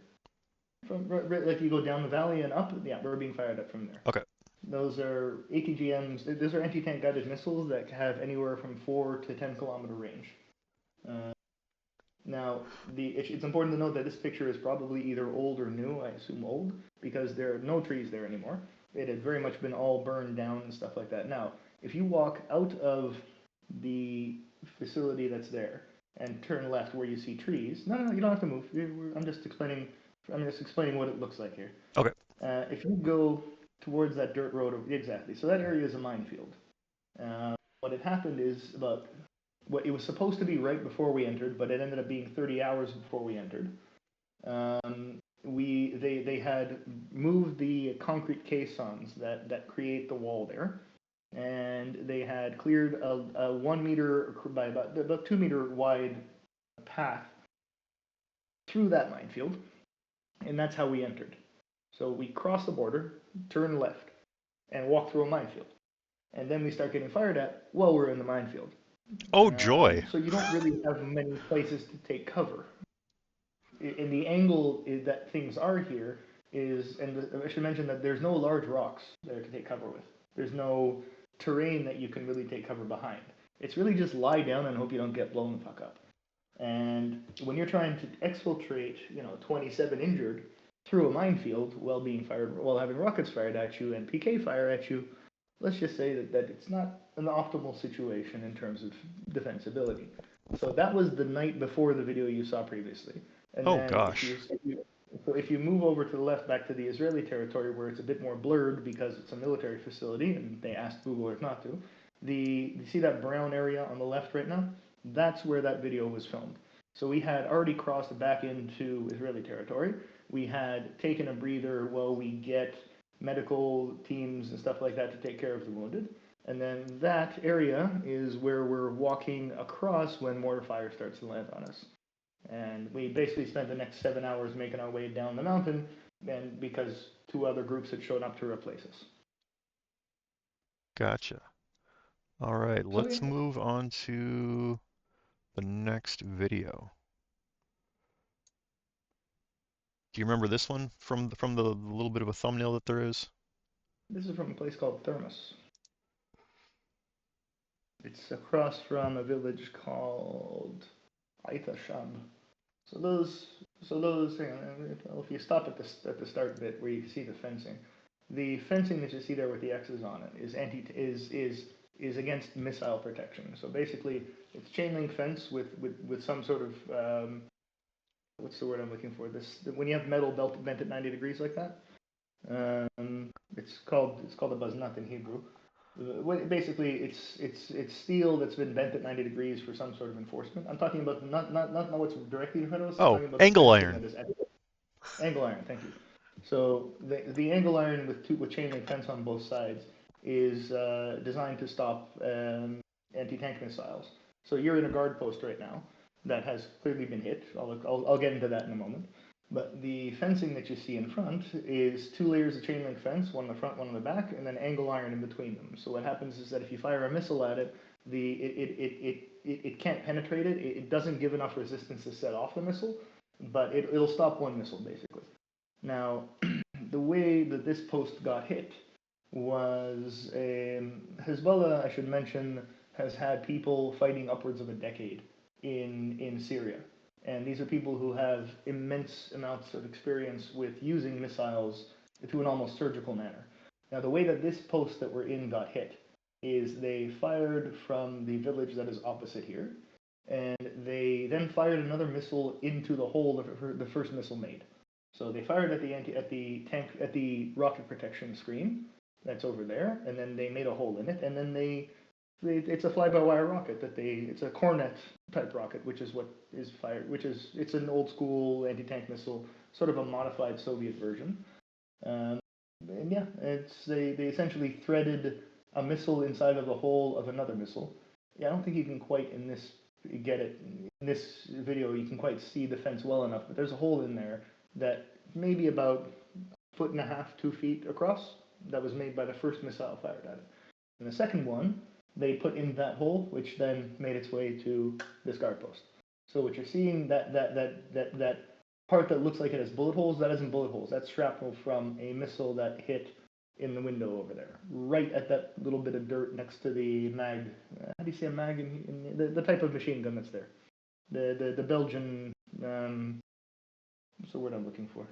like you go down the valley and up, yeah, we're being fired at from there.
Okay.
Those are ATGMs. Those are anti-tank guided missiles that have anywhere from 4 to 10 kilometer range. Now, it's important to note that this picture is probably either old or new, I assume old, because there are no trees there anymore. It had very much been all burned down and stuff like that. Now, if you walk out of the facility that's there and turn left where you see trees, no, you don't have to move. I'm just explaining what it looks like here.
Okay.
If you go towards that dirt road, exactly, so that area is a minefield. What had happened is it was supposed to be right before we entered, but it ended up being 30 hours before we entered. They had moved the concrete caissons that create the wall there, and they had cleared a 1 meter by about 2 meter wide path through that minefield, and that's how we entered. So we crossed the border, turn left, and walk through a minefield, and then we start getting fired at while we're in the minefield.
Oh, joy.
So you don't really have many places to take cover. And the angle that things are here is, and I should mention that there's no large rocks there to take cover with. There's no terrain that you can really take cover behind. It's really just lie down and hope you don't get blown the fuck up. And when you're trying to exfiltrate, 27 injured through a minefield while having rockets fired at you and PK fire at you, let's just say that it's not an optimal situation in terms of defensibility. So that was the night before the video you saw previously. And
Oh,
then
gosh.
if you move over to the left back to the Israeli territory where it's a bit more blurred because it's a military facility and they asked Google Earth not to, you see that brown area on the left right now? That's where that video was filmed. So we had already crossed back into Israeli territory. We had taken a breather while we get medical teams and stuff like that to take care of the wounded. And then that area is where we're walking across when mortar fire starts to land on us. And we basically spent the next 7 hours making our way down the mountain, and because 2 other groups had shown up to replace us.
Gotcha. All right, let's move on to the next video. Do you remember this one from the little bit of a thumbnail that there is?
This is from a place called Thermos. It's across from a village called Aitashab. So those, if you stop at the start bit where you see the fencing that you see there with the X's on it is against missile protection. So basically, it's chain link fence with some sort of what's the word I'm looking for? When you have metal bent at 90 degrees like that. It's called a baznat in Hebrew. Basically, it's steel that's been bent at 90 degrees for some sort of enforcement. I'm talking about not what's directly in front of us.
Oh, angle iron.
Angle iron, thank you. So the angle iron with chain link fence on both sides is designed to stop anti-tank missiles. So you're in a guard post right now that has clearly been hit. I'll get into that in a moment. But the fencing that you see in front is 2 layers of chain link fence, one in the front, one in the back, and then angle iron in between them. So what happens is that if you fire a missile at it, it can't penetrate it. It doesn't give enough resistance to set off the missile, but it'll stop one missile basically. Now, the way that this post got hit was Hezbollah, I should mention, has had people fighting upwards of a decade in Syria. And these are people who have immense amounts of experience with using missiles to an almost surgical manner. Now, the way that this post that we're in got hit is they fired from the village that is opposite here, and they then fired another missile into the hole that the first missile made. So they fired at the rocket protection screen that's over there, and then they made a hole in it, and then it's a fly-by-wire rocket it's a Cornet type rocket, which is what is fired, it's an old school anti-tank missile, sort of a modified Soviet version. And yeah, they essentially threaded a missile inside of the hole of another missile. Yeah, I don't think you can quite in this video you can quite see the fence well enough, but there's a hole in there that maybe about 1.5 feet, 2 feet across, that was made by the first missile fired at it. And the second one, they put in that hole, which then made its way to this guard post. So what you're seeing, that part that looks like it has bullet holes, that isn't bullet holes. That's shrapnel from a missile that hit in the window over there, right at that little bit of dirt next to the mag. How do you say a mag in the type of machine gun that's there? The Belgian. What's the word I'm looking for?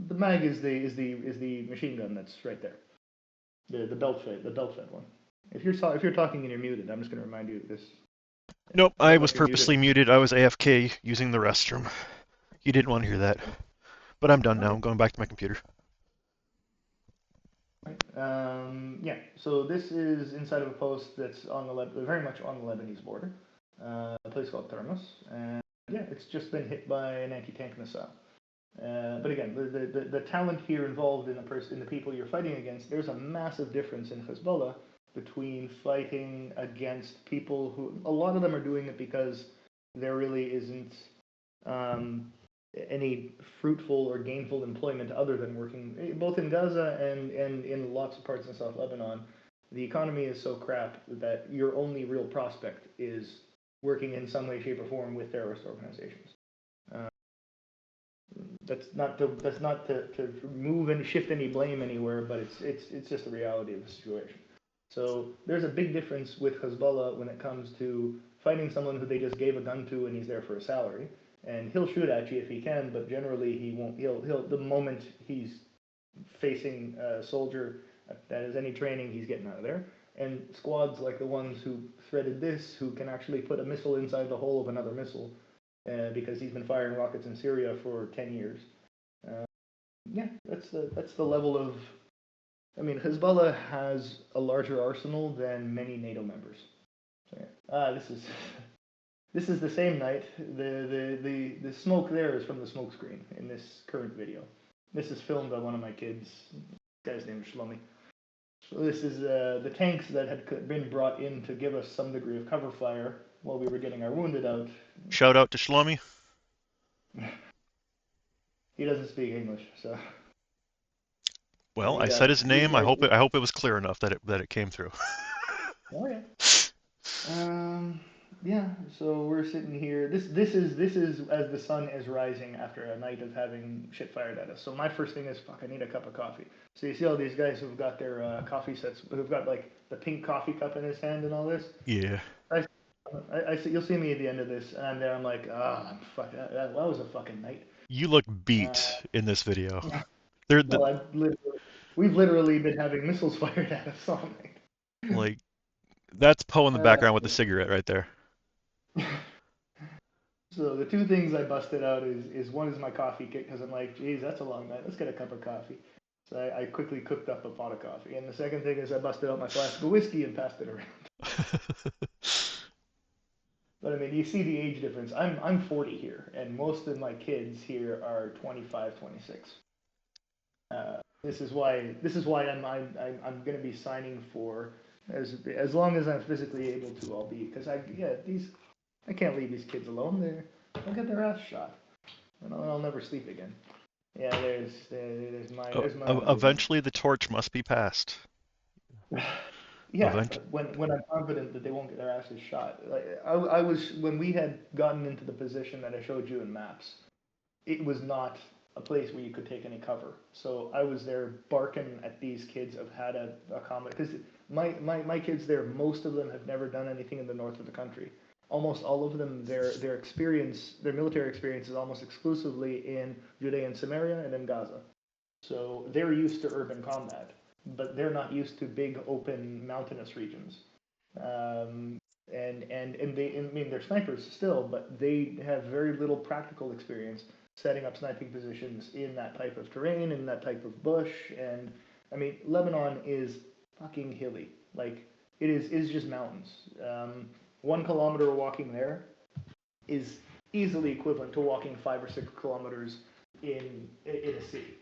The mag is the machine gun that's right there. The belt fed one. If you're talking and you're muted, I'm just going to remind you of this.
Nope, I was purposely muted. I was AFK using the restroom. You didn't want to hear that. But I'm done now. I'm going back to my computer.
Yeah, so this is inside of a post that's very much on the Lebanese border, a place called Termos, and yeah, it's just been hit by an anti-tank missile. But again, the talent here involved in the people you're fighting against, there's a massive difference in Hezbollah between fighting against people who, a lot of them are doing it because there really isn't any fruitful or gainful employment other than working, both in Gaza and in lots of parts in South Lebanon. The economy is so crap that your only real prospect is working in some way, shape, or form with terrorist organizations. That's not to move and shift any blame anywhere, but it's just the reality of the situation. So there's a big difference with Hezbollah when it comes to fighting someone who they just gave a gun to and he's there for a salary. And he'll shoot at you if he can, but generally he won't. He'll the moment he's facing a soldier that has any training, he's getting out of there. And squads like the ones who threaded this, who can actually put a missile inside the hole of another missile, because he's been firing rockets in Syria for 10 years. Yeah, that's the level of. I mean, Hezbollah has a larger arsenal than many NATO members. So, yeah. This is the same night. The smoke there is from the smoke screen in this current video. This is filmed by one of my kids. This guy's name is Shlomi. So this is the tanks that had been brought in to give us some degree of cover fire while we were getting our wounded out.
Shout out to Shlomi.
He doesn't speak English, so.
Well, I said his name. I hope it was clear enough that it came through.
Oh yeah. Yeah, so we're sitting here. This is as the sun is rising after a night of having shit fired at us. So my first thing is, fuck, I need a cup of coffee. So you see all these guys who've got their coffee sets, who've got like the pink coffee cup in his hand and all this.
Yeah.
I see. You'll see me at the end of this, and I'm there. I'm like, fuck, that was a fucking night.
You look beat in this video.
We've literally been having missiles fired at us all night.
Like, that's Poe in the background with the cigarette right there.
So the two things I busted out is one is my coffee kit, because I'm like, geez, that's a long night. Let's get a cup of coffee. So I quickly cooked up a pot of coffee. And the second thing is I busted out my flask of whiskey and passed it around. But I mean, you see the age difference. I'm 40 here, and most of my kids here are 25, 26. This is why I'm going to be signing for as long as I'm physically able to. I'll be, because I can't leave these kids alone. They'll get their ass shot, and I'll never sleep again. Yeah, there's my.
Eventually, the torch must be passed.
Yeah, when I'm confident that they won't get their asses shot. Like I was when we had gotten into the position that I showed you in maps, it was not a place where you could take any cover. So I was there barking at these kids of how to accommodate, because my kids there, most of them have never done anything in the north of the country. Almost all of them, their military experience is almost exclusively in Judea and Samaria and in Gaza. So they're used to urban combat, but they're not used to big open mountainous regions. And I mean, they're snipers still, but they have very little practical experience setting up sniping positions in that type of terrain, in that type of bush, and I mean, Lebanon is fucking hilly. Like, is just mountains. 1 kilometer walking there is easily equivalent to walking 5 or 6 kilometers in a city,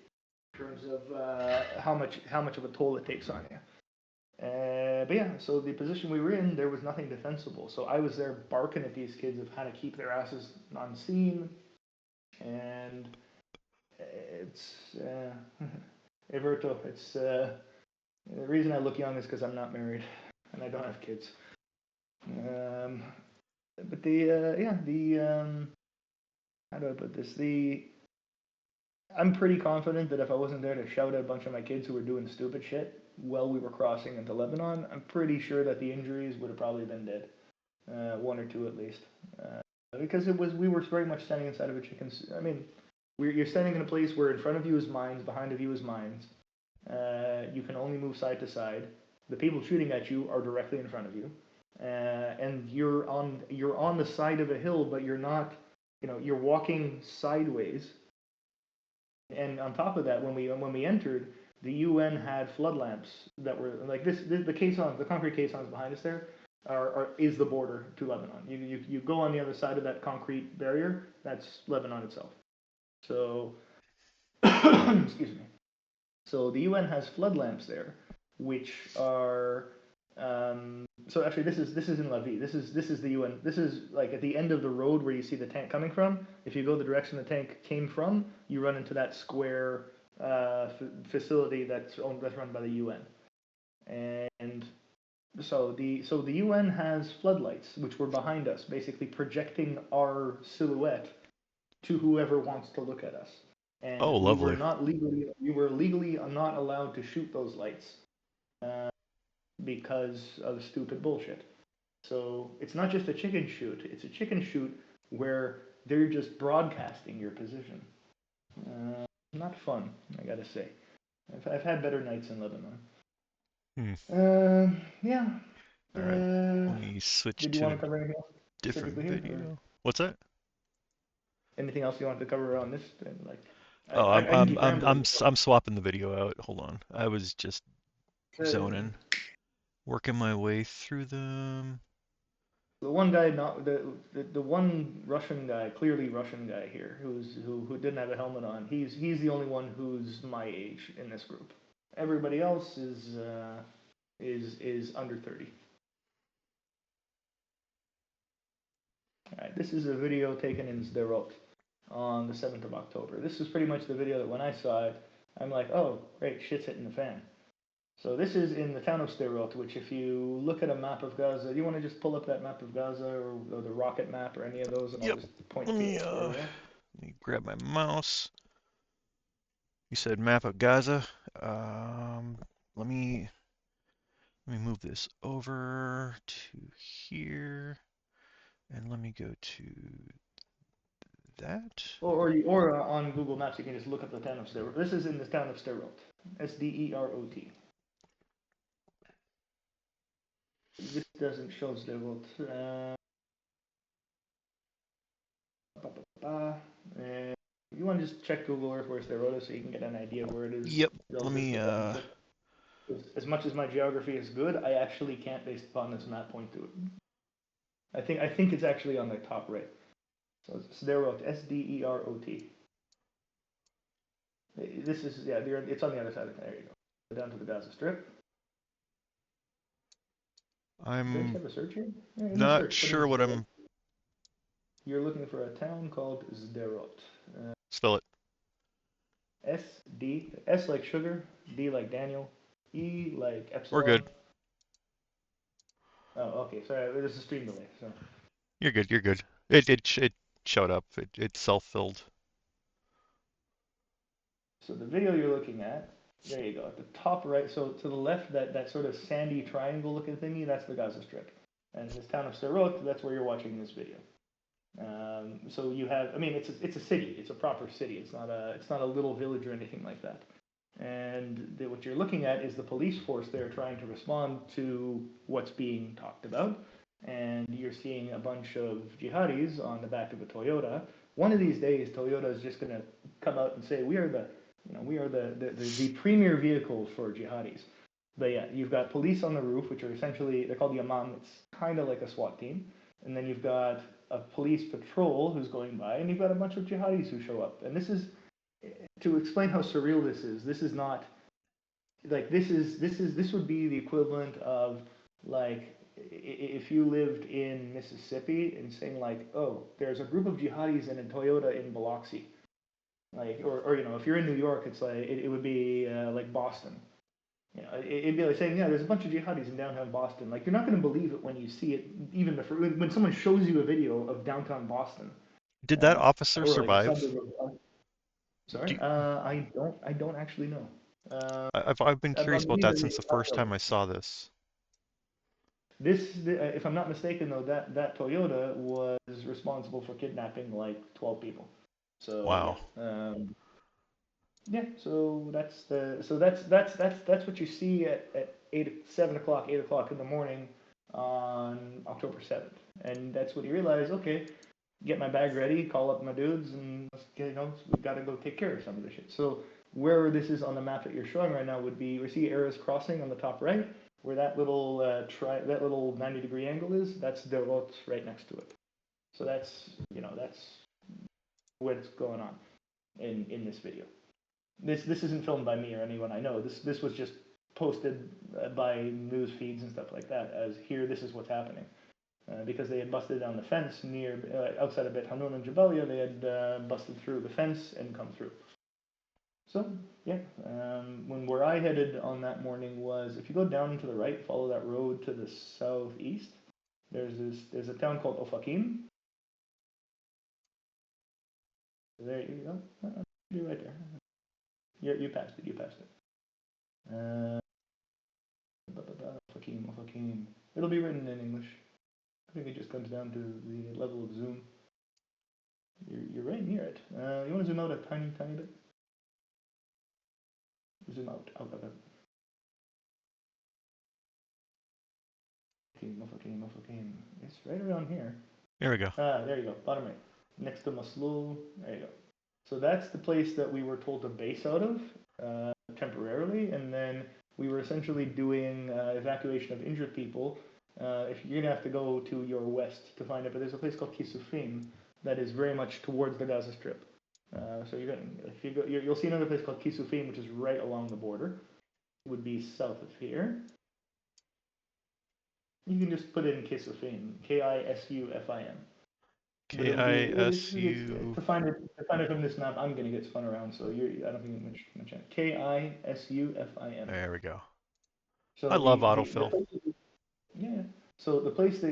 in terms of how much of a toll it takes on you. But yeah, so the position we were in, there was nothing defensible. So I was there barking at these kids of how to keep their asses unseen, and it's Everto. It's the reason I look young is because I'm not married and I don't have kids. But how do I put this? I'm pretty confident that if I wasn't there to shout at a bunch of my kids who were doing stupid shit while we were crossing into Lebanon, I'm pretty sure that the injuries would have probably been dead, 1 or 2 at least, because we were very much standing inside of a chicken's. I mean, you're standing in a place where in front of you is mines, behind of you is mines. You can only move side to side. The people shooting at you are directly in front of you, and you're on the side of a hill, but you're not. You're walking sideways. And on top of that, when we entered, the UN had flood lamps that were like this. The caissons, the concrete caissons behind us there, is the border to Lebanon. You go on the other side of that concrete barrier. That's Lebanon itself. So, excuse me. So the UN has flood lamps there, which are. So actually, this is in Lavi. This is the UN. This is like at the end of the road where you see the tank coming from. If you go the direction the tank came from, you run into that square facility that's run by the UN. And so the UN has floodlights, which were behind us, basically projecting our silhouette to whoever wants to look at us. And
lovely.
we were legally not allowed to shoot those lights. Because of stupid bullshit. So it's not just a chicken shoot, it's a chicken shoot where they're just broadcasting your position. Not fun, I gotta say. I've had better nights in Lebanon. Yeah.
Alright, let me switch
did you
to
want to cover anything else
different
specifically
video.
Here,
What's that?
anything else you wanted to cover on this? Like,
I'm swapping the video out. Hold on. I was just zoning. Working my way through them.
The one guy, not the one Russian guy, clearly Russian guy here, who didn't have a helmet on. He's the only one who's my age in this group. Everybody else is under 30. All right, this is a video taken in Sderot on the 7th of October. This is pretty much the video that when I saw it, I'm like, oh, great, shit's hitting the fan. So this is in the town of Sderot, which if you look at a map of Gaza, you want to just pull up that map of Gaza or the rocket map or any of those, and I'll just point to it.
Let me grab my mouse. You said map of Gaza. Let me move this over to here, and let me go to that.
Or on Google Maps, you can just look up the town of Sderot. This is in the town of Sderot. Sderot. This doesn't show Sderot. You want to just check Google Earth where Sderot is so you can get an idea of where it is.
Yep. Let me.
As much as my geography is good, I actually can't, based upon this map, point to it. I think it's actually on the top right. So it's Sderot, Sderot. This is it's on the other side of it. There you go. Down to the Gaza Strip.
I'm
have a search here? Yeah,
not sure what I'm.
You're looking for a town called Sderot.
Spell it.
S like sugar, D like Daniel, E like epsilon.
We're good.
Oh, okay. Sorry, there's a stream delay. So.
You're good. You're good. It showed up. It self-filled.
So the video you're looking at, there you go, at the top right. So to the left, that sort of sandy triangle-looking thingy, that's the Gaza Strip. And this town of Sderot, that's where you're watching this video. So you have, I mean, it's a city. It's a proper city. It's not a little village or anything like that. And what you're looking at is the police force there trying to respond to what's being talked about. And you're seeing a bunch of jihadis on the back of a Toyota. One of these days, Toyota is just going to come out and say, we are the premier vehicle for jihadis. But yeah, you've got police on the roof, which are essentially, they're called Yamam. It's kind of like a SWAT team. And then you've got a police patrol who's going by, and you've got a bunch of jihadis who show up. And this is, to explain how surreal this is not, like, this would be the equivalent of, like, if you lived in Mississippi and saying, like, oh, there's a group of jihadis in a Toyota in Biloxi. Like, or if you're in New York, it's like, it would be like Boston. It'd be like saying, yeah, there's a bunch of jihadis in downtown Boston. Like, you're not going to believe it when you see it, even when someone shows you a video of downtown Boston.
Did that officer
or, like,
survive?
Sorry, I don't actually know.
I've been curious about that since the first time I saw this.
If I'm not mistaken, though, that Toyota was responsible for kidnapping like 12 people. So
wow.
Yeah, so that's what you see at 7 o'clock, 8 o'clock in the morning on October 7th, and that's when you realize, okay, get my bag ready, call up my dudes, and we've got to go take care of some of this shit. So where this is on the map that you're showing right now would be, we see Eras Crossing on the top right, where that little that little 90-degree angle is. That's Derot right next to it. So that's what's going on in this video. This isn't filmed by me or anyone I know. This was just posted by news feeds and stuff like that as, here, this is what's happening. Because they had busted down the fence near outside of Beit Hanun and Jabalia. They had busted through the fence and come through. So yeah, where I headed on that morning was, if you go down to the right, follow that road to the southeast, there's a town called Ofakim. There you go. You're right there. You passed it. Ofakim. It'll be written in English. I think it just comes down to the level of zoom. You're right near it. You want to zoom out a tiny bit? Zoom out. Ofakim. It's right around here.
Here we go.
There you go. Bottom right. Next to Maslul. There you go. So that's the place that we were told to base out of temporarily, and then we were essentially doing evacuation of injured people. If you're gonna have to go to your west to find it, but there's a place called Kisufim that is very much towards the Gaza Strip. So you'll see another place called Kisufim, which is right along the border. It would be south of here. You can just put in Kisufim, Kisufim.
KISU.
To find it from this map, I'm gonna get spun around, so I don't think I'm gonna check. KISUFIM.
There we go.
So
I love autofill.
Yeah. So the place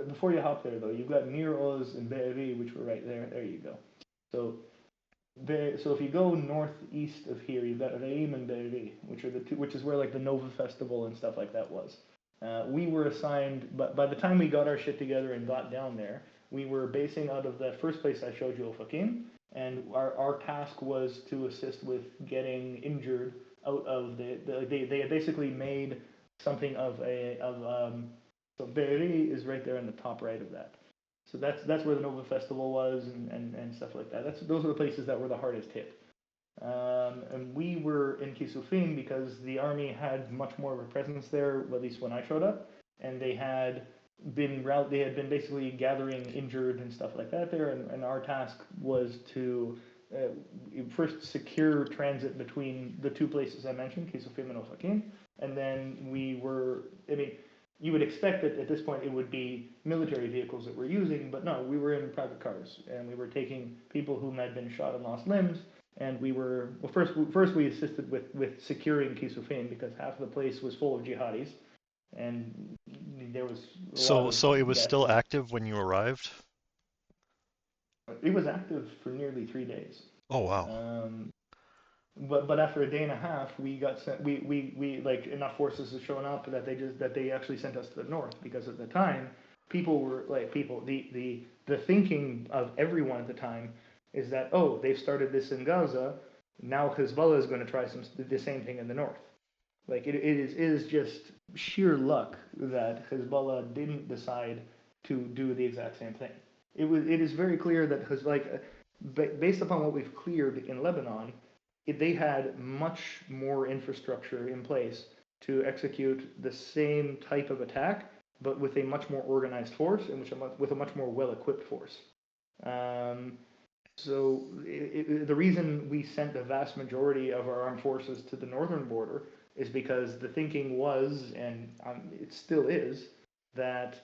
before you hop there, though, you've got Nir Oz and Be'eri, which were right there. There you go. So if you go northeast of here, you've got Reim and Be'eri, which is where, like, the Nova Festival and stuff like that was. We were assigned, but by the time we got our shit together and got down there, we were basing out of that first place I showed you, Ofakim, and our task was to assist with getting injured out of they had basically made something so Be'eri is right there in the top right of that. So that's where the Nova Festival was and stuff like that. Those were the places that were the hardest hit. And we were in Kisufim because the army had much more of a presence there, at least when I showed up, and they had been basically gathering injured and stuff like that there, and our task was to first secure transit between the two places I mentioned, Kisufim and Ofakim, and then you would expect that at this point it would be military vehicles that we're using, but no, we were in private cars, and we were taking people who had been shot and lost limbs, and we were, first we assisted with securing Kisufim because half of the place was full of jihadis, and there was
So it was still active when you arrived?
It was active for nearly 3 days.
Oh wow.
But after a day and a half, we got sent. We like, enough forces had shown up that they actually sent us to the north, because at the time the thinking of everyone at the time is that, oh, they've started this in Gaza, now Hezbollah is going to try the same thing in the north. Like, it is just sheer luck that Hezbollah didn't decide to do the exact same thing. It is very clear that based upon what we've cleared in Lebanon, they had much more infrastructure in place to execute the same type of attack, but with a much more organized force and with a much more well-equipped force. So the reason we sent the vast majority of our armed forces to the northern border is because the thinking was, and it still is, that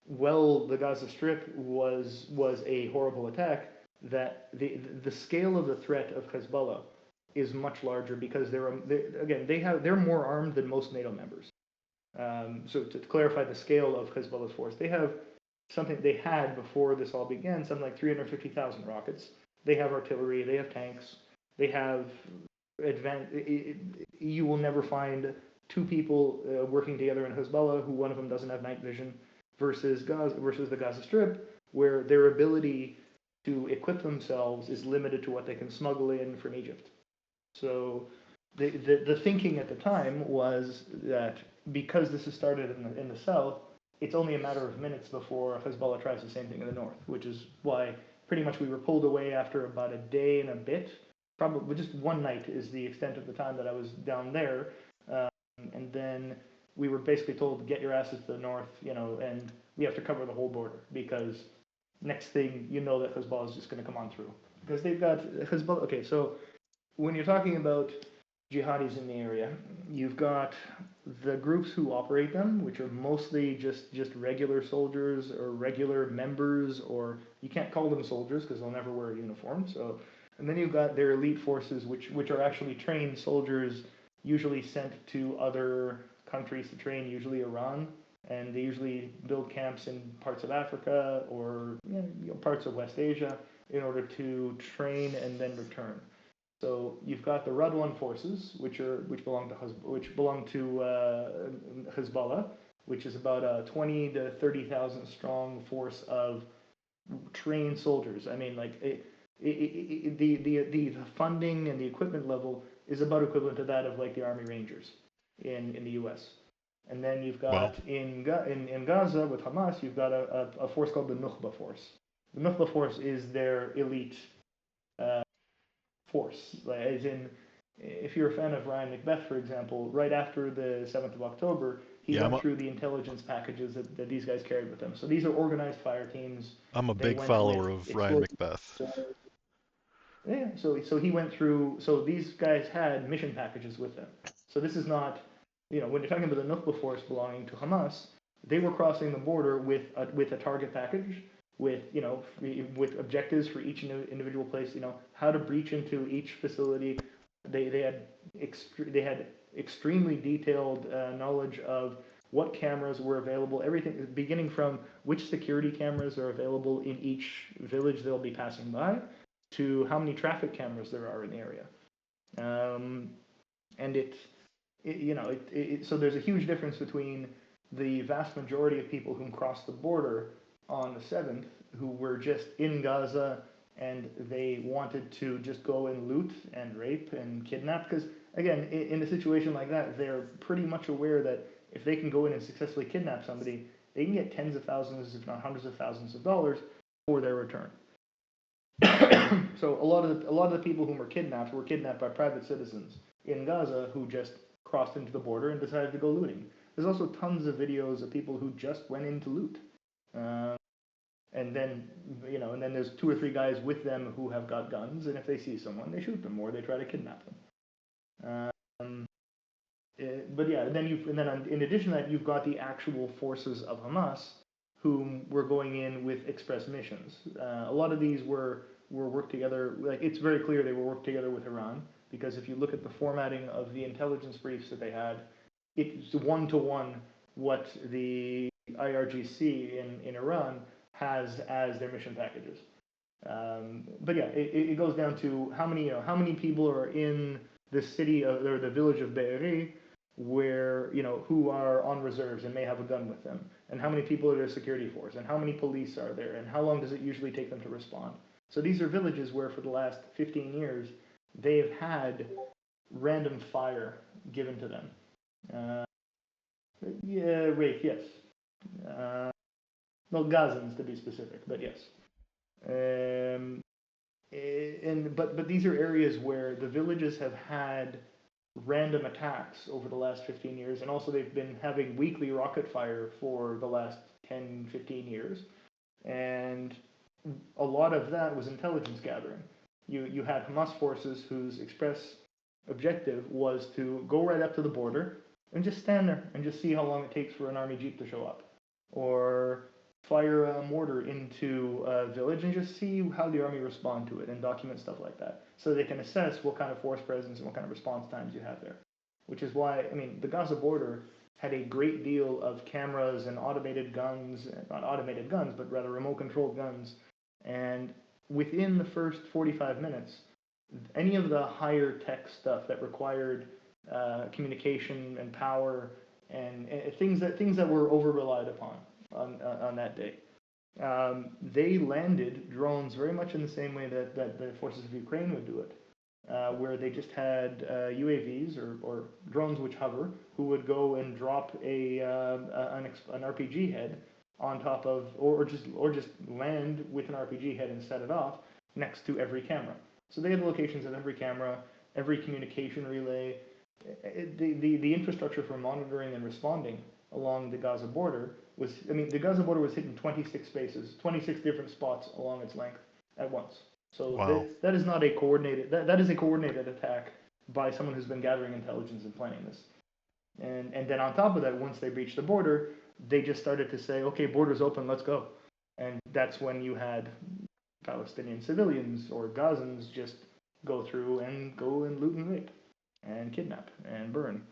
the Gaza Strip was a horrible attack, that the scale of the threat of Hezbollah is much larger because they're more armed than most NATO members. So to clarify the scale of Hezbollah's force, they had before this all began something like 350,000 rockets. They have artillery, they have tanks, they have you will never find two people working together in Hezbollah who one of them doesn't have night vision versus the Gaza Strip, where their ability to equip themselves is limited to what they can smuggle in from Egypt. So the thinking at the time was that because this has started in the south, it's only a matter of minutes before Hezbollah tries the same thing in the north, which is why pretty much we were pulled away after about a day and a bit. Probably just one night is the extent of the time that I was down there. And then we were basically told, get your asses to the north, and we have to cover the whole border because next thing you know that Hezbollah is just going to come on through. Because they've got Hezbollah. Okay, so when you're talking about jihadis in the area, you've got the groups who operate them, which are mostly just regular soldiers or regular members, or you can't call them soldiers because they'll never wear a uniform. So, and then you've got their elite forces, which are actually trained soldiers, usually sent to other countries to train, usually Iran, and they usually build camps in parts of Africa or parts of West Asia in order to train and then return. So you've got the Radwan forces, which belong to Hezbollah, which is about a 20 to 30,000 strong force of trained soldiers. I mean, like the funding and the equipment level is about equivalent to that of like the Army Rangers in the U.S. And then you've got in Gaza with Hamas, you've got a force called the Nukhba force. The Nukhba force is their elite force, as in, if you're a fan of Ryan Macbeth, for example, right after the 7th of October, he went through the intelligence packages that these guys carried with them. So these are organized fire teams.
I'm a big follower of Ryan Macbeth.
Yeah, so he went through, so these guys had mission packages with them. So this is not, when you're talking about the Nukhba force belonging to Hamas, they were crossing the border with a target package, with objectives for each individual place, how to breach into each facility. They had extremely detailed knowledge of what cameras were available, everything beginning from which security cameras are available in each village they'll be passing by, to how many traffic cameras there are in the area. And so there's a huge difference between the vast majority of people who crossed the border on the 7th, who were just in Gaza and they wanted to just go and loot and rape and kidnap. Because, again, in a situation like that, they're pretty much aware that if they can go in and successfully kidnap somebody, they can get tens of thousands, if not hundreds of thousands of dollars for their return. So a lot of the people who were kidnapped by private citizens in Gaza who just crossed into the border and decided to go looting. There's also tons of videos of people who just went in to loot. And then there's 2 or 3 guys with them who have got guns, and if they see someone, they shoot them or they try to kidnap them. But yeah, then in addition to that, you've got the actual forces of Hamas, whom were going in with express missions. A lot of these were worked together. Like, it's very clear they were worked together with Iran, because if you look at the formatting of the intelligence briefs that they had, it's 1-to-1 what the IRGC in Iran has as their mission packages. But yeah, it goes down to how many people are in the city or the village of Be'eri, where who are on reserves and may have a gun with them, and how many people are their security force, and how many police are there, and how long does it usually take them to respond. So these are villages where for the last 15 years they've had random fire given to them. Rafe, yes. Well, Gazans to be specific, but yes. But these are areas where the villages have had random attacks over the last 15 years, and also they've been having weekly rocket fire for the last 10, 15 years. And a lot of that was intelligence gathering. You had Hamas forces whose express objective was to go right up to the border and just stand there and just see how long it takes for an army jeep to show up, or fire a mortar into a village and just see how the army respond to it and document stuff like that, so they can assess what kind of force presence and what kind of response times you have there. Which is why, I mean, the Gaza border had a great deal of cameras and automated guns, not automated guns, but rather remote-controlled guns. And within the first 45 minutes, any of the higher tech stuff that required communication and power and things that were over-relied upon on that day, they landed drones very much in the same way that the forces of Ukraine would do it. Where they just had UAVs or drones which hover, who would go and drop an RPG head on top of, or just land with an RPG head and set it off next to every camera. So they had the locations of every camera, every communication relay. The infrastructure for monitoring and responding along the Gaza border was, I mean, the Gaza border was hit in 26 spaces, 26 different spots along its length at once. So
Wow.
that is not a coordinated, that is a coordinated attack by someone who's been gathering intelligence and planning this. And then on top of that, once they breached the border, they just started to say, okay, border's open, let's go. And that's when you had Palestinian civilians or Gazans just go through and go and loot and rape and kidnap and burn.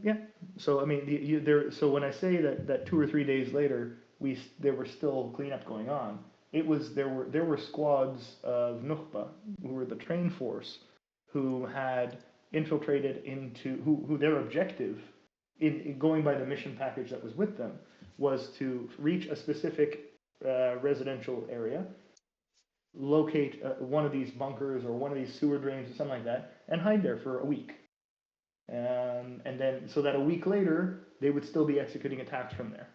Yeah. So I mean, so when I say that 2 or 3 days later, there were still cleanup going on. It was there were squads of Nukhba, who were the train force, who had infiltrated into who their objective in going by the mission package that was with them was to reach a specific residential area, locate one of these bunkers or one of these sewer drains or something like that, and hide there for a week. And then so that a week later they would still be executing attacks from there.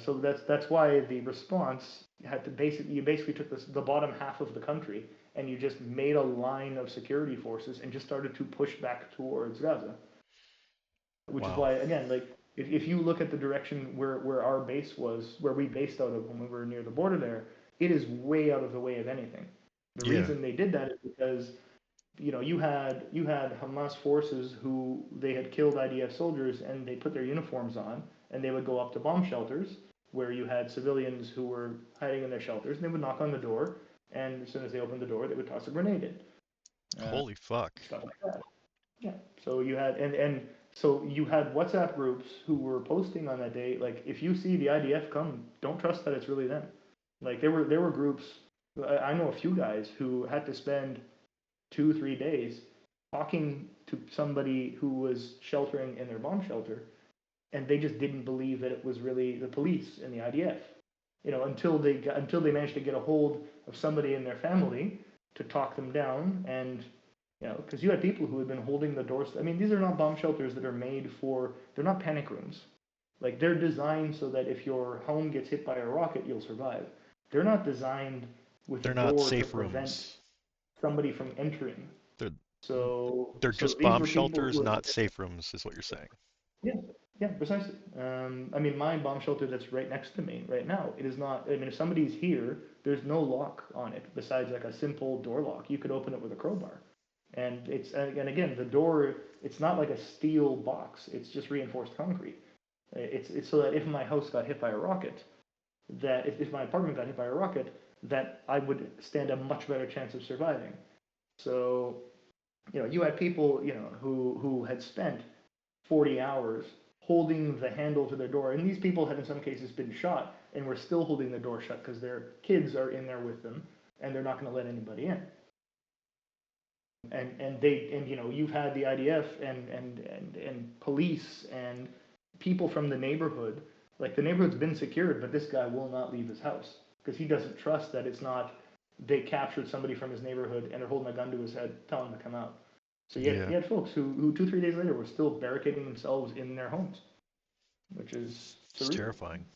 So that's why the response had to basically took the bottom half of the country and you just made a line of security forces and just started to push back towards Gaza. Which is why, again, like if you look at the direction where our base was, where we based out of when we were near the border there, it is way out of the way of anything. The reason they did that is because, you know, you had Hamas forces who they had killed IDF soldiers and they put their uniforms on and they would go up to bomb shelters where you had civilians who were hiding in their shelters, and they would knock on the door, and as soon as they opened the door, they would toss a grenade in.
Holy fuck.
Stuff like that. Yeah. So you had so you had WhatsApp groups who were posting on that day, like, if you see the IDF come, don't trust that it's really them. Like there were groups. I know a few guys who had to spend 2-3 days talking to somebody who was sheltering in their bomb shelter, and they just didn't believe that it was really the police and the IDF, you know, until they managed to get a hold of somebody in their family to talk them down. And, you know, because you had people who had been holding the doors. I mean, these are not bomb shelters that are made for, they're not panic rooms. Like, they're designed so that if your home gets hit by a rocket, you'll survive. They're not designed with a door to prevent somebody from entering.
They're just bomb shelters, not safe rooms, is what you're saying.
Yeah, precisely. I mean, my bomb shelter that's right next to me right now, it is not, I mean, if somebody's here, there's no lock on it besides like a simple door lock. You could open it with a crowbar. And again, the door, it's not like a steel box. It's just reinforced concrete. It's so that if my house got hit by a rocket, that if my apartment got hit by a rocket, that I would stand a much better chance of surviving. So, you know, you had people, you know, who had spent 40 hours holding the handle to their door, and these people had in some cases been shot and were still holding the door shut because their kids are in there with them and they're not going to let anybody in. And you know, you've had the IDF and police and people from the neighborhood. Like, the neighborhood's been secured, but this guy will not leave his house because he doesn't trust that it's not they captured somebody from his neighborhood and they're holding a gun to his head telling him to come out. So you had folks who 2-3 days later were still barricading themselves in their homes, which is
It's
surreal.
terrifying.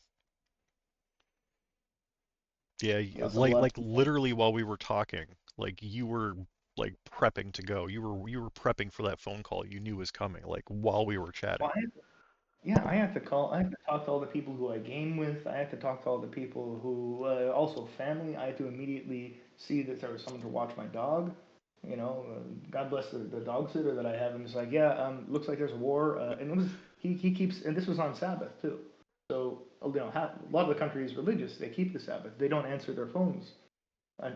Yeah,
That's a lot.
like literally while we were talking, like you were like prepping to go. You were prepping for that phone call you knew was coming, like while we were chatting.
Yeah, I had to call. I had to talk to all the people who I game with. I had to talk to all the people who also family. I had to immediately see that there was someone to watch my dog. You know, God bless the dog sitter that I have. And it's like, yeah, looks like there's a war. And it was he keeps, and this was on Sabbath too. So you know, a lot of the country is religious. They keep the Sabbath. They don't answer their phones,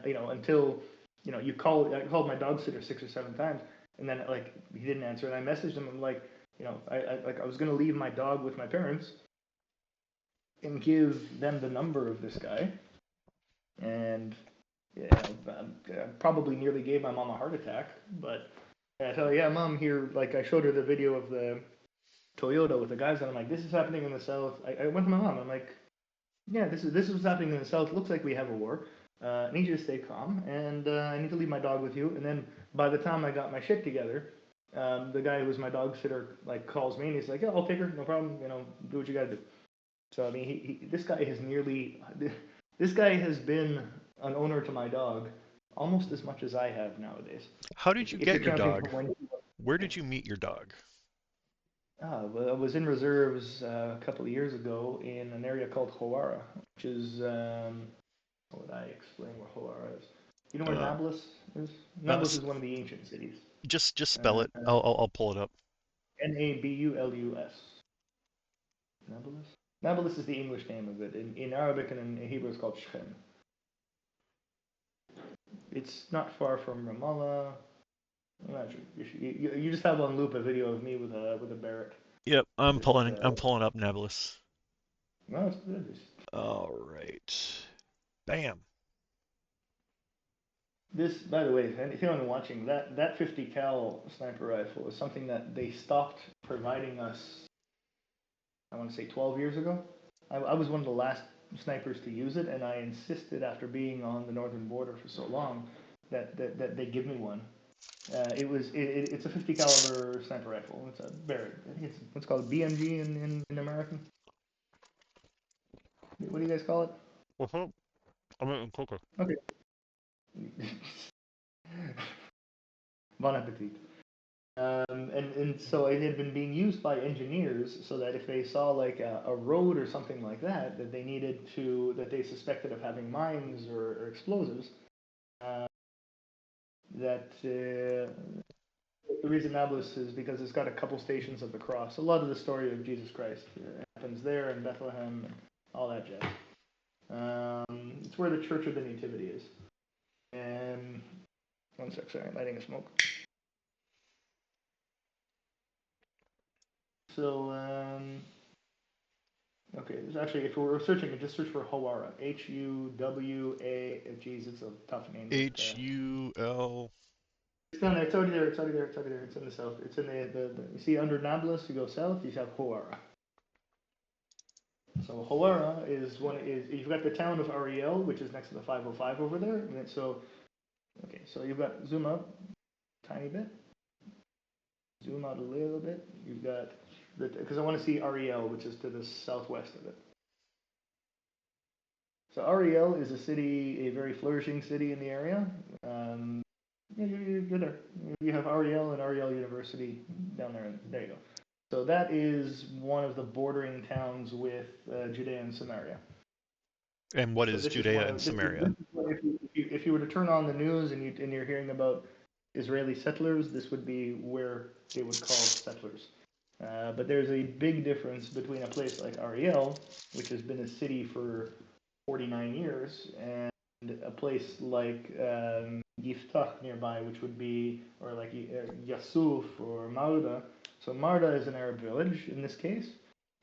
you know, until you know you call. I called my dog sitter 6 or 7 times, and then like he didn't answer, and I messaged him. I'm like, you know, I was gonna leave my dog with my parents and give them the number of this guy, and yeah, I probably nearly gave my mom a heart attack. But I tell you, yeah, mom, here, like I showed her the video of the Toyota with the guys, and I'm like, this is happening in the south. I went to my mom. I'm like, yeah, this is what's happening in the south. Looks like we have a war. I need you to stay calm, and I need to leave my dog with you. And then by the time I got my shit together, the guy who was my dog sitter like calls me and he's like, "Yeah, I'll take her, no problem. You know, do what you gotta do." So I mean, this guy this guy has been an owner to my dog almost as much as I have nowadays.
How did you
If
get
you're
your
counting
dog?
from when.
Where did you meet your dog?
Well, I was in reserves a couple of years ago in an area called Hawara, which is how would I explain where Hawara is? You know where
Uh,
Nablus is?
uh,
Nablus
s-
is one of the ancient cities.
just spell
Uh,
it. I'll pull it up.
Nabulus. Nablus? Nablus is the English name of it. In Arabic and in Hebrew it's called Shechem. It's not far from Ramallah. I'm not sure. You just have on loop a video of me with a Barrett.
Yep, I'm
Just,
pulling up Nablus.
no, it's good.
All right. Bam.
This, by the way, if anyone watching, that 50 cal sniper rifle is something that they stopped providing us, I want to say 12 years ago. I was one of the last snipers to use it, and I insisted after being on the northern border for so long that they give me one. It's a 50 caliber sniper rifle. It's a Barrett. I think it's what's called BMG in American. What do you guys call it?
What's up? I'm eating cooker.
Okay. Bon appetit. And so it had been being used by engineers so that if they saw like a road or something like that they needed to, that they suspected of having mines or explosives, that the reason Nablus is because it's got a couple stations of the cross. A lot of the story of Jesus Christ happens there in Bethlehem and all that jazz. It's where the Church of the Nativity is. And one sec, sorry, I'm lighting a smoke. So, okay, there's actually, if we're searching it, just search for Hawara. H-U-W-A, geez, it's a tough name.
H-U-L.
It's down there, it's already there, it's in the south. It's in the you see under Nablus, you go south, you have Hawara. So Hawara you've got the town of Ariel, which is next to the 505 over there. And so, okay, so you've got, zoom out a tiny bit. Zoom out a little bit. You've got, because I want to see Ariel, which is to the southwest of it. So Ariel is a city, a very flourishing city in the area. You're there. You have Ariel and Ariel University down there. There you go. So that is one of the bordering towns with Judea and Samaria.
And what is Judea and Samaria?
If you were to turn on the news and you're hearing about Israeli settlers, this would be where they would call settlers. But there's a big difference between a place like Ariel, which has been a city for 49 years, and a place like Yiftach nearby, which would be, or like Yasuf or Marda. So Marda is an Arab village in this case,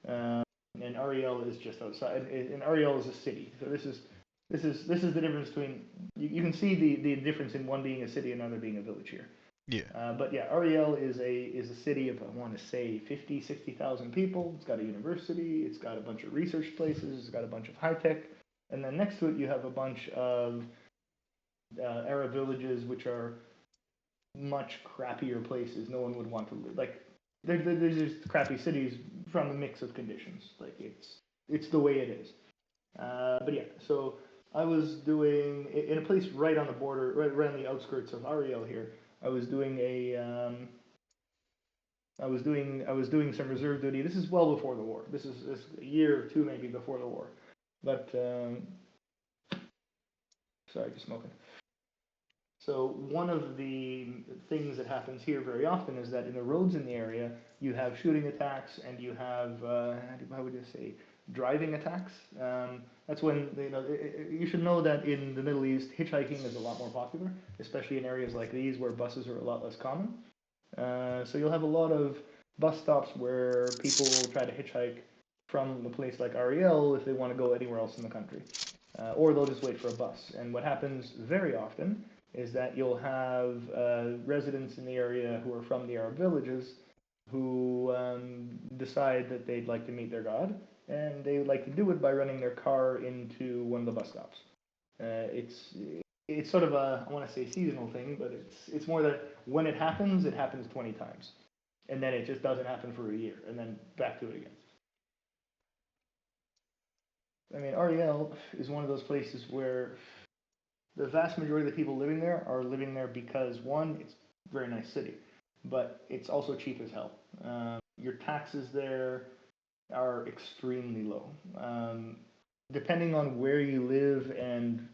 and Ariel is just outside. And Ariel is a city. So this is the difference between. You can see the difference in one being a city and another being a village here.
Yeah.
But yeah, Ariel is a city of, I want to say 50, 60,000 people. It's got a university. It's got a bunch of research places. It's got a bunch of high tech. And then next to it, you have a bunch of Arab villages, which are much crappier places. No one would want to live. Like, they're just crappy cities from a mix of conditions. Like, it's it's the way it is. But yeah, so I was doing in a place right on the border, right on the outskirts of Ariel here. I was doing some reserve duty. This is well before the war. This is a year or two maybe before the war. But sorry, just smoking. So one of the things that happens here very often is that in the roads in the area, you have shooting attacks and you have how would you say, driving attacks. That's when you should know that in the Middle East, hitchhiking is a lot more popular, especially in areas like these where buses are a lot less common. So you'll have a lot of bus stops where people will try to hitchhike from a place like Ariel if they want to go anywhere else in the country, or they'll just wait for a bus. And what happens very often is that you'll have residents in the area who are from the Arab villages who decide that they'd like to meet their God, and they would like to do it by running their car into one of the bus stops. It's sort of a, I want to say seasonal thing, but it's more that when it happens 20 times. And then it just doesn't happen for a year, and then back to it again. I mean, Ariel is one of those places where the vast majority of the people living there are living there because, one, it's a very nice city, but it's also cheap as hell. Your taxes there are extremely low. Depending on where you live and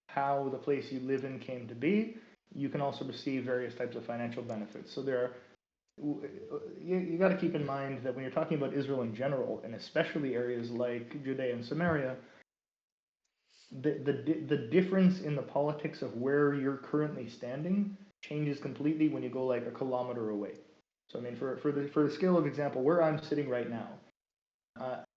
how the place you live in came to be, you can also receive various types of financial benefits. So you got to keep in mind that when you're talking about Israel in general, and especially areas like Judea and Samaria, the difference in the politics of where you're currently standing changes completely when you go like a kilometer away. So I mean, for the scale of example, where I'm sitting right now,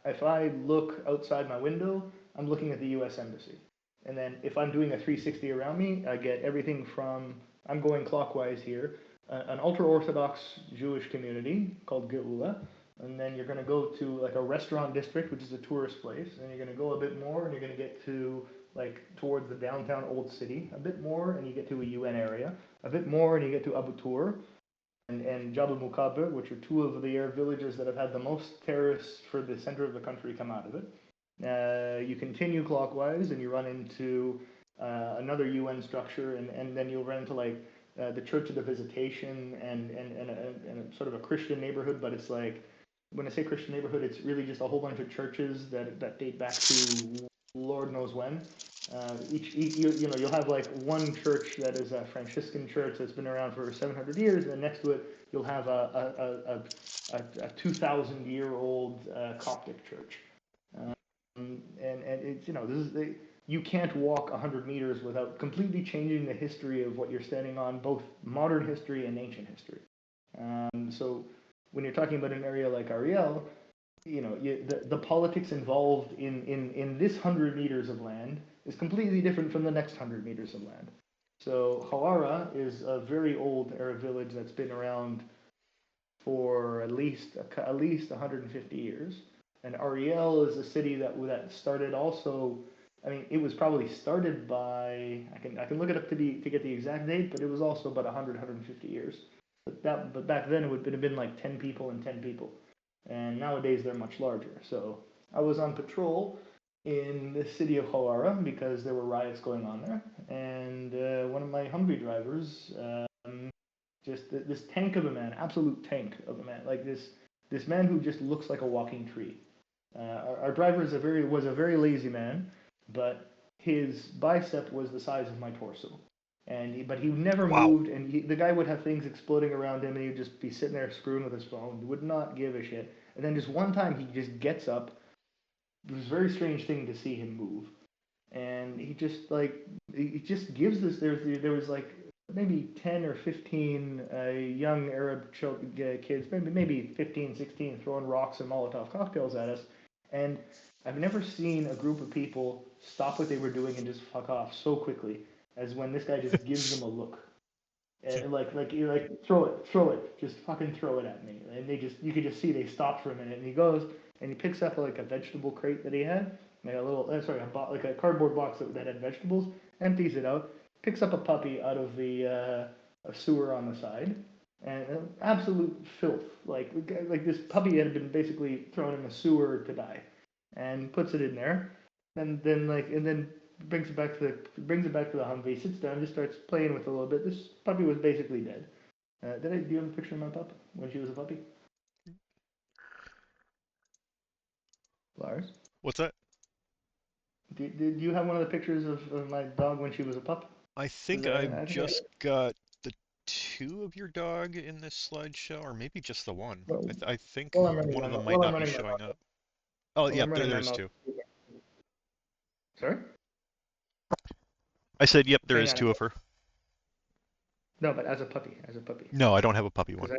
if I look outside my window, I'm looking at the U.S. Embassy. And then if I'm doing a 360 around me, I get everything from, I'm going clockwise here, an ultra-Orthodox Jewish community called Geula, and then you're going to go to like a restaurant district, which is a tourist place, and you're going to go a bit more, and you're going to get to like towards the downtown old city, a bit more, and you get to a UN area, a bit more, and you get to Abu Tur, and Jabal Mukaber, which are two of the Arab villages that have had the most terrorists for the center of the country come out of it. You continue clockwise, and you run into another UN structure, and then you'll run into like the Church of the Visitation and a sort of a Christian neighborhood, but it's like, when I say Christian neighborhood, it's really just a whole bunch of churches that date back to Lord knows when. You'll have like one church that is a Franciscan church that's been around for 700 years, and then next to it you'll have a 2,000-year-old Coptic church. And it's you can't walk 100 meters without completely changing the history of what you're standing on, both modern history and ancient history. So when you're talking about an area like Ariel, the politics involved in this 100 meters of land is completely different from the next 100 meters of land. So Hawara is a very old Arab village that's been around for at least 150 years. And Ariel is a city that started also. I mean, it was probably started by, I can look it up to get the exact date, but it was also about 150 years. But back then it would have been like 10 people and 10 people. And nowadays they're much larger. So I was on patrol in the city of Hawara because there were riots going on there. And one of my Humvee drivers, just this tank of a man, absolute tank of a man, like this man who just looks like a walking tree. Our driver was a very lazy man, but his bicep was the size of my torso, but he never moved, and the guy would have things exploding around him, and he'd just be sitting there screwing with his phone, would not give a shit. And then just one time he just gets up. It was a very strange thing to see him move, and he just gives this. There was like maybe 10 or 15 young Arab kids, maybe 15, 16, throwing rocks and Molotov cocktails at us. And I've never seen a group of people stop what they were doing and just fuck off so quickly as when this guy just gives them a look. And you're like, throw it, just fucking throw it at me. And you could just see they stopped for a minute, and he goes and he picks up like a vegetable crate that he had, like like a cardboard box that had vegetables, empties it out, picks up a puppy out of the a sewer on the side, and absolute filth. Like this puppy had been basically thrown in a sewer to die, and puts it in there, and then brings it back to the Humvee, sits down, just starts playing with it a little bit. This puppy was basically dead. Do you have a picture of my pup when she was a puppy? Lars?
What's that?
Do you have one of the pictures of my dog when she was a pup?
I think I've just got the 2 of your dog in this slideshow, or maybe just the one. I think one of them might not be showing up. Oh, yeah, there's 2.
Sorry?
I said, yep, there
Hang
is
on.
2 of her.
No, but as a puppy.
No, I don't have a puppy one.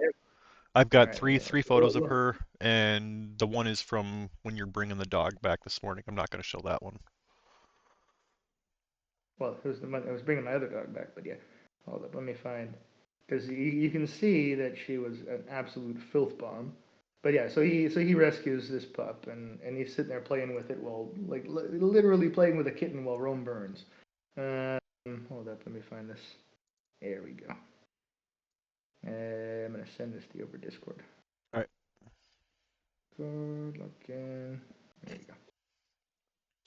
I've got three photos of her, and the one is from when you're bringing the dog back this morning. I'm not going to show that one.
Well, it was the one I was bringing my other dog back, but yeah. Hold up, let me find, because you can see that she was an absolute filth bomb. But yeah, so he rescues this pup, and he's sitting there playing with it while literally playing with a kitten while Rome burns. Hold up, let me find this. There we go. I'm gonna send this to you over Discord.
All right.
Good looking. There you go.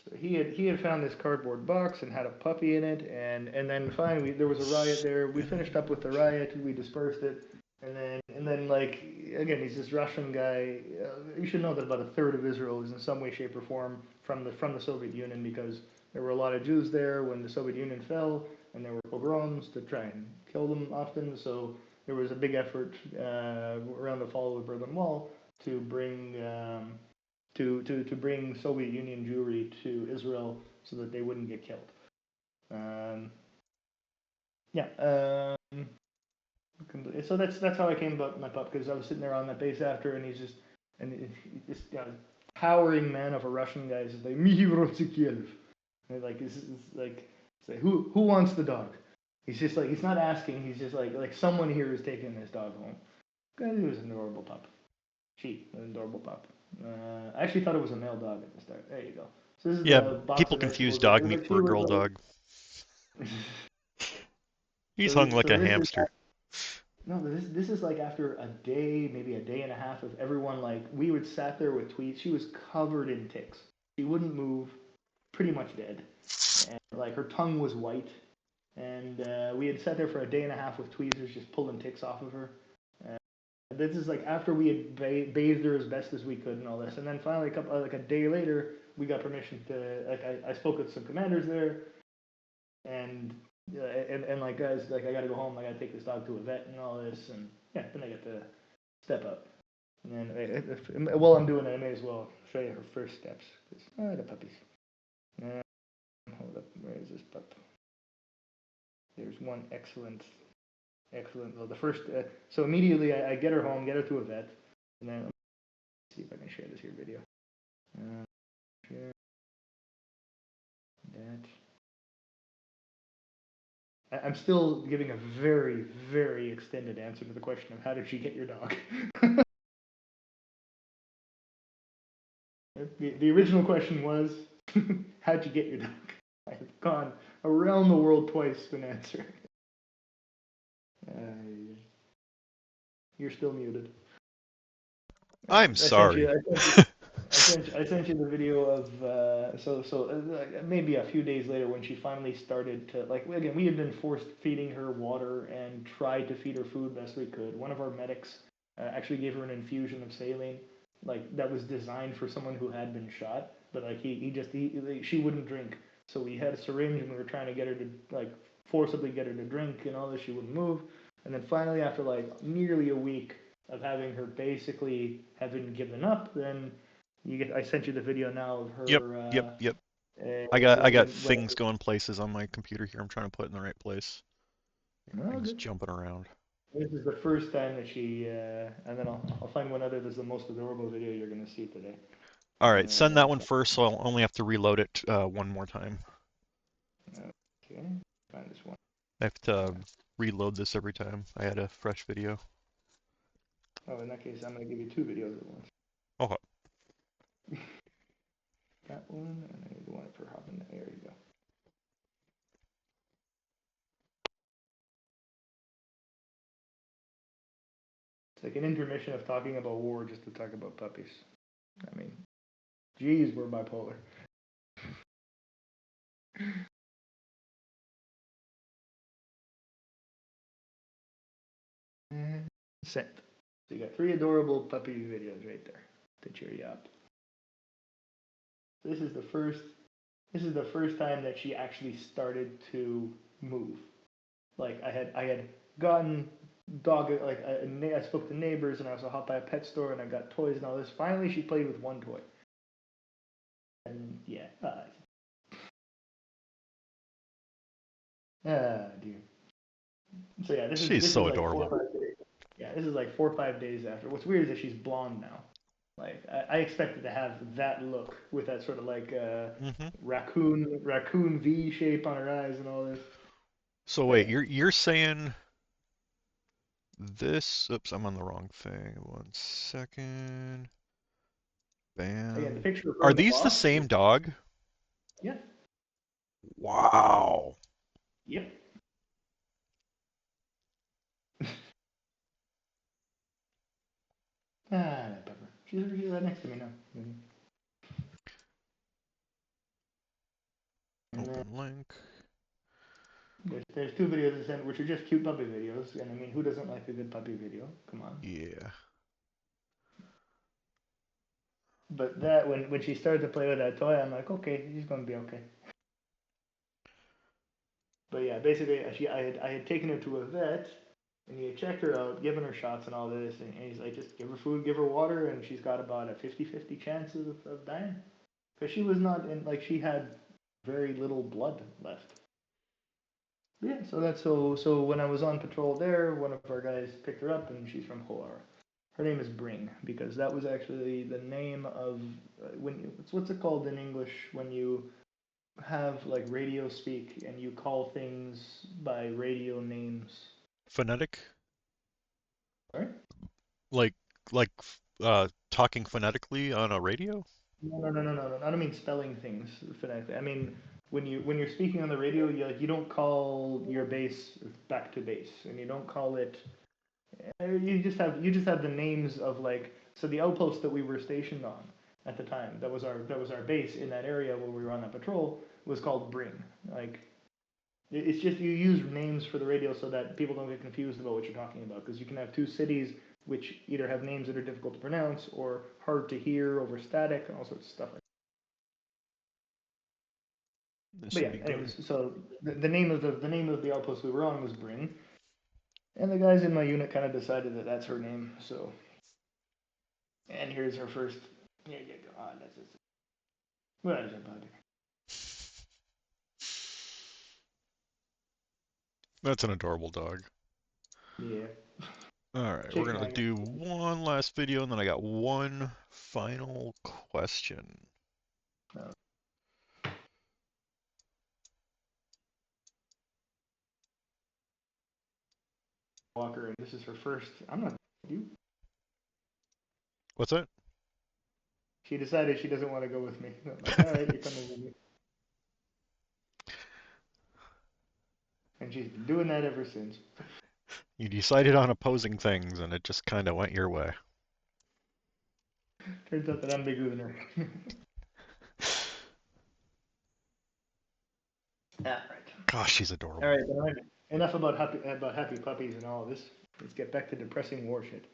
So he had found this cardboard box and had a puppy in it, and then finally there was a riot there. We finished up with the riot, we dispersed it, and then like again, he's this Russian guy. You should know that about a third of Israel is in some way, shape, or form from the Soviet Union, because there were a lot of Jews there when the Soviet Union fell, and there were pogroms to try and kill them often. So there was a big effort around the fall of the Berlin Wall to bring to bring Soviet Union Jewry to Israel so that they wouldn't get killed. So that's how I came about my pup, because I was sitting there on that base after, and he's this towering man of a Russian guy is just like like this is like, who wants the dog? He's just like, he's not asking, he's just like someone here is taking this dog home. He was an adorable pup. An adorable pup. I actually thought it was a male dog at the start. There you go. So this is the box
people
of
confuse
vegetables.
dog meat for a girl dog. He's hung like a hamster.
This is like after a day, maybe a day and a half of everyone, like, we would sat there with tweets. She was covered in ticks. She wouldn't move, pretty much dead. And like her tongue was white. And we had sat there for a day and a half with tweezers just pulling ticks off of her. This is like after we had bathed her as best as we could and all this, and then finally a day later, we got permission to I spoke with some commanders there, and like, guys, like, I gotta go home, I gotta take this dog to a vet and all this, and yeah, then I get to step up, and then while I'm doing it, I may as well show you her first steps. The puppies. Hold up, where is this pup? There's one excellent. Well, the first, so immediately I get her home, get her to a vet, and then let's see if I can share this here video. Share that. I'm still giving a very, very extended answer to the question of how did she get your dog? The original question was, how'd you get your dog? I've gone around the world twice to answer. You're still muted.
I'm sorry.
I sent you the video of maybe a few days later when she finally started to, like, again, we had been forced feeding her water and tried to feed her food best we could. One of our medics actually gave her an infusion of saline, like, that was designed for someone who had been shot, but like she wouldn't drink, so we had a syringe and we were trying to get her to, like, forcibly get her to drink and all this. She wouldn't move, and then finally after like nearly a week of having her basically having given up, then I sent you the video now of her.
Yep. I got things going places on my computer here. I'm trying to put it in the right place. Things jumping around.
This is the first time that she, and then I'll find one other that's the most adorable video you're going to see today.
All right, send that one first, so I'll only have to reload it one more time.
Okay, find this one.
I have to reload this every time I add a fresh video.
Oh, in that case, I'm going to give you 2 videos at once.
Okay.
That one, and I need the one for hopping. There you go. It's like an intermission of talking about war just to talk about puppies. I mean, Jeez, we're bipolar. And sent. So you got 3 adorable puppy videos right there to cheer you up. This is the first time that she actually started to move. Like I had gotten dog, like I spoke to neighbors, and I also hopped by a pet store and I got toys and all this. Finally, she played with one toy, and yeah, dear. So yeah, this
She's
is
so
like 4
adorable.
or 5 days. Yeah, this is like 4 or 5 days after. What's weird is that she's blonde now. Like I expected to have that look with that sort of like
Hmm.
raccoon V shape on her eyes and all this.
So
But
wait,
yeah.
you're saying this? Oops, I'm on the wrong thing. 1 second.
Again, the
Bam.
picture of her
Are
in the
these the
box.
same dog?
Yeah.
Wow.
Yep. That Pepper. She's right next to me now. And then
Open link.
there's 2 videos I sent, which are just cute puppy videos. And I mean, who doesn't like a good puppy video? Come on.
Yeah.
But that when she started to play with that toy, I'm like, okay, she's gonna be okay. But yeah, basically, I had taken her to a vet, and he had checked her out, given her shots and all this, and he's like, just give her food, give her water, and she's got about a 50-50 chance of dying. Because she was not in, like, she had very little blood left. Yeah, so when I was on patrol there, one of our guys picked her up, and she's from Hoar. Her name is Bring, because that was actually the name of what's it called in English when you have like radio speak and you call things by radio names.
Phonetic?
Sorry?
Like talking phonetically on a radio?
No. I don't mean spelling things phonetically. I mean when you're speaking on the radio, you don't call your base back to base, and you don't call it. You just have the names of like so the outpost that we were stationed on at the time. That was our base in that area where we were on that patrol was called Bring. Like it's just you use names for the radio so that people don't get confused about what you're talking about because you can have 2 cities which either have names that are difficult to pronounce or hard to hear over static and all sorts of stuff.
This
But
should
yeah,
be good.
anyways, so the name of the outpost we were on was Bring, and the guys in my unit kind of decided that that's her name. So, and here's her first. Here you go. Oh, that's just. What is it, buddy?
That's an adorable dog.
Yeah.
Alright, we're
Chicken
gonna
nugget.
do one last video and then I got one final question.
Walker, and this is her first. I'm not you.
What's that?
She decided she doesn't want to go with me. I'm like, all right, you're coming with me. And she's been doing that ever since.
You decided on opposing things and it just kind of went your way.
Turns out that I'm bigger than her. All right.
Gosh, she's adorable.
All right. Enough about happy puppies and all this. Let's get back to depressing war shit.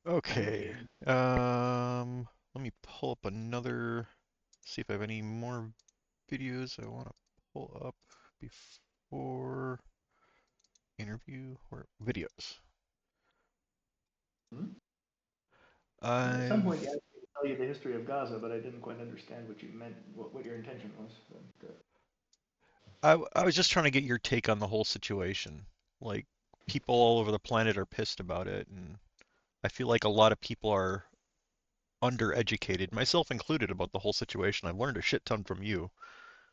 Okay. Let me pull up another. See if I have any more videos I want to pull up before interview or videos.
At some point, you asked me to tell you the history of Gaza, but I didn't quite understand what you meant, what your intention was.
I was just trying to get your take on the whole situation. Like, people all over the planet are pissed about it, and I feel like a lot of people are undereducated, myself included, about the whole situation. I've learned a shit ton from you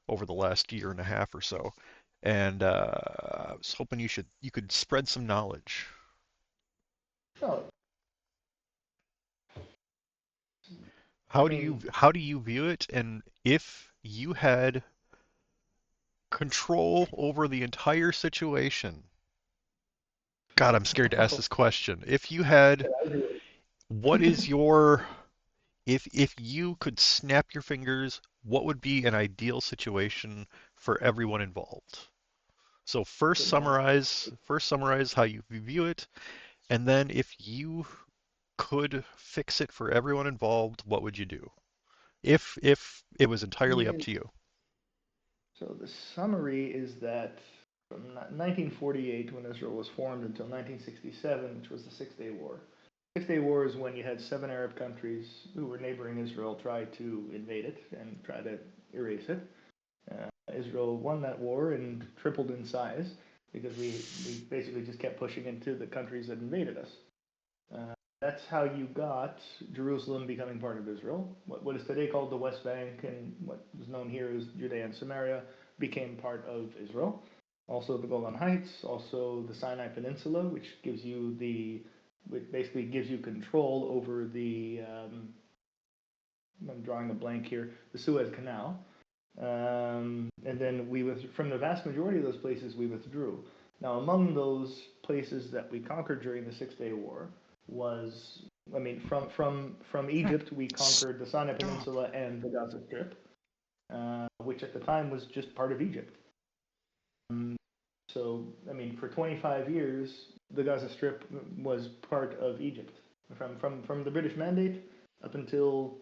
over the last year and a half or so, and I was hoping you could spread some knowledge.
Oh,
How do you view it? And if you had control over the entire situation, God, I'm scared to ask this question. If you had, what is your If you could snap your fingers, what would be an ideal situation for everyone involved? So
Good one.
first summarize how you view it, and then if you could fix it for everyone involved, what would you do? If it was entirely up
Yeah.
to you.
So the summary is that from 1948, when Israel was formed, until 1967, which was the Six-Day War. Six-Day War is when you had 7 Arab countries who were neighboring Israel try to invade it and try to erase it. Israel won that war and tripled in size because we basically just kept pushing into the countries that invaded us. That's how you got Jerusalem becoming part of Israel. What is today called the West Bank and what is known here as Judea and Samaria became part of Israel. Also the Golan Heights, also the Sinai Peninsula, which basically gives you control over the I'm drawing a blank here, the Suez Canal. And then from the vast majority of those places we withdrew. Now, among those places that we conquered during the Six-Day War was, from Egypt we conquered the Sinai Peninsula and the Gaza Strip, which at the time was just part of Egypt. So, for 25 years, the Gaza Strip was part of Egypt. From the British Mandate up until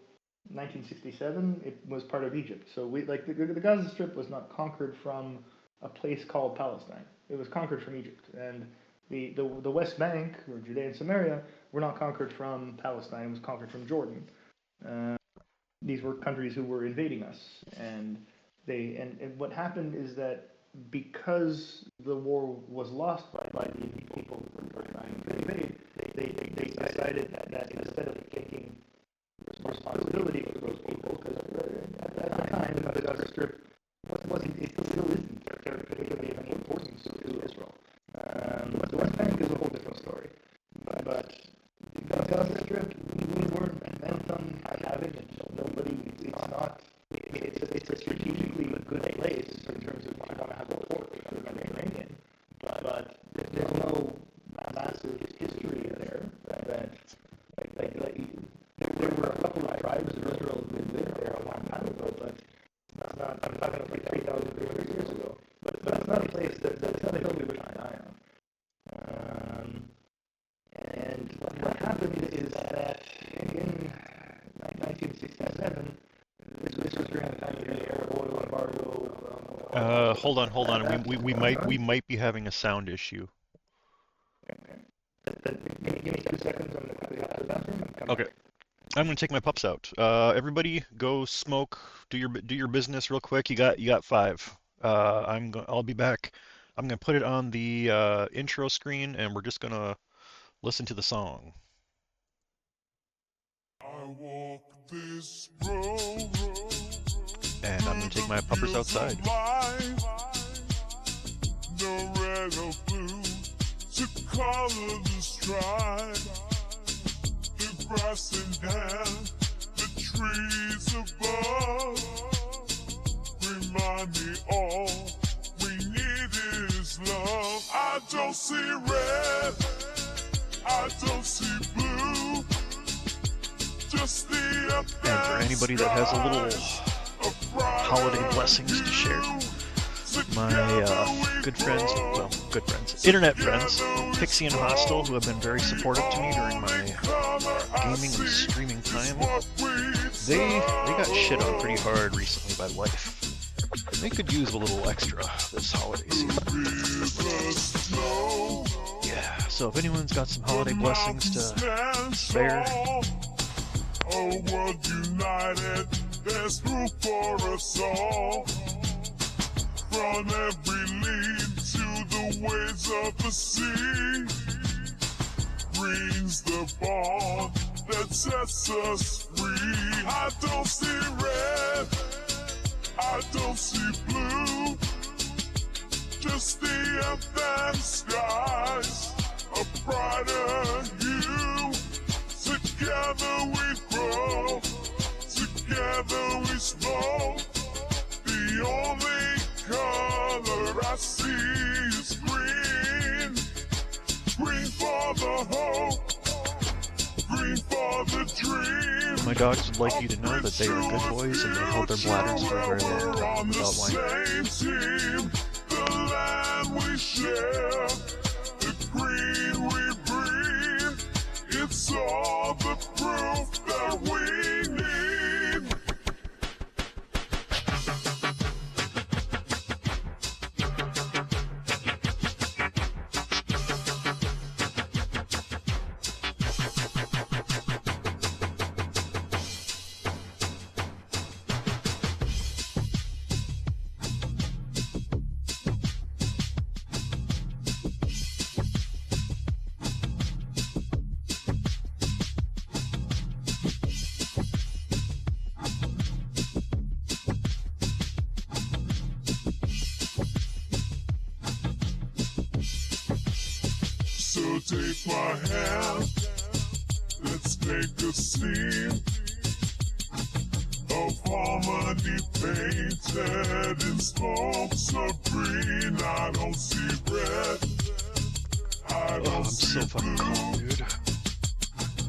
1967, it was part of Egypt. So the Gaza Strip was not conquered from a place called Palestine. It was conquered from Egypt, and the West Bank or Judea and Samaria were not conquered from Palestine. It was conquered from Jordan. These were countries who were invading us, and what happened is that because the war was lost by the people who were trying to invade, they decided that instead of taking responsibility for those people, because at that time the Gaza Strip it still isn't particularly of any importance to Israel. The West Bank is a whole different story. But the Gaza Strip, we weren't bent on having it. Nobody, it's a strategically good place in terms of you want to have a port for the Mediterranean. But there's no massive history there that there were a couple of tribes of Israel who lived there a long time ago, but I'm talking about 3,000, 300 years ago. But that's not a place that's not a hill we would die on. And what happened is that in 1967, this was during the time of the Arab oil embargo.
Hold on. We might be having a sound issue.
Give me 2 seconds. I'm going to quickly out of the bathroom and come
Okay.
back.
I'm gonna take my pups out. Everybody, go smoke. Do your business real quick. You got 5. I'll be back. I'm gonna put it on the intro screen, and we're just gonna listen to the song.
I walk this road,
And I'm gonna take my puppers outside.
no red or blue to color the stripe. The grass in hand, the trees above remind me all we need is love. I don't see red, I don't see blue, just the up
And for anybody that has a little holiday blessings to share, my good friends, internet friends, Pixie and Hostel, who have been very supportive to me during my gaming and streaming time, they got shit on pretty hard recently by life. And they could use a little extra this holiday season. Yeah, so if anyone's got some holiday blessings to spare,
a world united, there's room for us all. From every lead to the waves of the sea, green's the bond that sets us free. I don't see red, I don't see blue, just the earth and skies, a brighter hue. Together we grow, together we smoke. The only color I see is green. Green for the hope, green for the dream.
My dogs would like you to know that they are good boys and they held their bladders for a very long time without whining.
The land we share, the green we breathe, it's all the proof that we need. So take my hand, let's make a scene of harmony painted in spokes of green. I don't see red, I don't
I'm
see
so fucking
blue.
cold, dude.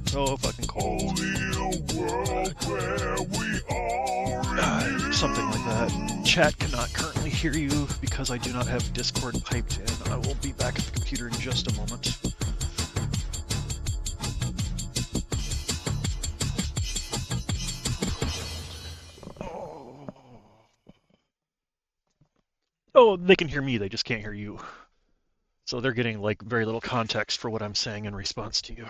So fucking cold.
Only a world where we all renew.
Something like that. Chat cannot currently hear you because I do not have Discord piped in. I will be back at the computer in just a moment. Oh, they can hear me, they just can't hear you. So they're getting like very little context for what I'm saying in response to you.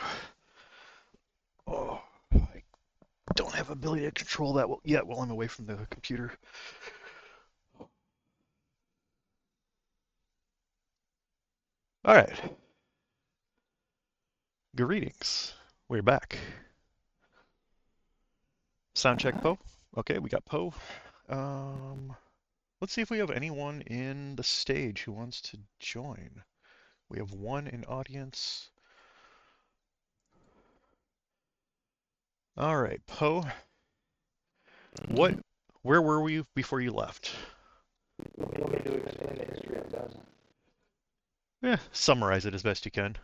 Oh, I don't have ability to control that yet while I'm away from the computer. All right. Greetings. We're back. Sound check, Poe. Okay, we got Poe. Let's see if we have anyone in the stage who wants to join. We have one in audience. All right, Poe. Where were we before you left? Summarize it as best you can.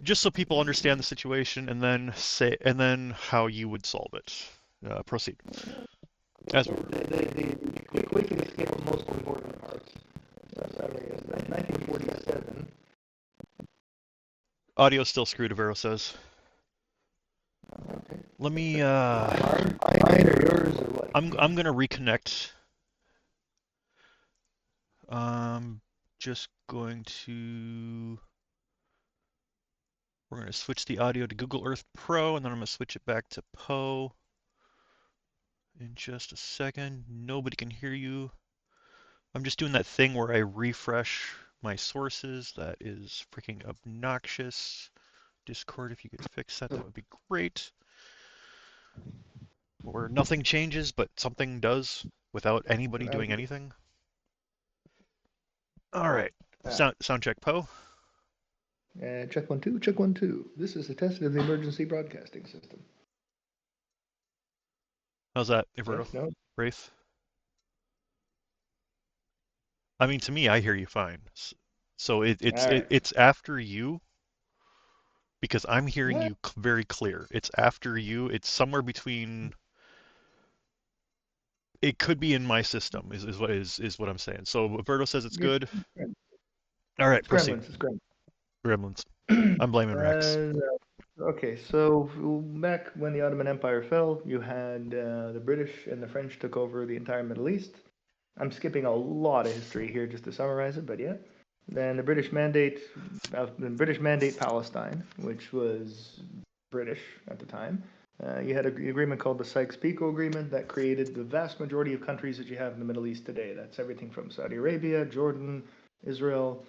Just so people understand the situation, and then how you would solve it. Proceed. As we were.
The quickly scale most important parts. Summary is that 1947.
Audio's still screwed, Avero says.
Okay.
Let me.
Mine or yours or what?
I'm gonna reconnect. Just going to. We're gonna switch the audio to Google Earth Pro, and then I'm gonna switch it back to Poe. In just a second. Nobody can hear you. I'm just doing that thing where I refresh my sources. That is freaking obnoxious. Discord, if you could fix that, that would be great. Where nothing changes, but something does without anybody doing anything. All right. Sound check, Poe.
Check 1 2. Check 1 2. This is a test of the emergency broadcasting system.
How's that, Everto?
Yes, no.
Wraith? I mean, to me, I hear you fine. So it's after you, because I'm hearing you very clear. It's after you. It's somewhere between. It could be in my system. Is what I'm saying. So Roberto says it's good. All right, proceed. Gremlins. I'm blaming Rex.
Okay, so back when the Ottoman Empire fell, you had the British and the French took over the entire Middle East. I'm skipping a lot of history here just to summarize it, but yeah. Then the British mandate Palestine, which was British at the time. You had an agreement called the Sykes-Picot Agreement that created the vast majority of countries that you have in the Middle East today. That's everything from Saudi Arabia, Jordan, Israel,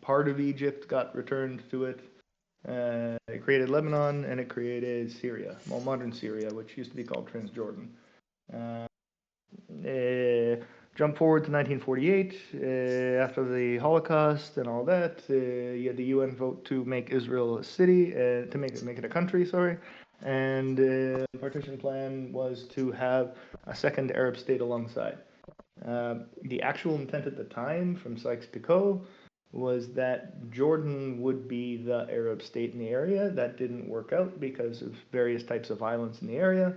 part of Egypt got returned to it. It created Lebanon, and it created Syria, well, modern Syria, which used to be called Transjordan. Jump forward to 1948, after the Holocaust and all that, you had the UN vote to make Israel a city, to make it a country, sorry. And the partition plan was to have a second Arab state alongside. The actual intent at the time from Sykes-Picot was that Jordan would be the Arab state in the area. That didn't work out because of various types of violence in the area.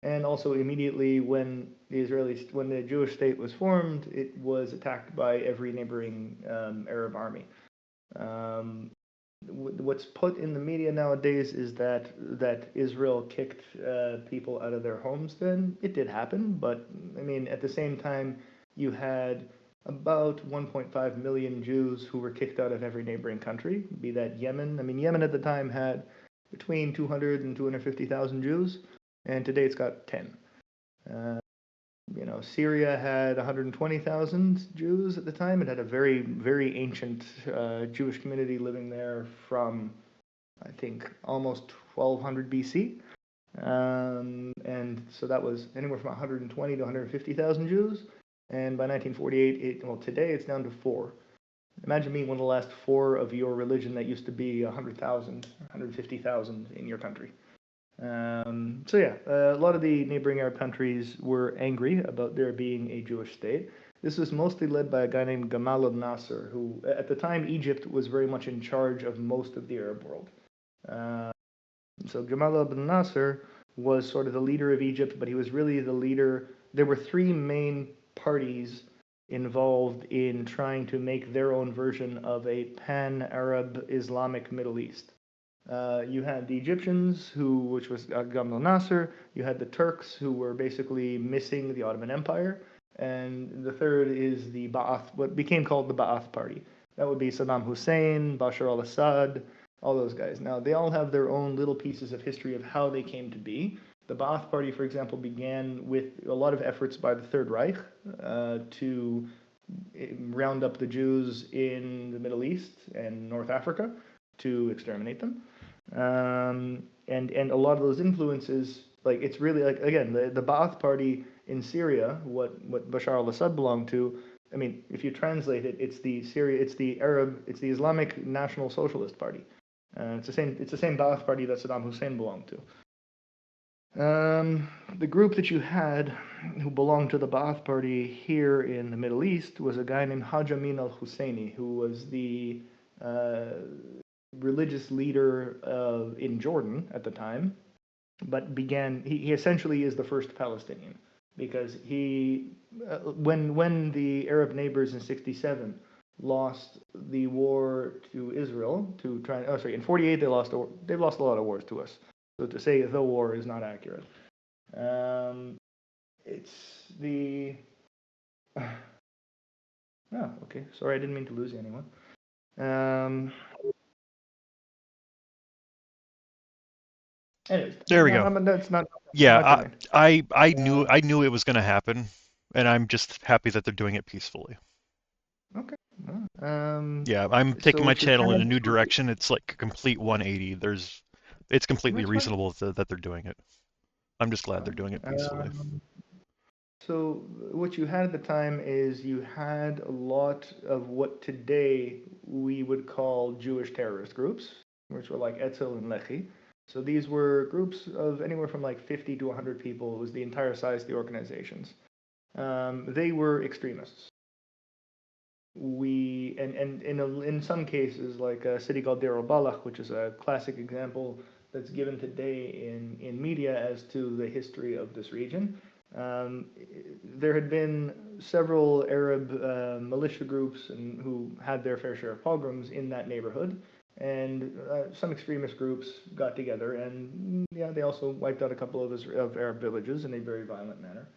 And also immediately when the Jewish state was formed, it was attacked by every neighboring Arab army. What's put in the media nowadays is that Israel kicked people out of their homes. Then it did happen, but I mean, at the same time, you had about 1.5 million Jews who were kicked out of every neighboring country, be that Yemen. I mean, Yemen at the time had between 200 and 250,000 Jews, and today it's got 10. Syria had 120,000 Jews at the time. It had a very, very ancient Jewish community living there from, I think, almost 1200 BC. And so that was anywhere from 120 to 150,000 Jews. And by 1948, today it's down to 4. Imagine being one of the last 4 of your religion that used to be 100,000, 150,000 in your country. A lot of the neighboring Arab countries were angry about there being a Jewish state. This was mostly led by a guy named Gamal Abdel Nasser, who at the time Egypt was very much in charge of most of the Arab world. So Gamal Abdel Nasser was sort of the leader of Egypt, but he was really the leader. There were 3 main parties involved in trying to make their own version of a pan-Arab Islamic Middle East. You had the Egyptians, which was Gamal Nasser. You had the Turks, who were basically missing the Ottoman Empire. And the third is the Ba'ath, what became called the Ba'ath Party. That would be Saddam Hussein, Bashar al-Assad, all those guys. Now, they all have their own little pieces of history of how they came to be. The Ba'ath Party, for example, began with a lot of efforts by the Third Reich to round up the Jews in the Middle East and North Africa to exterminate them. And a lot of those influences, like it's really like, again, the Ba'ath Party in Syria, what Bashar al-Assad belonged to. I mean, if you translate it, it's the Islamic National Socialist Party. It's the same Ba'ath Party that Saddam Hussein belonged to. The group that you had who belonged to the Ba'ath Party here in the Middle East was a guy named Haj Amin al-Husseini, who was the religious leader in Jordan at the time, but he essentially is the first Palestinian, because when the Arab neighbors in 1967 lost the war to Israel in 1948 they've lost a lot of wars to us. So to say the war is not accurate. It's the... Oh, okay. Sorry, I didn't mean to lose anyone. Anyways,
there we go.
That's not.
Yeah, I knew it was going to happen, and I'm just happy that they're doing it peacefully.
Okay.
Yeah, I'm taking my channel in a new direction. It's like a complete 180. It's completely reasonable that they're doing it. I'm just glad they're doing it peacefully.
So what you had at the time is you had a lot of what today we would call Jewish terrorist groups, which were like Etzel and Lehi. So these were groups of anywhere from like 50 to 100 people. It was the entire size of the organizations. They were extremists. In some cases, like a city called Deir al-Balach, which is a classic example that's given today in media as to the history of this region. There had been several Arab militia groups who had their fair share of pogroms in that neighborhood, and some extremist groups got together, and they also wiped out a couple of Arab villages in a very violent manner.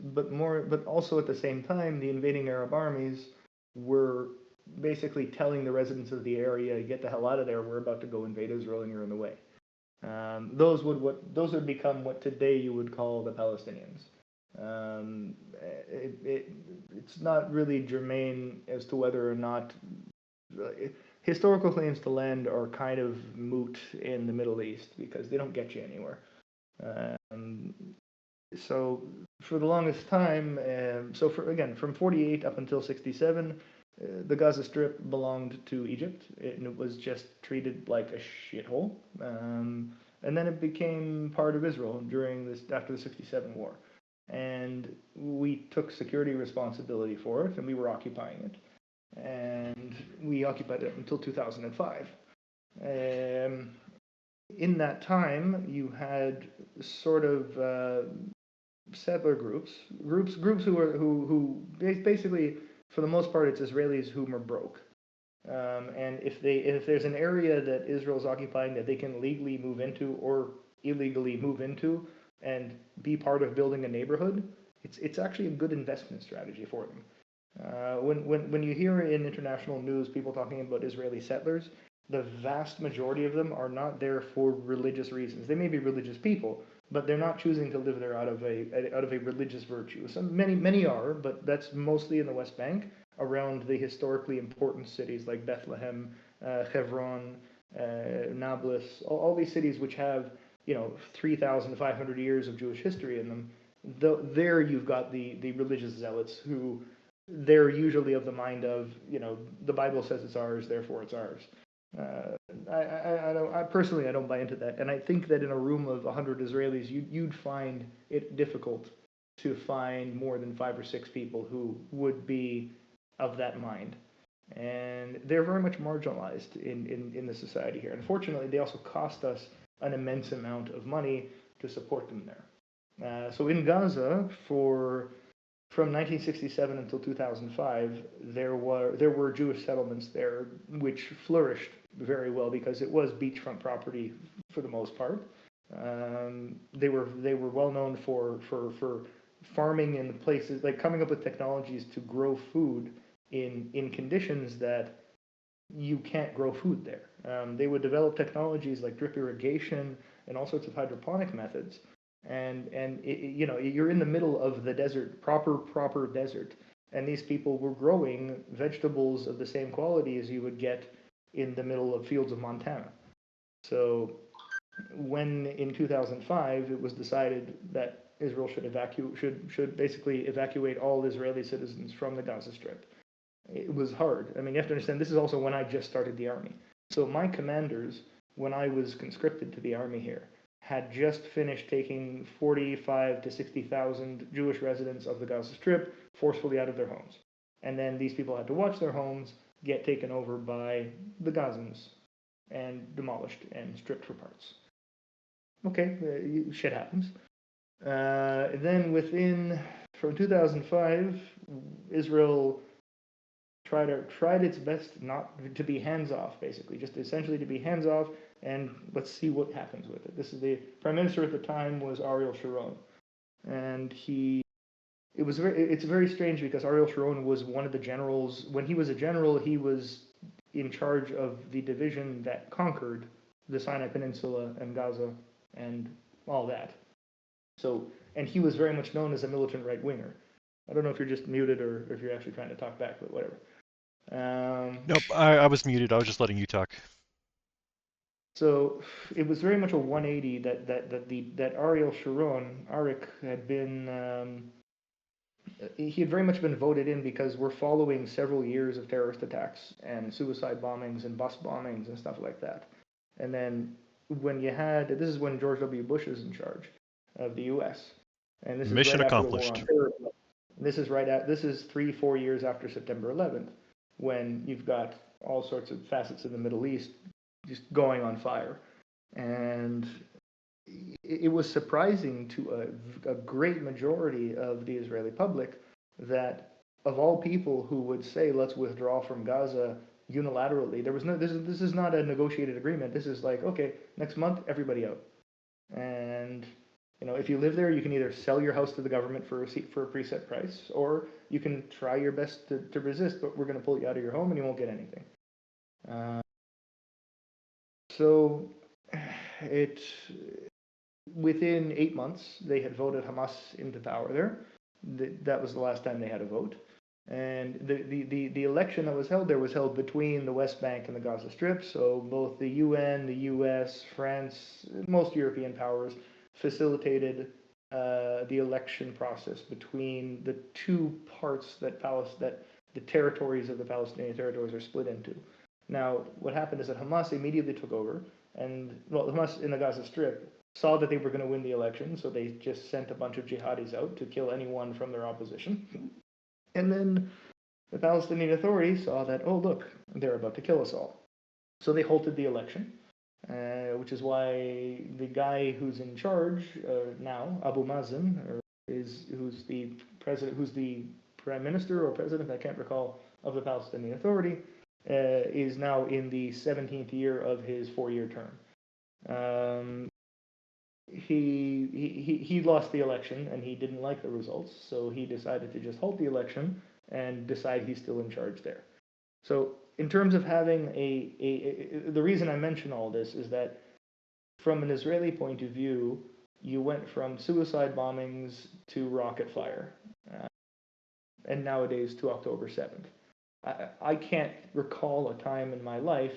But also at the same time, the invading Arab armies were basically telling the residents of the area, "Get the hell out of there! We're about to go invade Israel, and you're in the way." Those would become what today you would call the Palestinians. It's not really germane as to whether or not historical claims to land are kind of moot in the Middle East because they don't get you anywhere. So for the longest time, from 48 up until 67, the Gaza Strip belonged to Egypt, and it was just treated like a shithole. And then it became part of Israel after the 67 war. and we took security responsibility for it, and we were occupying it, and we occupied it until 2005. In that time, you had sort of settler groups who basically, for the most part, it's Israelis whom are broke. And if there's an area that Israel's occupying that they can legally move into or illegally move into and be part of building a neighborhood, it's actually a good investment strategy for them. When you hear in international news people talking about Israeli settlers, the vast majority of them are not there for religious reasons. They may be religious people, but they're not choosing to live there out of a religious virtue. Many are, but that's mostly in the West Bank, around the historically important cities like Bethlehem, Hebron, Nablus, all these cities which have 3,500 years of Jewish history in them. There you've got the religious zealots who they're usually of the mind of the Bible says it's ours, therefore it's ours. I personally don't buy into that, and I think that in a room of 100 Israelis, you'd find it difficult to find more than 5 or 6 people who would be of that mind, and they're very much marginalized in the society here. Unfortunately, they also cost us an immense amount of money to support them there. So in Gaza, from 1967 until 2005, there were Jewish settlements there, which flourished very well because it was beachfront property for the most part. They were well known for farming in places, like coming up with technologies to grow food in conditions that you can't grow food there. They would develop technologies like drip irrigation and all sorts of hydroponic methods. And you're in the middle of the desert, proper desert, and these people were growing vegetables of the same quality as you would get in the middle of fields of Montana. So when in 2005 it was decided that Israel should basically evacuate all Israeli citizens from the Gaza Strip, it was hard. I mean, you have to understand, this is also when I just started the army. So my commanders, when I was conscripted to the army here, had just finished taking 45 to 60,000 Jewish residents of the Gaza Strip forcefully out of their homes. And then these people had to watch their homes get taken over by the Gazans and demolished and stripped for parts. Okay, shit happens. Then from 2005, Israel tried its best not to be hands-off, basically, just essentially to be hands-off, and let's see what happens with it. The prime minister at the time was Ariel Sharon, and it's very strange because Ariel Sharon was one of the generals. When he was a general, he was in charge of the division that conquered the Sinai Peninsula and Gaza and all that. So, and he was very much known as a militant right-winger. I don't know if you're just muted or if you're actually trying to talk back, but whatever.
Nope, I was muted. I was just letting you talk.
So it was very much a 180 that Ariel Sharon, Arik, had been. He had very much been voted in because we're following several years of terrorist attacks and suicide bombings and bus bombings and stuff like that. And then this is when George W. Bush is in charge of the U.S. And this
Mission
is right
accomplished.
After the war on terror. This is 3-4 years after September 11th, when you've got all sorts of facets of the Middle East just going on fire. And it was surprising to a great majority of the Israeli public that of all people who would say, let's withdraw from Gaza unilaterally, this is not a negotiated agreement. This is like, okay, next month, everybody out. And if you live there, you can either sell your house to the government for a preset price, or you can try your best to resist, but we're going to pull you out of your home and you won't get anything. So within 8 months, they had voted Hamas into power there. That was the last time they had a vote. And the election that was held there was held between the West Bank and the Gaza Strip. So both the UN, the US, France, most European powers facilitated the election process between the two parts that the territories of the Palestinian territories are split into. Now, what happened is that Hamas immediately took over, and Hamas in the Gaza Strip saw that they were going to win the election, so they just sent a bunch of jihadis out to kill anyone from their opposition. And then the Palestinian Authority saw that, oh, look, they're about to kill us all. So they halted the election, which is why the guy who's in charge now, Abu Mazen, who's the prime minister or president, I can't recall, of the Palestinian Authority, is now in the 17th year of his 4-year term. He lost the election and he didn't like the results, so he decided to just halt the election and decide he's still in charge there. So in terms of having the reason I mention all this is that from an Israeli point of view, you went from suicide bombings to rocket fire, and nowadays to October 7th. I can't recall a time in my life,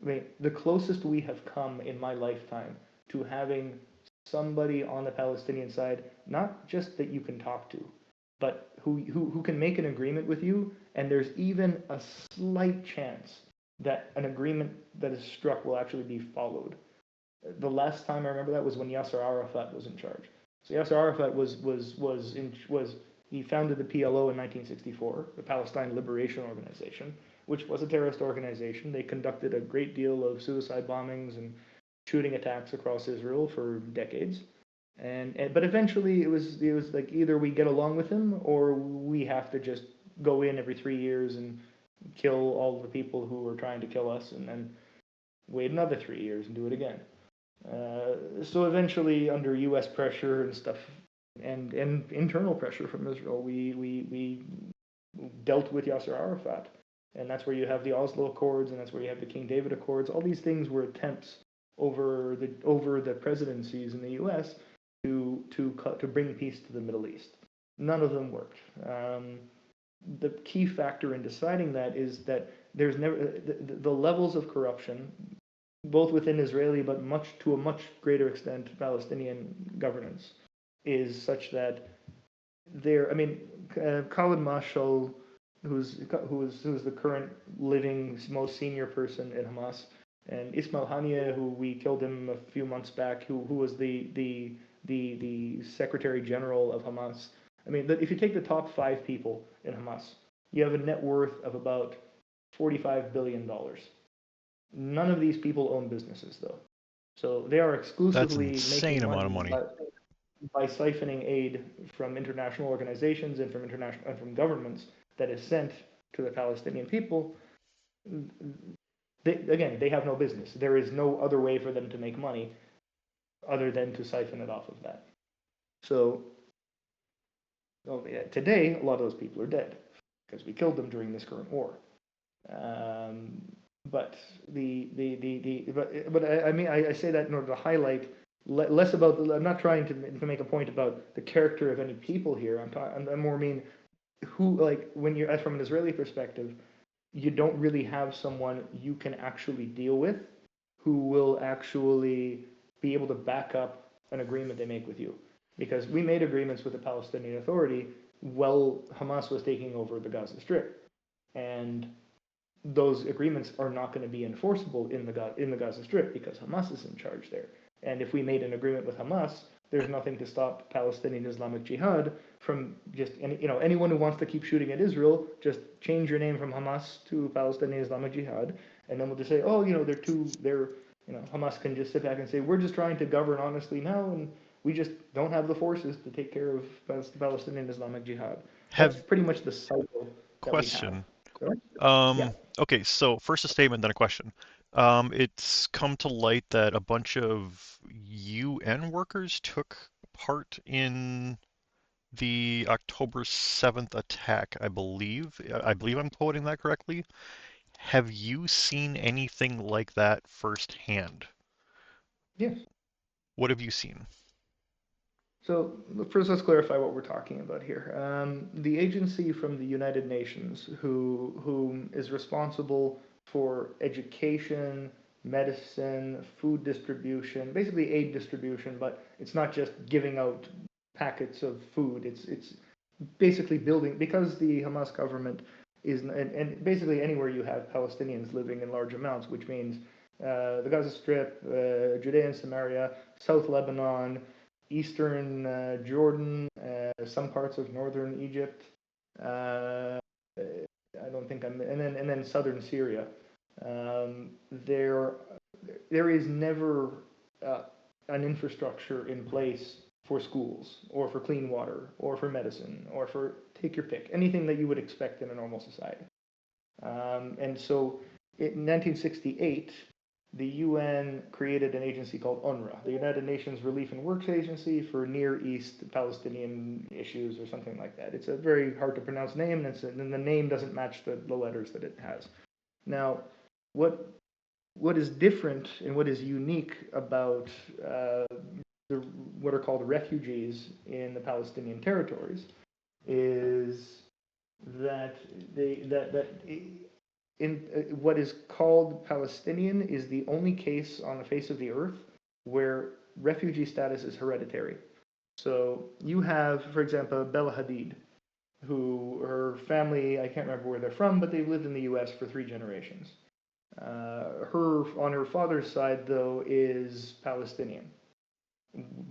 I mean, the closest we have come in my lifetime to having somebody on the Palestinian side, not just that you can talk to, but who can make an agreement with you, and there's even a slight chance that an agreement that is struck will actually be followed. The last time I remember that was when Yasser Arafat was in charge. So Yasser Arafat he founded the PLO in 1964, the Palestine Liberation Organization, which was a terrorist organization. They conducted a great deal of suicide bombings and shooting attacks across Israel for decades. But eventually it was like either we get along with him or we have to just go in every 3 years and kill all the people who were trying to kill us and then wait another 3 years and do it again. So eventually, under U.S. pressure and stuff, and internal pressure from Israel, we dealt with Yasser Arafat, and that's where you have the Oslo Accords, and that's where you have the King David Accords. All these things were attempts over the presidencies in the U.S. to bring peace to the Middle East. None of them worked. The key factor in deciding that is that there's never the levels of corruption, both within Israeli but to a much greater extent Palestinian governance, is such that Khalid Mashal, who's the current living most senior person in Hamas, and Ismail Haniyeh, who we killed him a few months back, who was the Secretary General of Hamas. I mean, if you take the top 5 people in Hamas, you have a net worth of about $45 billion. None of these people own businesses, though. So they are exclusively making money by siphoning aid from international organizations and from governments that is sent to the Palestinian people. They have no business. There is no other way for them to make money other than to siphon it off of that. So today, a lot of those people are dead because we killed them during this current war. But I say that in order to highlight less about. I'm not trying to make a point about the character of any people here. I more mean who, like, when you're from an Israeli perspective, you don't really have someone you can actually deal with who will actually be able to back up an agreement they make with you. Because we made agreements with the Palestinian Authority while Hamas was taking over the Gaza Strip, and those agreements are not going to be enforceable in the Gaza Strip because Hamas is in charge there. And if we made an agreement with Hamas, there's nothing to stop Palestinian Islamic Jihad from just anyone who wants to keep shooting at Israel, just change your name from Hamas to Palestinian Islamic Jihad, and then we'll just say, Hamas can just sit back and say, we're just trying to govern honestly now, and we just don't have the forces to take care of Palestinian Islamic Jihad. That's pretty much the cycle that
question.
we have. Yeah.
Okay, so first a statement, then a question. It's come to light that a bunch of UN workers took part in the October 7th attack, I believe. I believe I'm quoting that correctly. Have you seen anything like that firsthand?
Yes.
What have you seen?
So first, let's clarify what we're talking about here. The agency from the United Nations who is responsible for education, medicine, food distribution, basically aid distribution, but it's not just giving out packets of food. It's basically building, because the Hamas government is, and basically anywhere you have Palestinians living in large amounts, which means the Gaza Strip, Judea and Samaria, South Lebanon, Eastern Jordan, some parts of Northern Egypt. I don't think and then Southern Syria. There is never an infrastructure in place for schools or for clean water or for medicine or for take your pick, anything that you would expect in a normal society. And so in 1968, the UN created an agency called UNRWA, the United Nations Relief and Works Agency for Near East Palestinian issues or something like that. It's a very hard to pronounce name, and the name doesn't match the letters that it has. Now, what is different and what is unique about what are called refugees in the Palestinian territories is that what is called Palestinian is the only case on the face of the earth where refugee status is hereditary. So you have, for example, Bella Hadid, who her family, I can't remember where they're from, but they've lived in the U.S. for 3 generations. On her father's side, though, is Palestinian,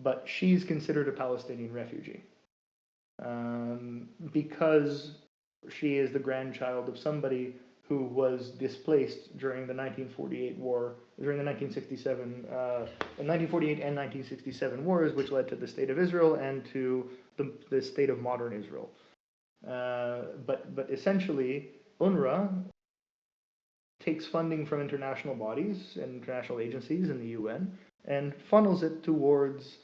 but she's considered a Palestinian refugee because she is the grandchild of somebody who was displaced during the 1948 war, during the 1967, 1948 and 1967 wars, which led to the State of Israel and to the state of modern Israel. But essentially, UNRWA takes funding from international bodies and international agencies in the UN and funnels it towards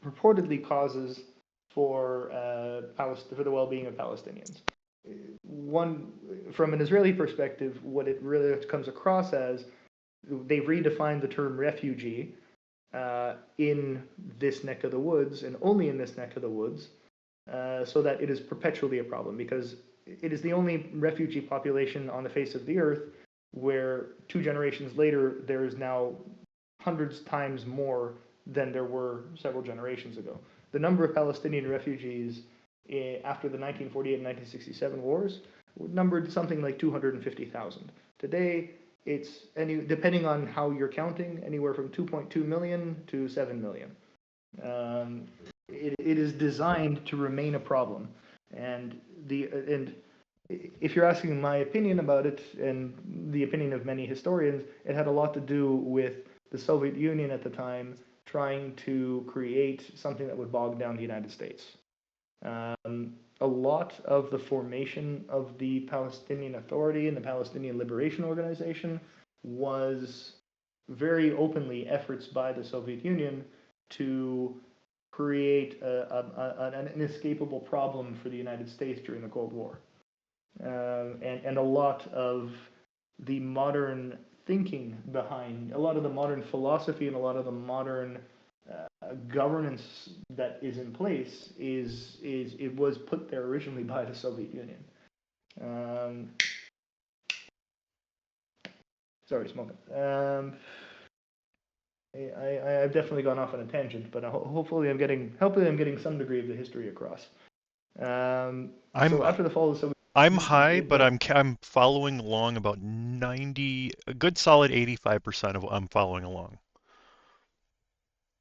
purportedly causes for the well-being of Palestinians. From an Israeli perspective, what it really comes across as, they've redefined the term refugee in this neck of the woods and only in this neck of the woods, so that it is perpetually a problem, because it is the only refugee population on the face of the earth where 2 generations later there is now hundreds times more than there were several generations ago. The number of Palestinian refugees after the 1948 and 1967 wars numbered something like 250,000. Today, it's depending on how you're counting, anywhere from 2.2 million to 7 million. It is designed to remain a problem, and if you're asking my opinion about it and the opinion of many historians, it had a lot to do with the Soviet Union at the time trying to create something that would bog down the United States. A lot of the formation of the Palestinian Authority and the Palestinian Liberation Organization was very openly efforts by the Soviet Union to create an inescapable problem for the United States during the Cold War. And a lot of the modern thinking behind, a lot of the modern philosophy and a lot of the modern governance that is in place it was put there originally by the Soviet Union. Sorry, smoking. I've definitely gone off on a tangent, but hopefully I'm getting some degree of the history across. So after the fall of the Soviet
I'm high, but I'm following along about 90, a good solid 85% of what I'm following along.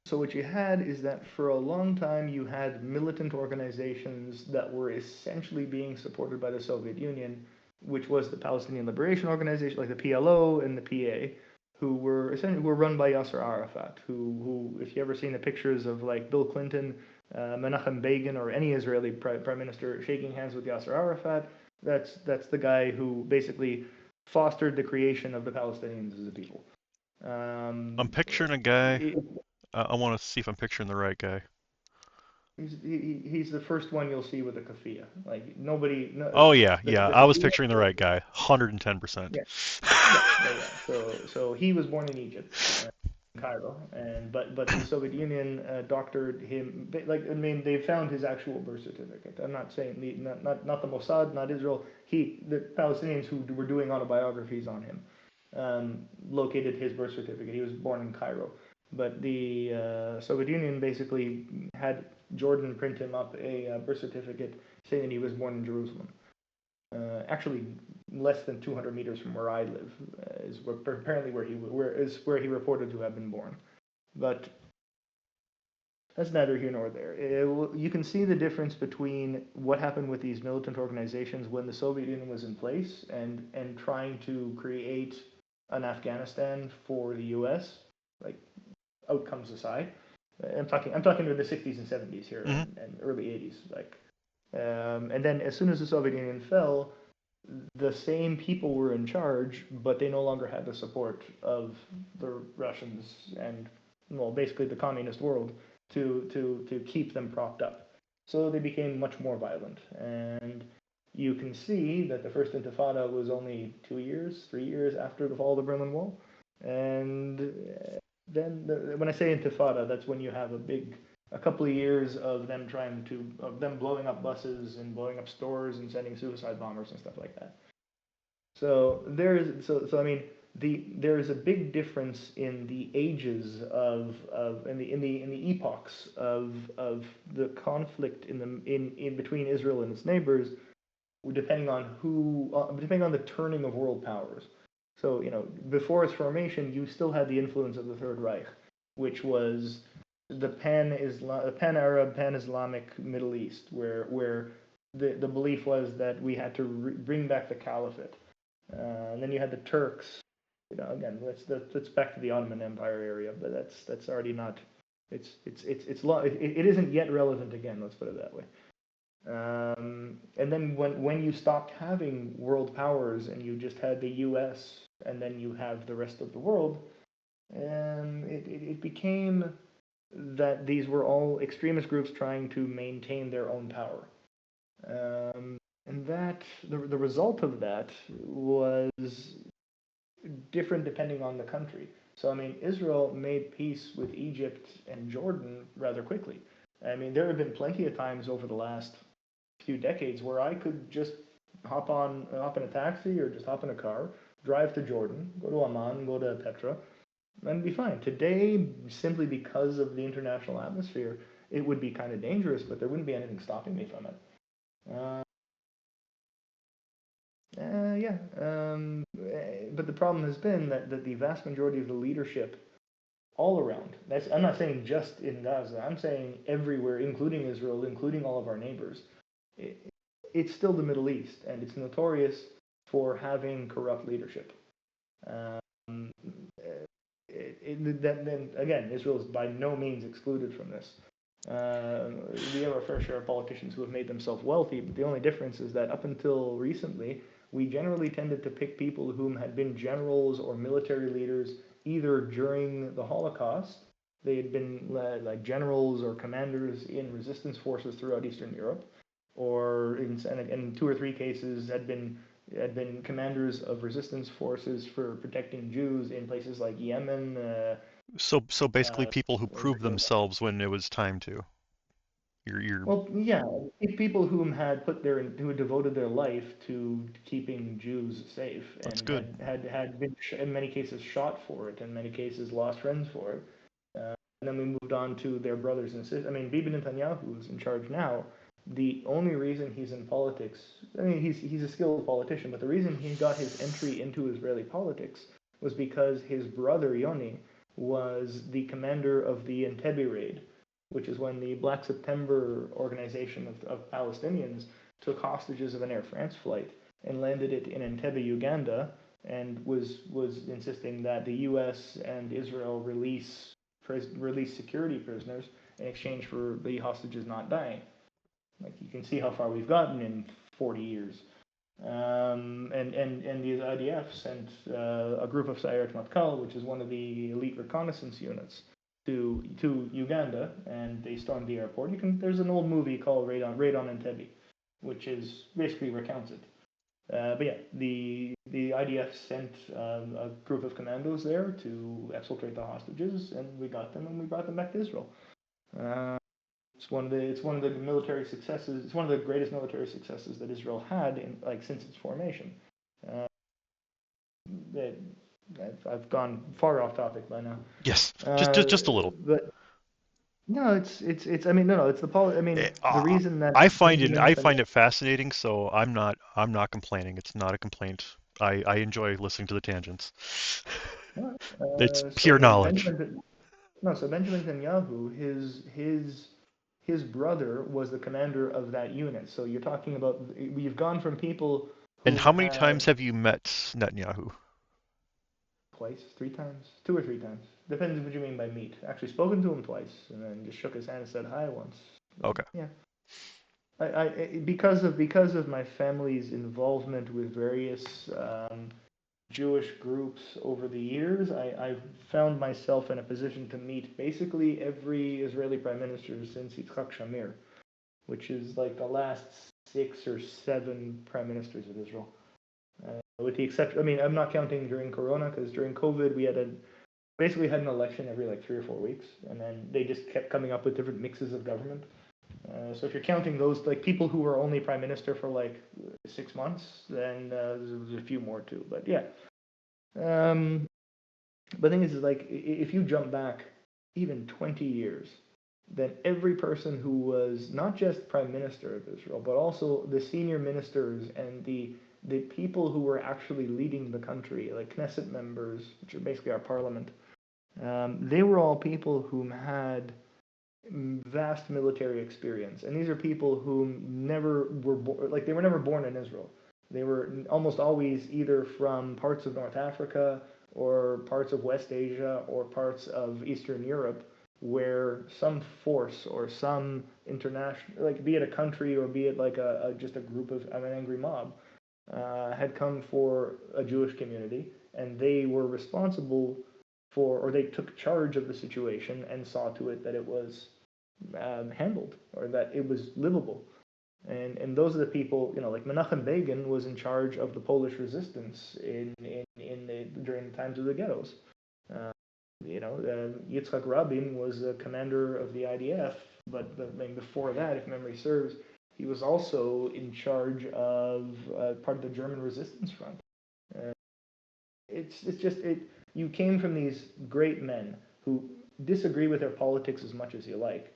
So what you had is that for a long time you had militant organizations that were essentially being supported by the Soviet Union, which was the Palestinian Liberation Organization, like the PLO and the PA, who were run by Yasser Arafat, who if you ever seen the pictures of like Bill Clinton, Menachem Begin, or any Israeli prime minister shaking hands with Yasser Arafat, that's the guy who basically fostered the creation of the Palestinians as a people.
I'm picturing a guy. I want to see if I'm picturing the right guy.
He's the first one you'll see with a keffiyeh. Like nobody.
Oh yeah. I was picturing the right guy. 110%.
Yeah. So he was born in Egypt, in Cairo, but the Soviet Union doctored him. They found his actual birth certificate. I'm not saying not the Mossad, not Israel. The Palestinians who were doing autobiographies on him located his birth certificate. He was born in Cairo. But the Soviet Union basically had Jordan print him up a birth certificate saying that he was born in Jerusalem. Actually less than 200 meters from where I live, apparently where he reported to have been born. But that's neither here nor there. You can see the difference between what happened with these militant organizations when the Soviet Union was in place and trying to create an Afghanistan for the U.S. Like, outcomes aside, I'm talking into the 60s and 70s here, and early 80s. And then as soon as the Soviet Union fell, the same people were in charge, but they no longer had the support of the Russians and, well, basically the communist world to keep them propped up. So they became much more violent. And you can see that the first Intifada was only 3 years after the fall of the Berlin Wall. And then when I say Intifada, that's when you have a couple of years of them blowing up buses and blowing up stores and sending suicide bombers and stuff like that. So there is a big difference in the ages in the epochs of the conflict in between Israel and its neighbors, depending on the turning of world powers. So, before its formation, you still had the influence of the Third Reich, which was the pan-Arab, pan-Islamic Middle East, where the belief was that we had to bring back the caliphate. And then you had the Turks. Again, that's back to the Ottoman Empire area, but that's already not. It isn't yet relevant again. Let's put it that way. And then when you stopped having world powers and you just had the U.S. and then you have the rest of the world, it became that these were all extremist groups trying to maintain their own power. And that the result of that was different depending on the country. So, Israel made peace with Egypt and Jordan rather quickly. There have been plenty of times over the last few decades where I could just hop in a taxi or just hop in a car, drive to Jordan, go to Amman, go to Petra, and be fine. Today, simply because of the international atmosphere, it would be kind of dangerous, but there wouldn't be anything stopping me from it. But the problem has been that the vast majority of the leadership all around, I'm not saying just in Gaza, I'm saying everywhere, including Israel, including all of our neighbors, it's still the Middle East, and it's notorious for having corrupt leadership. Then again, Israel is by no means excluded from this. We have our fair share of politicians who have made themselves wealthy, but the only difference is that up until recently, we generally tended to pick people whom had been generals or military leaders either during the Holocaust. They had been like generals or commanders in resistance forces throughout Eastern Europe, or in 2 or 3 cases had been commanders of resistance forces for protecting Jews in places like Yemen.
So basically, people who proved themselves when it was time to.
Well, yeah, people who had devoted their life to keeping Jews safe,
That's
and
good.
had been in many cases shot for it, in many cases lost friends for it. And then we moved on to their brothers and sisters. Bibi Netanyahu, who's in charge now, the only reason he's in politics, he's a skilled politician, but the reason he got his entry into Israeli politics was because his brother Yoni was the commander of the Entebbe raid, which is when the Black September organization of Palestinians took hostages of an Air France flight and landed it in Entebbe, Uganda, and was insisting that the U.S. and Israel release security prisoners in exchange for the hostages not dying. Like, you can see how far we've gotten in 40 years. And the IDF sent a group of Sayeret Matkal, which is one of the elite reconnaissance units, to Uganda, and they stormed the airport. There's an old movie called Raid on Entebbe, which is basically recounts it. But yeah, the IDF sent a group of commandos there to exfiltrate the hostages, and we got them, and we brought them back to Israel. It's one of the military successes. It's one of the greatest military successes that Israel had since its formation. I've gone far off topic by now.
Yes, just a little.
But No, it's. I mean, no, it's the I mean, the reason that
I find
Benjamin
it fascinating, so I'm not complaining. It's not a complaint. I enjoy listening to the tangents. It's
So
pure knowledge.
So Benjamin Netanyahu, his brother was the commander of that unit. So you're talking about we've gone from people
And
who
how many
had
times have you met Netanyahu?
twice, 3 times, 2 or 3 times. Depends what you mean by meet. Actually, spoken to him twice, and then just shook his hand and said hi once.
Okay.
Yeah. Because of my family's involvement with various Jewish groups over the years, I've found myself in a position to meet basically every Israeli prime minister since Yitzhak Shamir, which is like the last 6 or 7 prime ministers of Israel. With the exception, I mean, I'm not counting during Corona, because during COVID we basically had an election every like 3 or 4 weeks, and then they just kept coming up with different mixes of government. So if you're counting those like people who were only prime minister for like 6 months, then there's a few more too. But yeah, but the thing is like if you jump back even 20 years, then every person who was not just prime minister of Israel, but also the senior ministers and the people who were actually leading the country, like Knesset members, which are basically our parliament, they were all people who had vast military experience, and these are people who never were like they were never born in Israel. They were almost always either from parts of North Africa or parts of West Asia or parts of Eastern Europe, where some force or some international, like be it a country or be it like just a group of an angry mob, had come for a Jewish community, and they were responsible for, or they took charge of the situation and saw to it that it was handled or that it was livable. And those are the people, like Menachem Begin was in charge of the Polish resistance during the times of the ghettos. Yitzhak Rabin was the commander of the IDF, but before that, if memory serves, he was also in charge of part of the German resistance front. It's just you came from these great men who disagree with their politics as much as you like.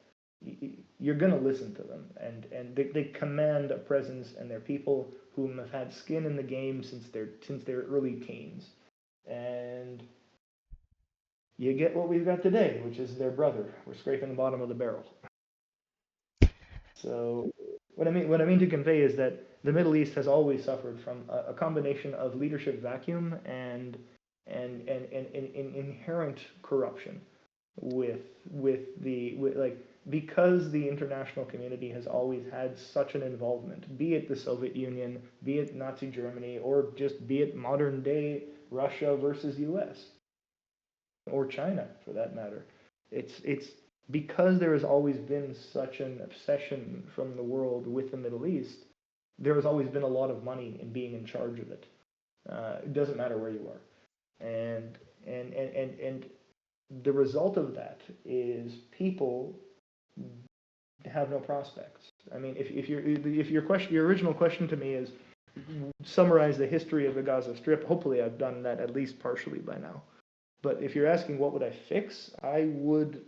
You're going to listen to them, and they command a presence, and they're people whom have had skin in the game since their early teens, and you get what we've got today, which is their brother. We're scraping the bottom of the barrel. So what I mean to convey is that the Middle East has always suffered from a combination of leadership vacuum and inherent corruption because the international community has always had such an involvement, be it the Soviet Union, be it Nazi Germany, or just be it modern day Russia versus US, or China for that matter. It's because there has always been such an obsession from the world with the Middle East, there has always been a lot of money in being in charge of it. It doesn't matter where you are. And the result of that is people have no prospects. I mean, if your original question to me is summarize the history of the Gaza Strip, hopefully I've done that at least partially by now. But if you're asking what would I fix, I would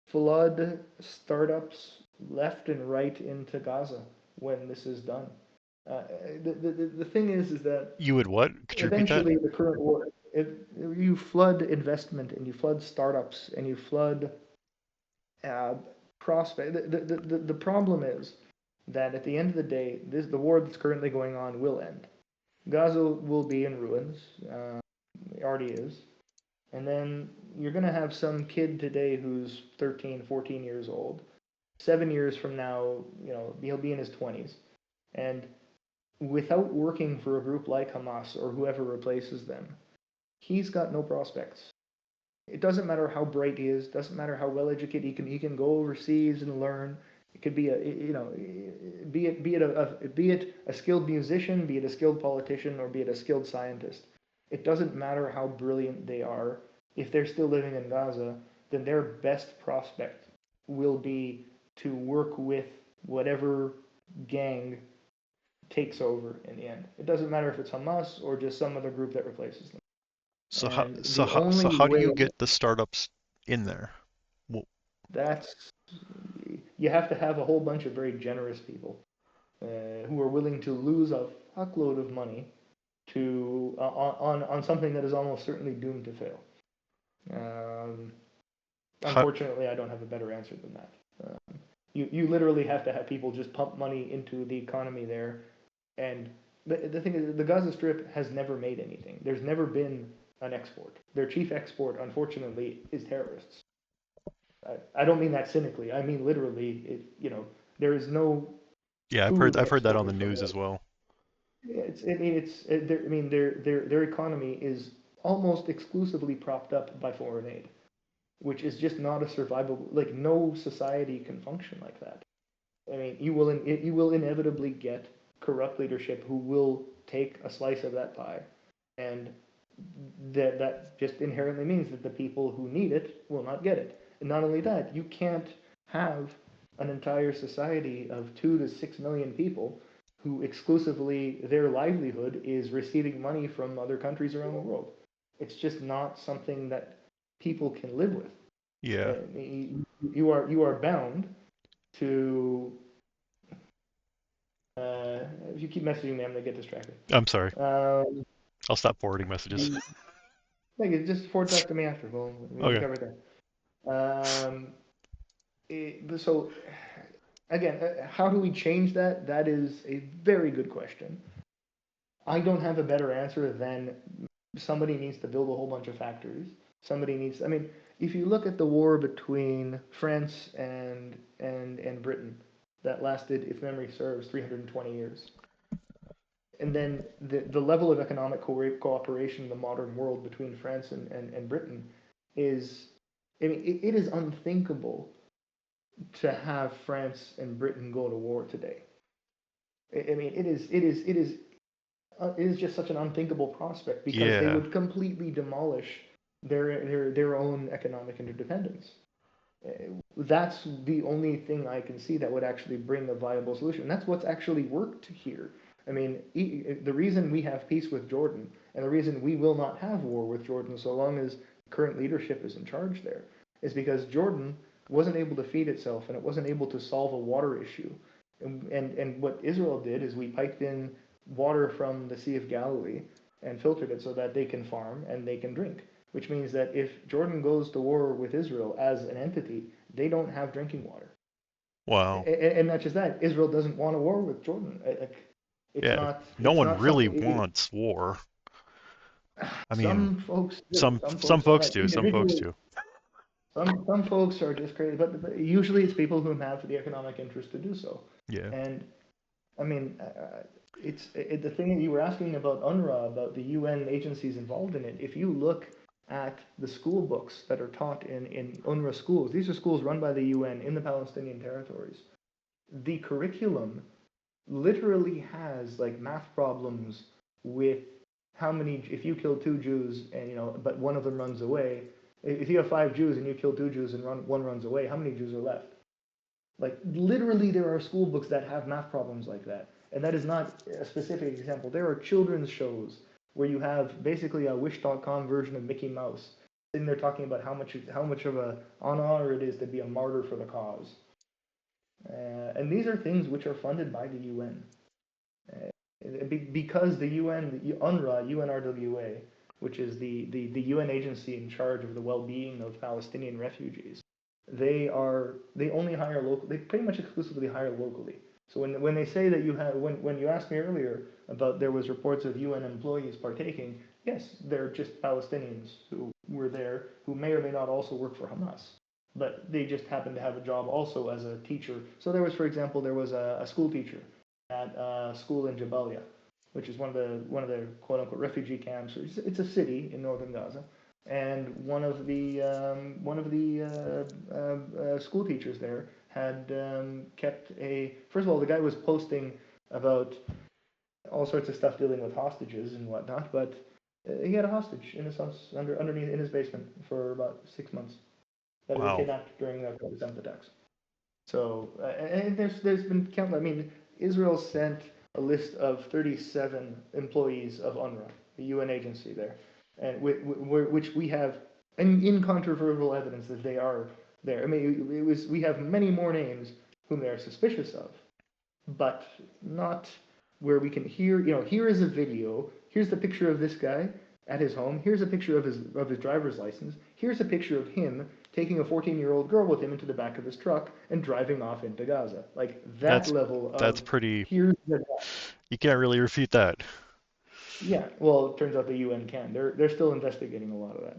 flood startups left and right into Gaza when this is done. The thing is that
you would what? Could you
eventually
repeat that?
The current war, if you flood investment and you flood startups and you flood prospect. The problem is that at the end of the day, the war that's currently going on will end. Gaza will be in ruins. It already is. And then you're going to have some kid today who's 13, 14 years old. 7 years from now, he'll be in his 20s. And without working for a group like Hamas or whoever replaces them, he's got no prospects. It doesn't matter how bright he is, doesn't matter how well educated he can go overseas and learn. It could be be it a skilled musician, be it a skilled politician, or be it a skilled scientist. It doesn't matter how brilliant they are. If they're still living in Gaza, then their best prospect will be to work with whatever gang takes over in the end. It doesn't matter if it's Hamas or just some other group that replaces them.
So how do you get the startups in there? Well,
You have to have a whole bunch of very generous people who are willing to lose a fuckload of money to on something that is almost certainly doomed to fail. Unfortunately, I don't have a better answer than that. You literally have to have people just pump money into the economy there, and the thing is, the Gaza Strip has never made anything. There's never been an export. Their chief export, unfortunately, is terrorists. I don't mean that cynically. I mean literally. There is no.
Yeah, I've heard that on the news as well.
Their economy is almost exclusively propped up by foreign aid, which is just not a survivable. Like, no society can function like that. I mean, you will inevitably get corrupt leadership who will take a slice of that pie, and that just inherently means that the people who need it will not get it. And not only that, you can't have an entire society of 2 to 6 million people who exclusively their livelihood is receiving money from other countries around the world. It's just not something that people can live with.
Yeah.
You are bound to. If you keep messaging me, I'm gonna get distracted.
I'm sorry. I'll stop forwarding messages.
Just forward talk to me after. We'll
Okay.
cover that. So, again, how do we change that? That is a very good question. I don't have a better answer than somebody needs to build a whole bunch of factories. Somebody needs. I mean, if you look at the war between France and Britain, that lasted, if memory serves, 320 years. And then the level of economic cooperation in the modern world between France and Britain is, I mean, it is unthinkable to have France and Britain go to war today. I mean, it is just such an unthinkable prospect because they would completely demolish their own economic interdependence. That's the only thing I can see that would actually bring a viable solution. And that's what's actually worked here. I mean, the reason we have peace with Jordan and the reason we will not have war with Jordan so long as current leadership is in charge there is because Jordan wasn't able to feed itself and it wasn't able to solve a water issue. And what Israel did is we piped in water from the Sea of Galilee and filtered it so that they can farm and they can drink, which means that if Jordan goes to war with Israel as an entity, they don't have drinking water.
Wow.
And not just that, Israel doesn't want a war with Jordan.
No one really wants war. I mean,
some folks do.
Some folks do. Some
folks are just crazy, but usually it's people who have the economic interest to do so.
Yeah.
And I mean, the thing you were asking about UNRWA, about the UN agencies involved in it. If you look at the school books that are taught in UNRWA schools, these are schools run by the UN in the Palestinian territories. The curriculum literally has like math problems with how many, if you kill 2 Jews and but one of them runs away, if you have 5 Jews and you kill 2 Jews and one runs away, how many Jews are left? Like, literally there are school books that have math problems like that. And that is not a specific example. There are children's shows where you have basically a Wish.com version of Mickey Mouse sitting there talking about how much of an honor it is to be a martyr for the cause. And these are things which are funded by the UN. Because the UN, the UNRWA, UNRWA, which is the UN agency in charge of the well-being of Palestinian refugees, they only hire local. They pretty much exclusively hire locally. So when they say that you have, when you asked me earlier about there was reports of UN employees partaking, yes, they're just Palestinians who were there who may or may not also work for Hamas, but they just happen to have a job also as a teacher. So there was, for example, a school teacher at a school in Jabalia, which is one of the quote unquote refugee camps. It's a city in northern Gaza. And one of the school teachers there had kept a. First of all, the guy was posting about all sorts of stuff dealing with hostages and whatnot, but he had a hostage in his house underneath in his basement for about 6 months that was kidnapped during the December attacks. So and there's been countless. I mean, Israel sent a list of 37 employees of UNRWA, the UN agency there. And which we have incontrovertible evidence that they are there. I mean, we have many more names whom they are suspicious of, but not where we can hear, here is a video, here's the picture of this guy at his home, here's a picture of his driver's license, here's a picture of him taking a 14-year-old girl with him into the back of his truck and driving off into Gaza. Like that level of
That's pretty.
here's the guy.
You can't really refute that.
Yeah, well, it turns out the UN can. They're still investigating a lot of that.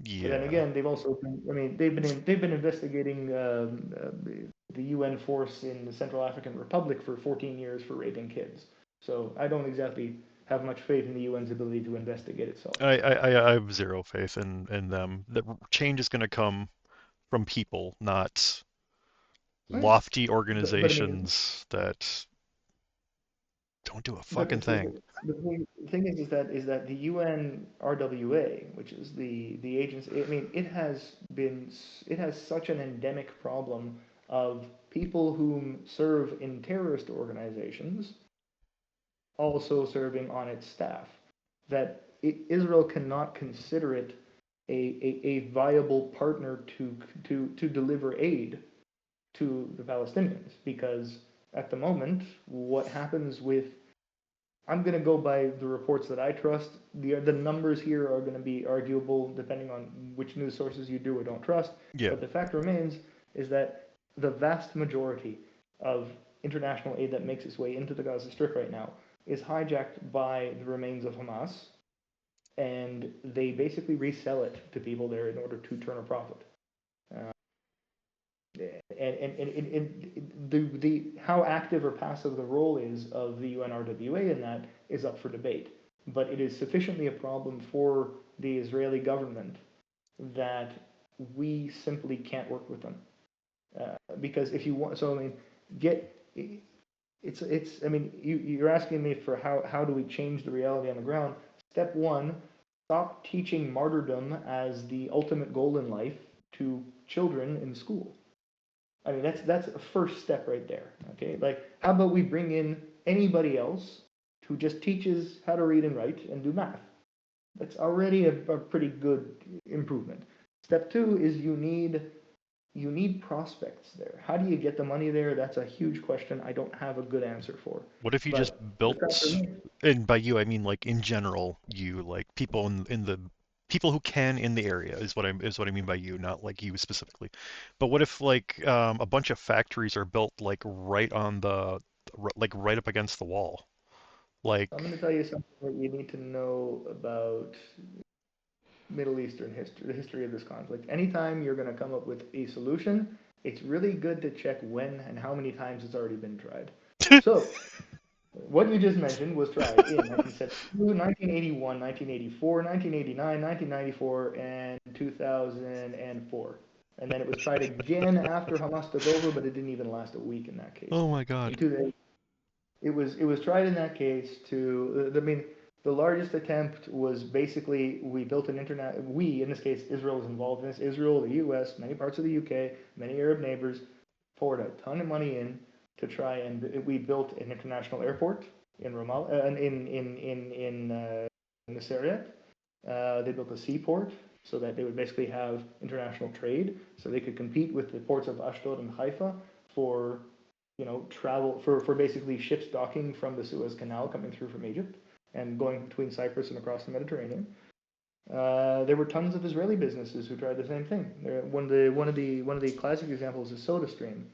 Yeah.
But then again, they've been investigating the UN force in the Central African Republic for 14 years for raping kids. So I don't exactly have much faith in the UN's ability to investigate itself.
I have zero faith in them. The change is going to come from people, not lofty organizations that don't do a fucking thing.
The thing is that the UN RWA, which is the agency, I mean, it has such an endemic problem of people whom serve in terrorist organizations also serving on its staff, that Israel cannot consider it a viable partner to deliver aid to the Palestinians, because at the moment, what happens with, I'm going to go by the reports that I trust. The numbers here are going to be arguable depending on which news sources you do or don't trust.
Yeah.
But the fact remains is that the vast majority of international aid that makes its way into the Gaza Strip right now is hijacked by the remains of Hamas, and they basically resell it to people there in order to turn a profit. And how active or passive the role is of the UNRWA in that is up for debate. But it is sufficiently a problem for the Israeli government that we simply can't work with them. Because if you want, so I mean, I mean, you're asking me for how do we change the reality on the ground? Step one, stop teaching martyrdom as the ultimate goal in life to children in school. I mean, that's a first step right there. Okay, like how about we bring in anybody else who just teaches how to read and write and do math? That's already a pretty good improvement. Step two is you need prospects there. How do you get the money there? That's a huge question I don't have a good answer for.
What if you just built, and by you I mean like in general, you like people in the people who can in the area is what I mean by you, not like you specifically. But what if like a bunch of factories are built like right on the like right up against the wall? Like
I'm going to tell you something that you need to know about Middle Eastern history, the history of this conflict. Anytime you're going to come up with a solution, it's really good to check when and how many times it's already been tried. So, what you just mentioned was tried in 1972, 1981, 1984, 1989, 1994, and 2004. And then it was tried again after Hamas took over, but it didn't even last a week in that case.
Oh my God.
It was tried in that case to, I mean, the largest attempt was basically we built an internet. We, in this case, Israel was involved in this. Israel, the U.S., many parts of the U.K., many Arab neighbors poured a ton of money in to try, and we built an international airport in Ramallah, in Nasiriyat. They built a seaport so that they would basically have international trade, so they could compete with the ports of Ashdod and Haifa for, travel for basically ships docking from the Suez Canal coming through from Egypt and going between Cyprus and across the Mediterranean. There were tons of Israeli businesses who tried the same thing. One of the classic examples is SodaStream.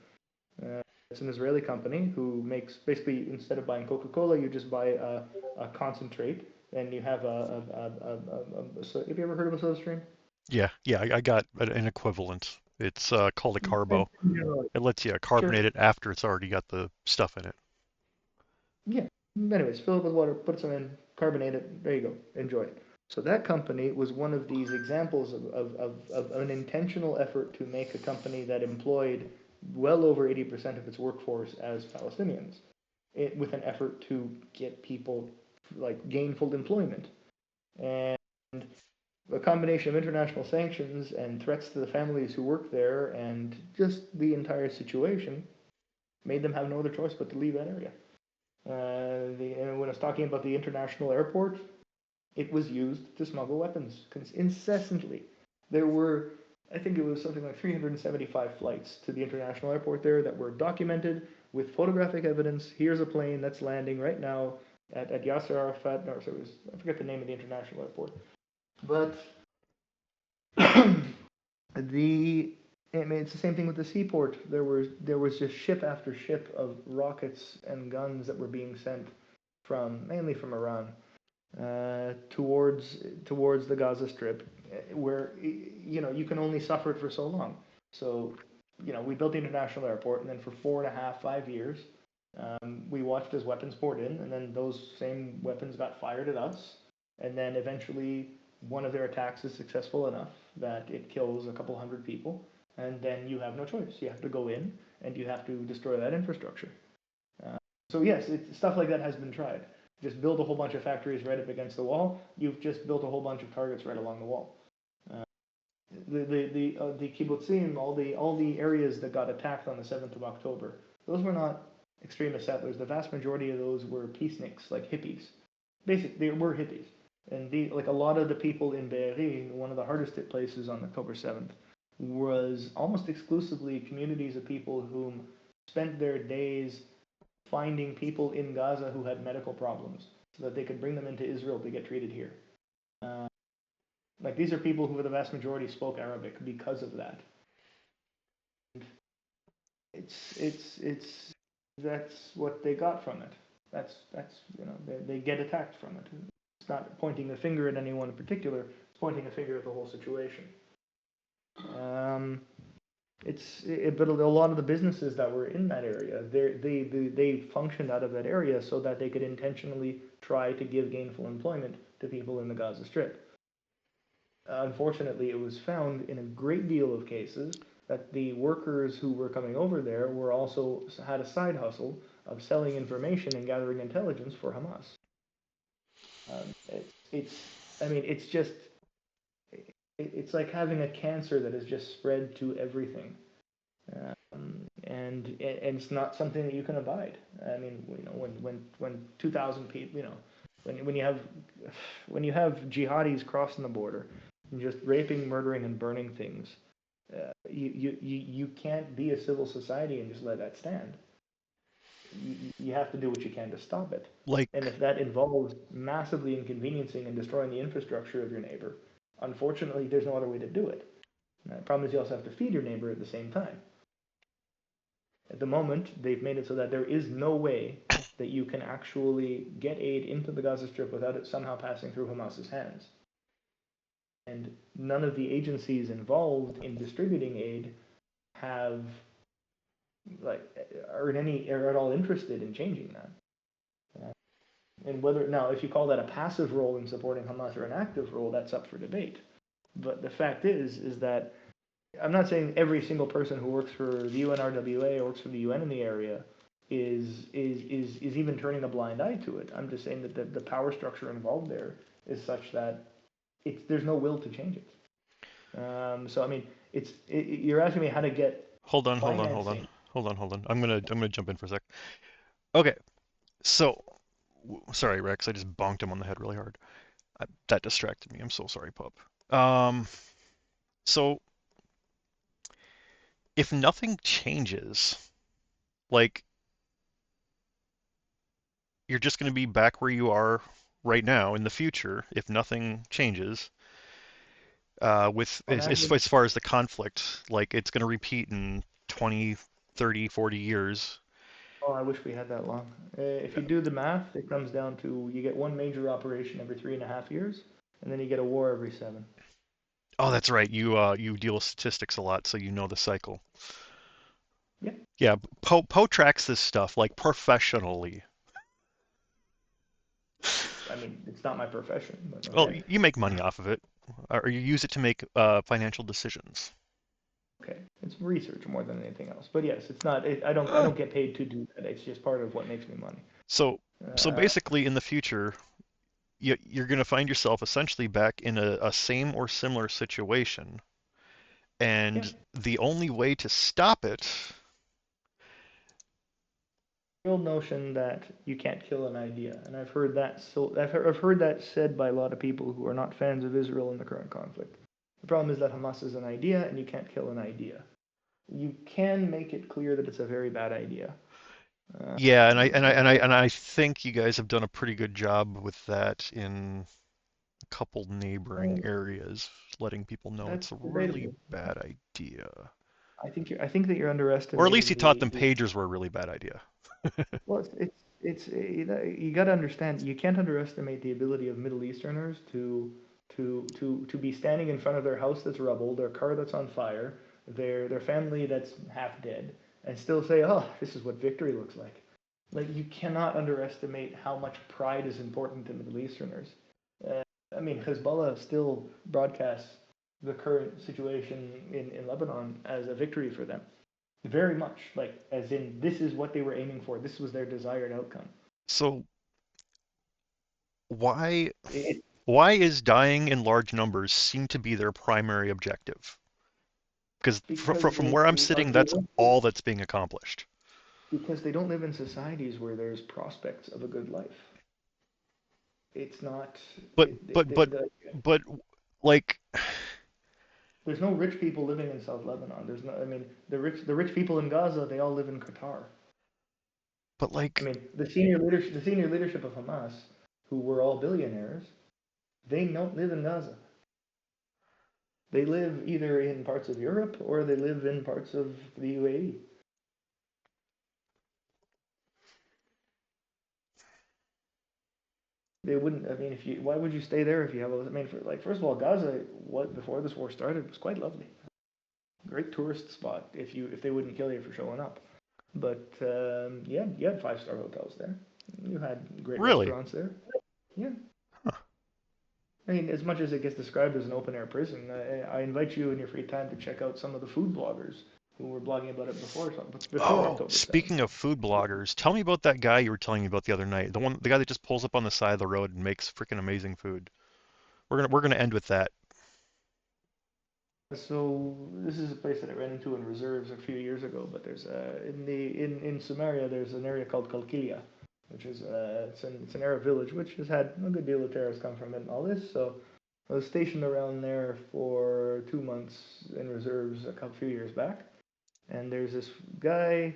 It's an Israeli company who makes, basically, instead of buying Coca-Cola, you just buy a concentrate, and you have have you ever heard of a SodaStream?
Yeah, I got an equivalent. It's called a carbo. It lets you carbonate it after it's already got the stuff in it.
Yeah. Anyways, fill it with water, put some in, carbonate it. There you go. Enjoy it. So that company was one of these examples of an intentional effort to make a company that employed well over 80% of its workforce as Palestinians, with an effort to get people like gainful employment. And a combination of international sanctions and threats to the families who work there and just the entire situation made them have no other choice but to leave that area. And when I was talking about the international airport, it was used to smuggle weapons incessantly. There were I think it was something like 375 flights to the international airport there that were documented with photographic evidence. Here's a plane that's landing right now at Yasser Arafat. No, so it was, I forget the name of the international airport. But it's the same thing with the seaport. There was just ship after ship of rockets and guns that were being sent mainly from Iran towards the Gaza Strip, where you can only suffer it for so long. So we built the international airport, and then for 5 years, we watched as weapons poured in, and then those same weapons got fired at us, and then eventually one of their attacks is successful enough that it kills a couple hundred people, and then you have no choice. You have to go in and you have to destroy that infrastructure. So yes, stuff like that has been tried. Just build a whole bunch of factories right up against the wall. You've just built a whole bunch of targets right along the wall. The kibbutzim, all the areas that got attacked on the 7th of October, those were not extremist settlers. The vast majority of those were peaceniks, like hippies. Basically, they were hippies. And like a lot of the people in Be'eri, one of the hardest hit places on October 7th, was almost exclusively communities of people whom spent their days finding people in Gaza who had medical problems so that they could bring them into Israel to get treated here. Like these are people who, for the vast majority, spoke Arabic because of that. It's that's what they got from it. That's they get attacked from it. It's not pointing a finger at anyone in particular. It's pointing a finger at the whole situation. But a lot of the businesses that were in that area, they functioned out of that area so that they could intentionally try to give gainful employment to people in the Gaza Strip. Unfortunately, it was found in a great deal of cases that the workers who were coming over there were also had a side hustle of selling information and gathering intelligence for Hamas. It's like having a cancer that has just spread to everything, and it's not something that you can abide. I mean, when 2,000 people, when you have jihadis crossing the border and just raping, murdering, and burning things, you can't be a civil society and just let that stand. You have to do what you can to stop it. And if that involves massively inconveniencing and destroying the infrastructure of your neighbor, unfortunately, there's no other way to do it. The problem is you also have to feed your neighbor at the same time. At the moment, they've made it so that there is no way that you can actually get aid into the Gaza Strip without it somehow passing through Hamas's hands. And none of the agencies involved in distributing aid are at all interested in changing that. And if you call that a passive role in supporting Hamas or an active role, that's up for debate. But the fact is that I'm not saying every single person who works for the UNRWA or works for the UN in the area is even turning a blind eye to it. I'm just saying that the power structure involved there is such that there's no will to change it. So I mean, you're asking me how to get.
Hold on. I'm gonna jump in for a sec. Okay, so sorry, Rex. I just bonked him on the head really hard. That distracted me. I'm so sorry, pup. So if nothing changes, like you're just going to be back where you are right now in the future if nothing changes. As far as the conflict, like it's going to repeat in 20, 30, 40 years.
Oh, I wish we had that long. If you do the math, it comes down to you get one major operation every 3.5 years, and then you get a war every 7.
Oh, that's right. You deal with statistics a lot, so you know the cycle.
Yeah.
Yeah, Poe tracks this stuff like professionally.
I mean, it's not my profession. But okay.
Well, you make money off of it, or you use it to make financial decisions.
Okay, it's research more than anything else. But yes, it's not. I don't get paid to do that. It's just part of what makes me money.
So basically, in the future, you're going to find yourself essentially back in a same or similar situation, and the only way to stop it.
The old notion that you can't kill an idea, and I've heard that. So I've heard that said by a lot of people who are not fans of Israel in the current conflict. The problem is that Hamas is an idea, and you can't kill an idea. You can make it clear that it's a very bad idea.
Yeah, and I think you guys have done a pretty good job with that in a couple neighboring areas, letting people know
That's
it's a really
debatable.
bad idea.
I think that you're
Or at least
underestimating
you taught them
the
pagers were a really bad idea.
well, you got to understand, you can't underestimate the ability of Middle Easterners to be standing in front of their house that's rubble, their car that's on fire, their family that's half dead, and still say, "Oh, this is what victory looks like." Like, you cannot underestimate how much pride is important to Middle Easterners. I mean, Hezbollah still broadcasts the current situation in Lebanon as a victory for them. Very much, like, as in, this is what they were aiming for. This was their desired outcome.
So why
It,
why is dying in large numbers seem to be their primary objective? Because
because
from where I'm sitting, that's all that's being accomplished.
because they don't live in societies where there's prospects of a good life. It's not.
But but like
There's no rich people living in South Lebanon. There's no. I mean, the rich people in Gaza, they all live in Qatar.
but
I
like
mean, the senior leadership of Hamas, who were all billionaires, they don't live in Gaza. They live either in parts of Europe or they live in parts of the UAE. They wouldn't. I mean, if you, why would you stay there if you have? I mean, first of all, Gaza, what before this war started, was quite lovely. Great tourist spot if they wouldn't kill you for showing up. But yeah, you had 5-star hotels there. You had great
really?
restaurants there. Yeah.
Huh.
I mean, as much as it gets described as an open air prison, I invite you in your free time to check out some of the food bloggers who were blogging about it before October 7th.
Speaking of food bloggers, tell me about that guy you were telling me about the other night. The guy that just pulls up on the side of the road and makes freaking amazing food. We're gonna end with that.
So this is a place that I ran into in reserves a few years ago. But there's in Samaria there's an area called Kalkilia, which is it's an Arab village which has had a good deal of terrorists come from it and all this. So I was stationed around there for 2 months in reserves few years back, and there's this guy.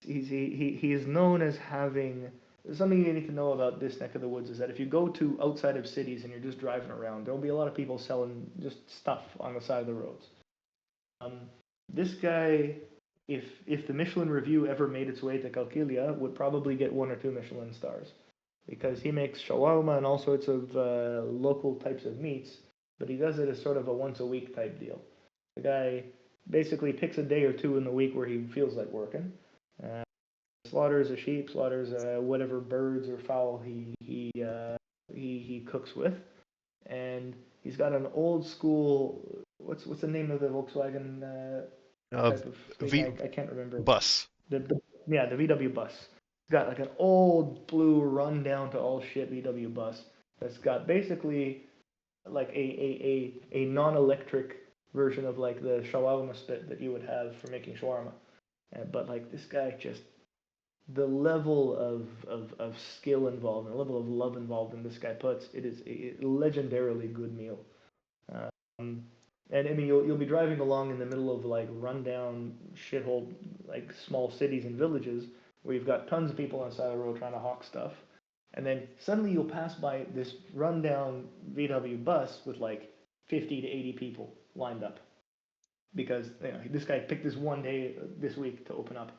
He is known as having something you need to know about this neck of the woods is that if you go to outside of cities and you're just driving around, there'll be a lot of people selling just stuff on the side of the roads. This guy, if the Michelin review ever made its way to Kalkilia, would probably get 1 or 2 Michelin stars because he makes shawarma and all sorts of local types of meats, but he does it as sort of a once a week type deal. The guy basically picks a day or two in the week where he feels like working. Slaughters a sheep, slaughters whatever birds or fowl he cooks with, and he's got an old school. What's the name of the Volkswagen type of thing? I can't remember.
Bus.
The VW bus. It's got like an old blue run down to all shit VW bus that's got basically like a non-electric version of like the shawarma spit that you would have for making shawarma. But like this guy just the level of skill involved and the level of love involved in this guy puts, it is a legendarily good meal. And I mean, you'll be driving along in the middle of like rundown shithole like small cities and villages where you've got tons of people on the side of the road trying to hawk stuff, and then suddenly you'll pass by this rundown VW bus with like 50 to 80 people lined up because this guy picked this one day this week to open up.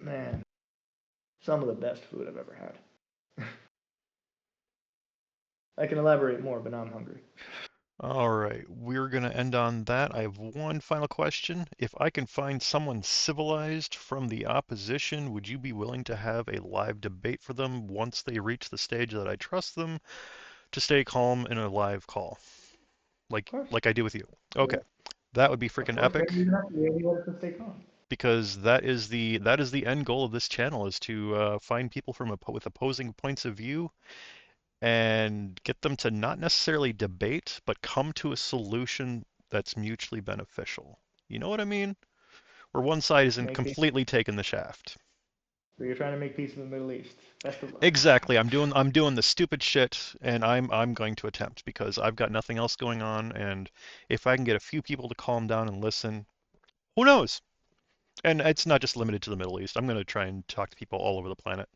Man, some of the best food I've ever had. I can elaborate more, but now I'm hungry.
All right, we're going to end on that. I have one final question. If I can find someone civilized from the opposition, would you be willing to have a live debate for them once they reach the stage that I trust them to stay calm in a live call? Like I do with you. Okay. That would be freaking epic. Because that is the end goal of this channel is to find people with opposing points of view and get them to not necessarily debate, but come to a solution that's mutually beneficial. You know what I mean? Where one side isn't completely taking the shaft.
So you're trying to make peace in the Middle East. Best of luck.
Exactly. I'm doing the stupid shit, and I'm going to attempt because I've got nothing else going on, and if I can get a few people to calm down and listen, who knows? And it's not just limited to the Middle East. I'm going to try and talk to people all over the planet.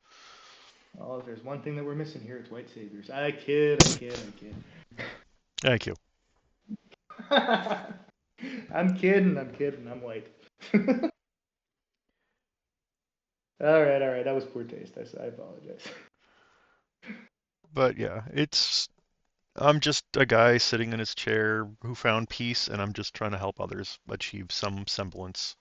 Oh, if there's one thing that we're missing here, it's white saviors. I kid.
Thank you.
I'm kidding. I'm white. All right. That was poor taste. I apologize.
But yeah, I'm just a guy sitting in his chair who found peace, and I'm just trying to help others achieve some semblance.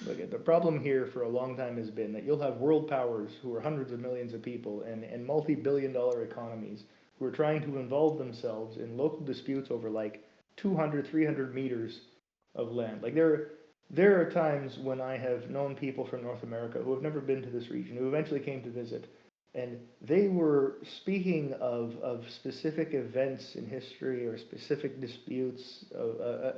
Look, the problem here for a long time has been that you'll have world powers who are hundreds of millions of people and multi-billion-dollar economies who are trying to involve themselves in local disputes over like 200, 300 meters of land. Like there are times when I have known people from North America who have never been to this region, who eventually came to visit, and they were speaking of specific events in history or specific disputes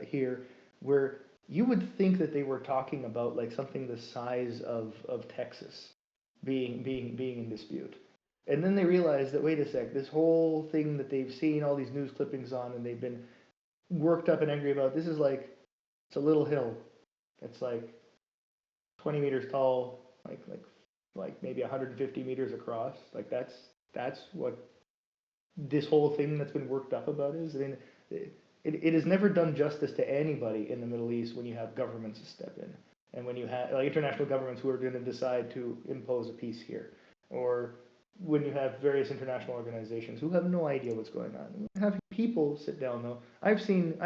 here where you would think that they were talking about like something the size of Texas being in dispute. And then they realized that, wait a sec, this whole thing that they've seen all these news clippings on and they've been worked up and angry about, this is like, it's a little hill. It's like 20 meters tall, like maybe 150 meters across. Like that's what this whole thing that's been worked up about is. I mean, it has never done justice to anybody in the Middle East when you have governments to step in, and when you have like international governments who are going to decide to impose a peace here, or when you have various international organizations who have no idea what's going on. Having people sit down though, I've seen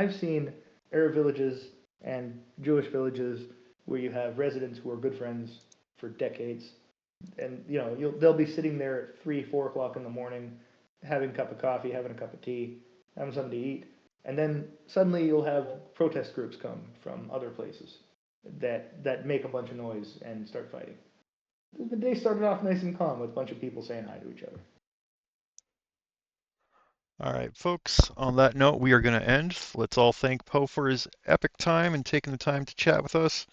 Arab villages and Jewish villages where you have residents who are good friends for decades, and they'll be sitting there at 3-4 o'clock in the morning, having a cup of coffee, having a cup of tea, having something to eat. And then suddenly you'll have protest groups come from other places that make a bunch of noise and start fighting. The day started off nice and calm with a bunch of people saying hi to each other.
All right, folks, on that note, we are going to end. Let's all thank Poe for his epic time and taking the time to chat with us.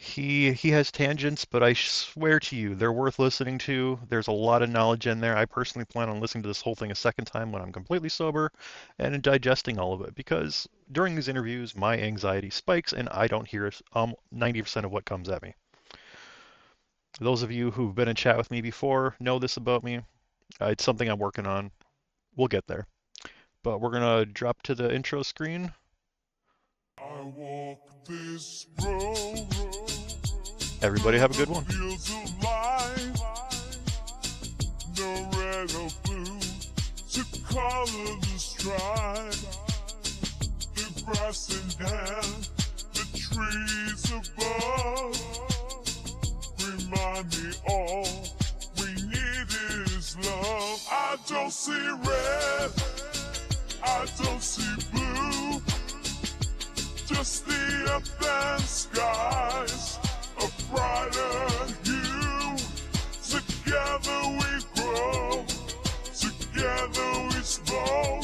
He has tangents, but I swear to you, they're worth listening to. There's a lot of knowledge in there. I personally plan on listening to this whole thing a second time when I'm completely sober and digesting all of it, because during these interviews, my anxiety spikes and I don't hear 90% of what comes at me. Those of you who've been in chat with me before know this about me. It's something I'm working on. We'll get there. But we're going to drop to the intro screen.
I walk this road.
Everybody have a good one.
Feels alive. No red or blue to color the stripe. The grass in hand, the trees above. Remind me all we need is love. I don't see red, I don't see blue. Just the earth and skies, a brighter hue. Together we grow, together we slow.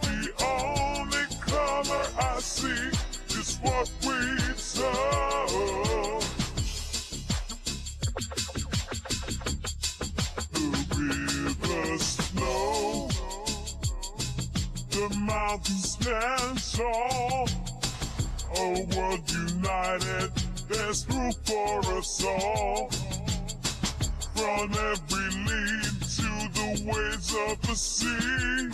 The only color I see is what we sow. The rivers flow, the mountains stand tall. Oh, world united, there's room for us all. From every lead to the waves of the sea,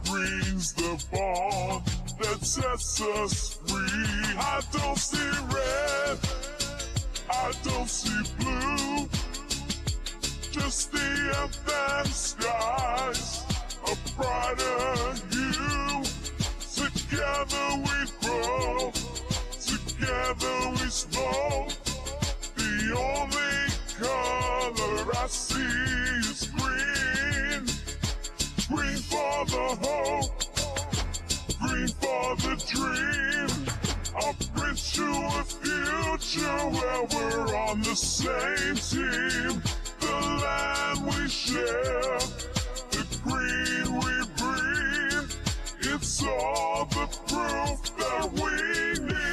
green's the bond that sets us free. I don't see red, I don't see blue, just the earth and skies, a brighter hue. Together we grow, together we slow. The only color I see is green. Green for the hope, green for the dream. I'll bridge to a future where we're on the same team. The land we share, the green we breathe. It's all the proof that we need.